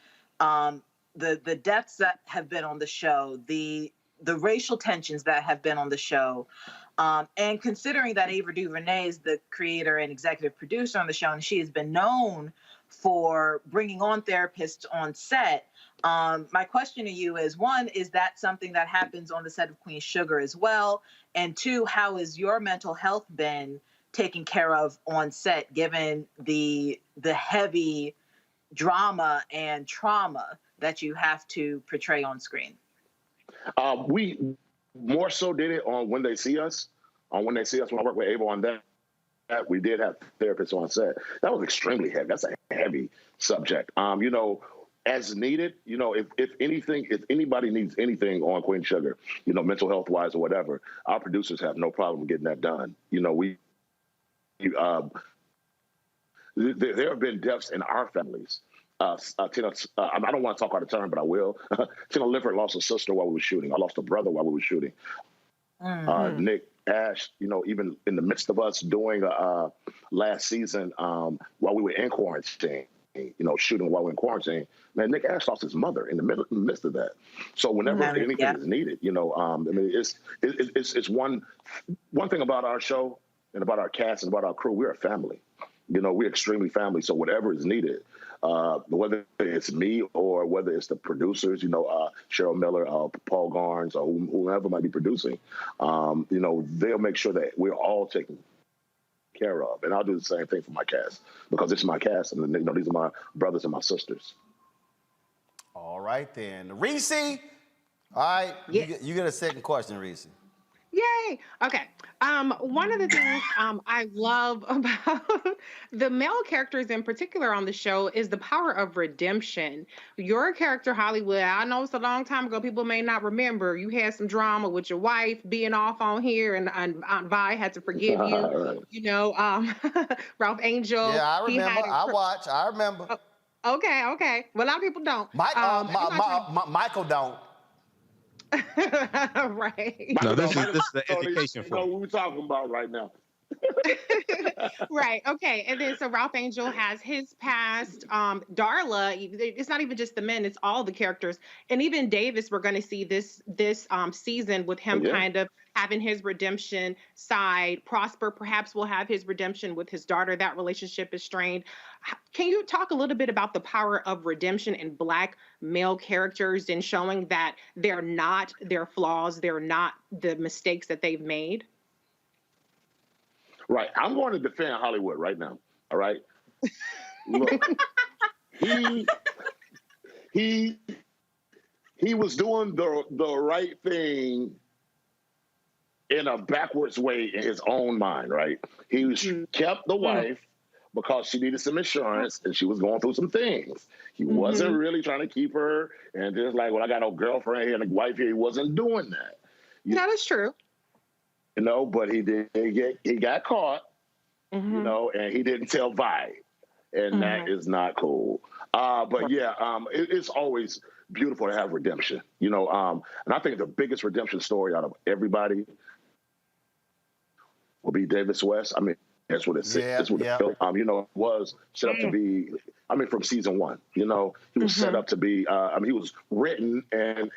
S9: deaths that have been on the show, the racial tensions that have been on the show, and considering that Ava DuVernay is the creator and executive producer on the show, and she has been known for bringing on therapists on set, my question to you is, one, is that something that happens on the set of Queen Sugar as well? And two, how has your mental health been taken care of on set, given the heavy drama and trauma that you have to portray on screen?
S28: We more so did it on When They See Us. When I worked with Ava on that, we did have therapists on set. That was extremely heavy. That's a heavy subject. You know, as needed, you know, if anybody needs anything on Queen Sugar, you know, mental health wise or whatever, our producers have no problem getting that done. You know, there have been deaths in our families. Tina, I don't want to talk out of turn, but I will. Tina Lifford lost a sister while we were shooting. I lost a brother while we were shooting. Nick Ash, you know, even in the midst of us doing last season while we were in quarantine, you know, shooting while we were in quarantine, man, Nick Ash lost his mother in the midst of that. So whenever anything is needed, you know, I mean, it's one thing about our show and about our cast and about our crew, we're a family. You know, we're extremely family. So whatever is needed, whether it's me or whether it's the producers, you know, Cheryl Miller, Paul Garnes, or whoever might be producing, you know, they'll make sure that we're all taken care of. And I'll do the same thing for my cast because it's my cast. And, you know, these are my brothers and my sisters.
S1: All right, then. Reese, all right, you get a second question, Reese.
S25: Yay. Okay. One of the things I love about the male characters in particular on the show is the power of redemption. Your character, Hollywood, I know it's a long time ago. People may not remember. You had some drama with your wife being off on here, and Aunt Vi had to forgive you.
S28: Right.
S25: You know, Ralph Angel.
S1: Yeah, I
S25: he had
S1: remember. I watch. I remember.
S25: Okay. Well, a lot of people don't.
S1: Michael don't.
S25: Right.
S10: No, this is the education
S28: for what we're talking about right now.
S25: Right. Okay. And then so Ralph Angel has his past. Darla, it's not even just the men, it's all the characters. And even Davis, we're going to see this season with him kind of having his redemption side. Prosper perhaps will have his redemption with his daughter. That relationship is strained. Can you talk a little bit about the power of redemption in Black male characters and showing that they're not their flaws, they're not the mistakes that they've made?
S28: Right. I'm going to defend Hollywood right now. All right. Look, he was doing the right thing in a backwards way in his own mind, right? He was kept the wife because she needed some insurance and she was going through some things. He wasn't really trying to keep her and just like, well, I got a girlfriend here and a wife here. He wasn't doing that.
S25: That is true.
S28: You know, but he got caught, you know, and he didn't tell Vi. And that is not cool. But yeah, it's always beautiful to have redemption, you know. And I think the biggest redemption story out of everybody will be Davis West. I mean, that's what it's. That's what you know, was set up to be. I mean, from season one, you know, he was set up to be. I mean, he was written and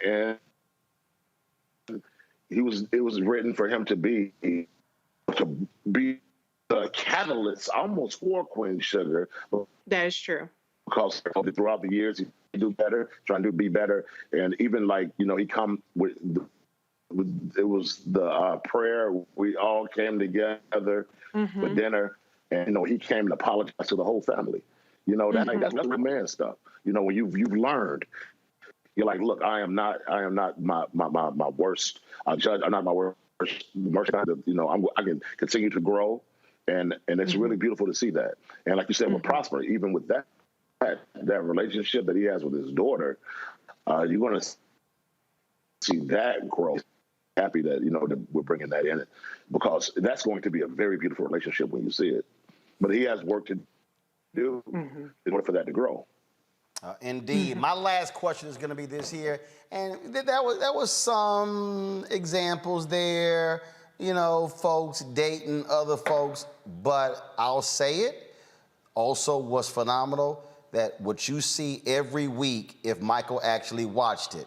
S28: it was written for him to be the catalyst almost for Queen Sugar.
S25: That is true.
S28: Because throughout the years he do better, trying to be better, and even like, you know, he come with it was the prayer. We all came together for dinner, and you know, he came and apologized to the whole family. You know, that's real man stuff. You know, when you've learned, you're like, look, I am not my worst judge. I'm not my worst merchandise. You know, I can continue to grow, and it's really beautiful to see that. And like you said, with Prosper, even with that relationship that he has with his daughter, you're going to see that growth. Happy that, you know, that we're bringing that in, because that's going to be a very beautiful relationship when you see it. But he has work to do in order for that to grow.
S1: Indeed. My last question is going to be this here, and that was some examples there, you know, folks dating other folks, but I'll say it also was phenomenal that what you see every week, if Michael actually watched it,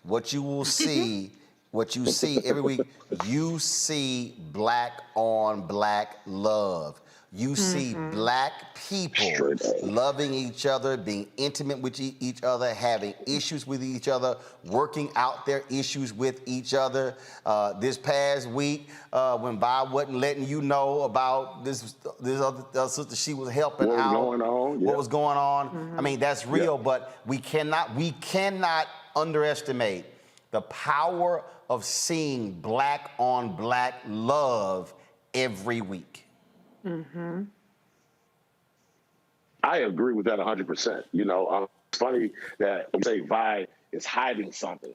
S1: what you will see, what you see every week, you see Black on Black love. You see Black people loving each other, being intimate with each other, having issues with each other, working out their issues with each other. This past week, when Vi wasn't letting you know about this other sister she was helping out, what was going on. I mean, that's real, but we cannot underestimate the power of seeing Black on Black love every week.
S28: I agree with that 100%. You know, it's funny that you say Vi is hiding something.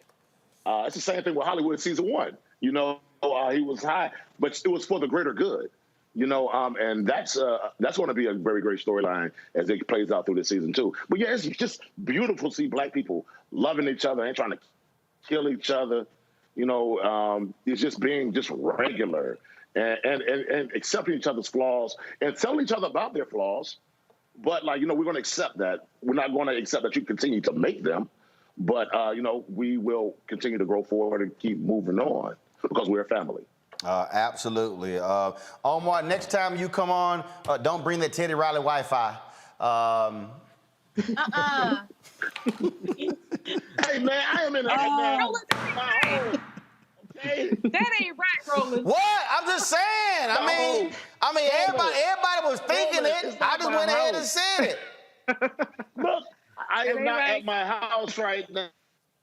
S28: It's the same thing with Hollywood season one. You know, he was high, but it was for the greater good. You know, and that's going to be a very great storyline as it plays out through the season too. But yeah, it's just beautiful to see Black people loving each other and trying to kill each other. You know, it's just being just regular. And accepting each other's flaws and telling each other about their flaws. But, like, you know, we're going to accept that. We're not going to accept that you continue to make them. But, you know, we will continue to grow forward and keep moving on because we're a family.
S1: Absolutely. Omar, next time you come on, don't bring that Teddy Riley Wi-Fi.
S28: Hey, man, I am in the
S25: That ain't right, Roland.
S1: What? I'm just saying. I mean, everybody was thinking it. I just went ahead and said it.
S28: Look, I am not at my house right now.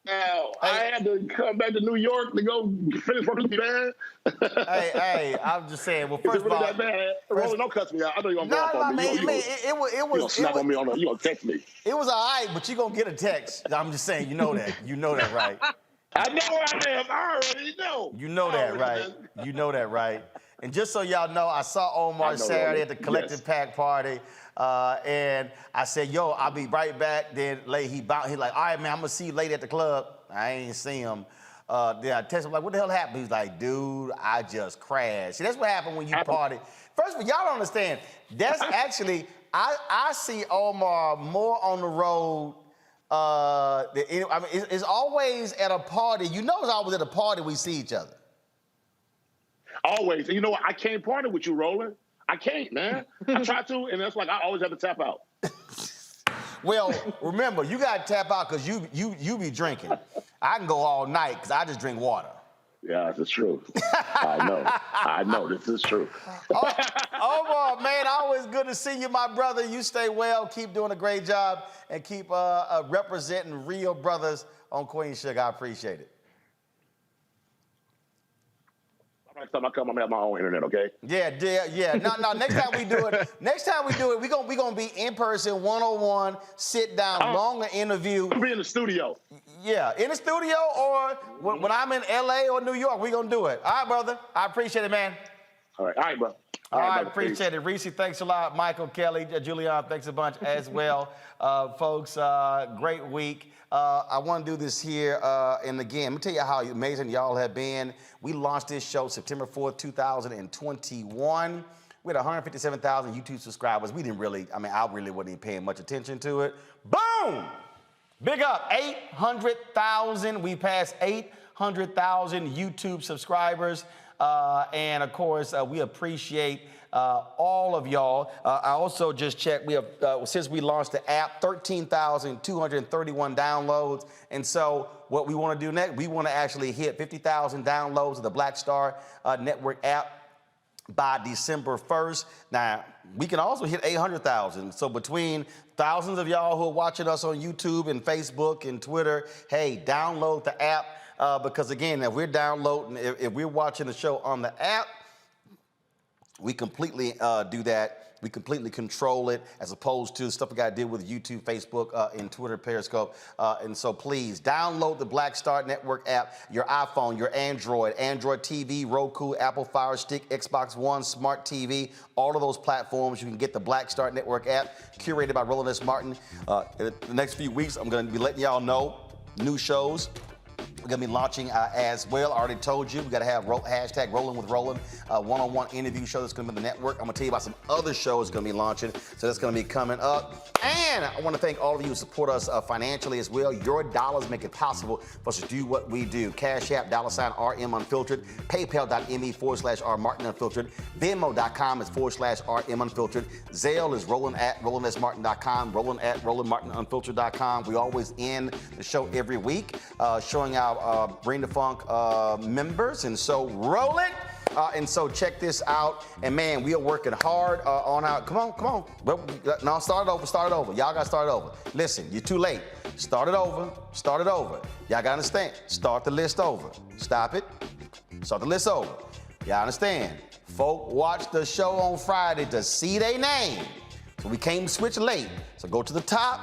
S28: Now, I had to come back to New York to go finish working with you, man.
S1: hey, I'm just saying. Well, first of all,
S28: that bad? Roland, don't cuss me out. I know you're gonna go off on me.
S1: It was
S28: snap on me on you gonna text me.
S1: It was all right, but you're gonna get a text. I'm just saying, you know that. You know that, right?
S28: I know I am. I already know.
S1: You know that, right? You know that, right? And just so y'all know, I saw Omar Saturday at the Collective Pack party. And I said, yo, I'll be right back. Then he like, all right, man, I'm gonna see you late at the club. I ain't see him. Then I text him, like, what the hell happened? He's like, dude, I just crashed. See, that's what happened when you party. First of all, y'all don't understand. That's actually, I see Omar more on the road. It's always at a party. You know, it's always at a party we see each other.
S28: Always. And you know what? I can't party with you, Roland. I can't, man. I try to, and that's like I always have to tap out.
S1: Well, remember, you got to tap out because you be drinking. I can go all night because I just drink water.
S28: Yeah, this is true. I know. This is true.
S1: Omar, man, always good to see you, my brother. You stay well. Keep doing a great job and keep representing real brothers on Queen Sugar. I appreciate it.
S28: Next time I come, I'm gonna have my own internet, okay?
S1: Yeah. No. Next time we do it, we're gonna be in person, 101, sit down, longer interview.
S28: We'll be in the studio.
S1: Yeah, in the studio, or when I'm in LA or New York, we're gonna do it. All right, brother. I appreciate it, man.
S28: All right, bro.
S1: All right, appreciate it. Reese, thanks a lot. Michael, Kelly, Julian, thanks a bunch as well. Folks, great week. I want to do this here, and again, let me tell you how amazing y'all have been. We launched this show September 4th, 2021. We had 157,000 YouTube subscribers. We didn't really, I really wasn't even paying much attention to it. Boom! Big up, 800,000. We passed 800,000 YouTube subscribers. And of course, we appreciate all of y'all. I also just checked, we have, since we launched the app, 13,231 downloads. And so what we want to do next, we want to actually hit 50,000 downloads of the Black Star Network app by December 1st. Now, we can also hit 800,000. So between thousands of y'all who are watching us on YouTube and Facebook and Twitter, hey, download the app. Because again, if we're downloading, if we're watching the show on the app, we completely do that. We completely control it as opposed to stuff we got to deal with YouTube, Facebook, and Twitter, Periscope. And so please download the Black Star Network app, your iPhone, your Android TV, Roku, Apple Fire Stick, Xbox One, Smart TV, all of those platforms. You can get the Black Star Network app curated by Roland S. Martin. In the next few weeks, I'm going to be letting y'all know new shows. We're going to be launching as well. I already told you, we got to have hashtag Rolling with Roland, one-on-one interview show that's going to be on the network. I'm going to tell you about some other shows going to be launching, so that's going to be coming up. And I want to thank all of you who support us financially as well. Your dollars make it possible for us to do what we do. Cash App, $RM Unfiltered, PayPal.me/R Martin Unfiltered, Venmo.com is /RM Unfiltered, Zelle is RolandSMartin.com, Roland@RolandMartinUnfiltered.com. We always end the show every week showing our Bring the Funk members, and so roll it. And so check this out, and man, we are working hard on our, come on. Well, no, start it over. Y'all gotta start it over. Listen, you're too late. Start it over. Y'all gotta understand, start the list over. Stop it, start the list over. Y'all understand, folk watch the show on Friday to see their name, so we can't switch late. So go to the top,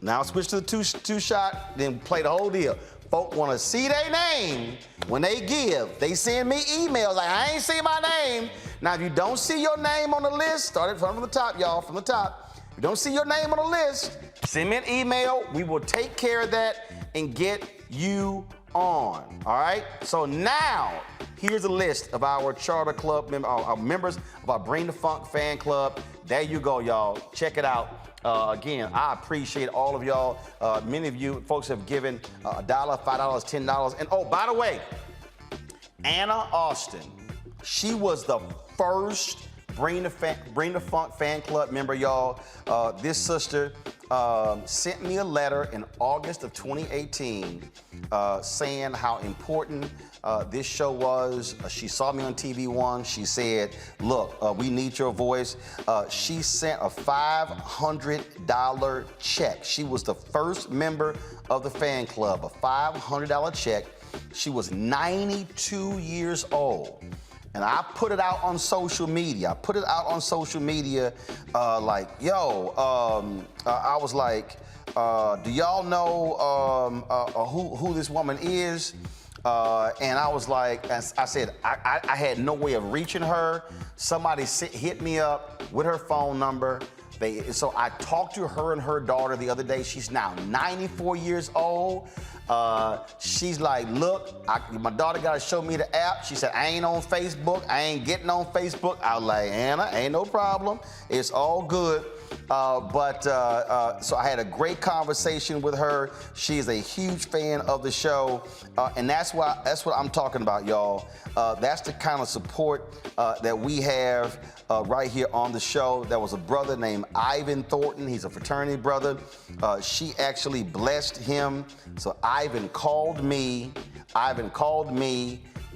S1: now switch to the two shot, then play the whole deal. Folk want to see their name when they give. They send me emails like, I ain't see my name. Now, if you don't see your name on the list, start it from the top, y'all, from the top. If you don't see your name on the list, send me an email. We will take care of that and get you on, all right? So now, here's a list of our charter club our members of our Bring the Funk fan club. There you go, y'all. Check it out. Again, I appreciate all of y'all. Many of you folks have given $1, $5, $10. And oh, by the way, Anna Austin, she was the first Bring the Funk fan club member, y'all. This sister sent me a letter in August of 2018 saying how important this show was. She saw me on TV One. She said, look, we need your voice. She sent a $500 check. She was the first member of the fan club, a $500 check. She was 92 years old. And I put it out on social media. Like, yo, I was like, do y'all know who this woman is? And I was like, I said, I had no way of reaching her. Somebody hit me up with her phone number. So I talked to her and her daughter the other day. She's now 94 years old. She's like, look, my daughter got to show me the app. She said, I ain't on Facebook. I ain't getting on Facebook. I was like, Anna, ain't no problem. It's all good. So I had a great conversation with her. She is a huge fan of the show. And that's what I'm talking about, y'all. That's the kind of support that we have right here on the show. There was a brother named Ivan Thornton. He's a fraternity brother. She actually blessed him. So Ivan called me,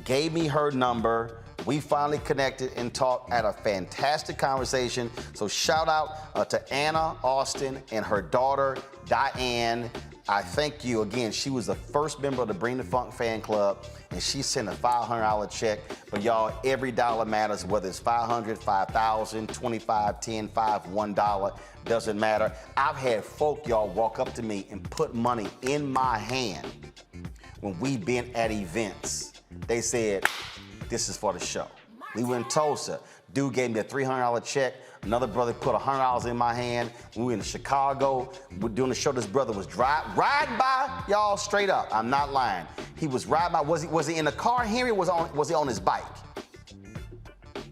S1: gave me her number. We finally connected and talked, had a fantastic conversation. So shout out to Anna Austin and her daughter, Diane. I thank you again. She was the first member of the Bring the Funk fan club, and she sent a $500 check. But y'all, every dollar matters, whether it's $500, $5,000, $25, $10, $5, $1, doesn't matter. I've had folk, y'all, walk up to me and put money in my hand when we've been at events. They said, this is for the show. We were in Tulsa. Dude gave me a $300 check. Another brother put $100 in my hand. We were in Chicago. We're doing the show. This brother was riding by, y'all, straight up. I'm not lying. He was riding by. Was he in the car here or was he on his bike?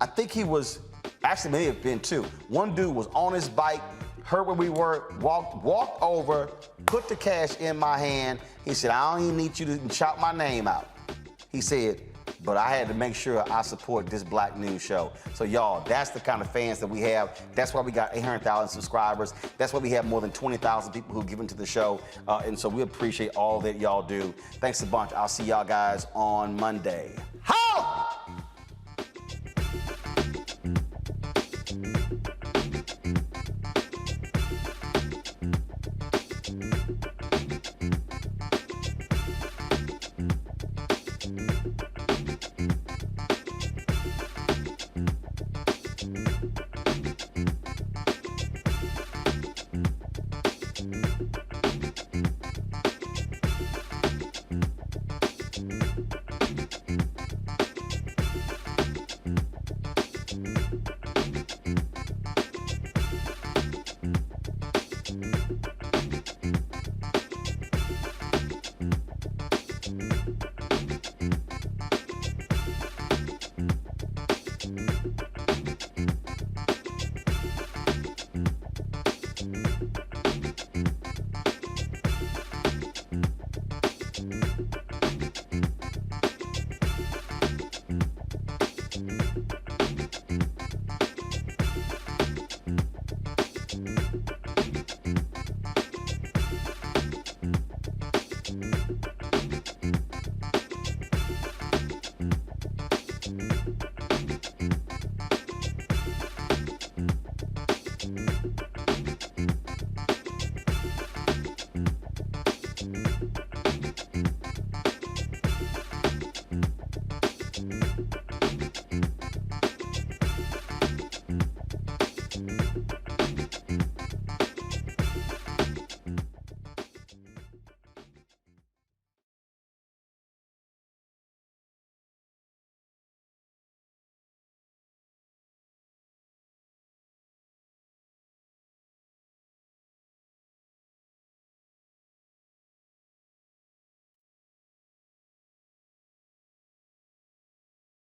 S1: I think he was, actually may have been two. One dude was on his bike, heard where we were, walked over, put the cash in my hand. He said, I don't even need you to shout my name out. He said, but I had to make sure I support this Black News show. So y'all, that's the kind of fans that we have. That's why we got 800,000 subscribers. That's why we have more than 20,000 people who give into the show. And so we appreciate all that y'all do. Thanks a bunch. I'll see y'all guys on Monday. How?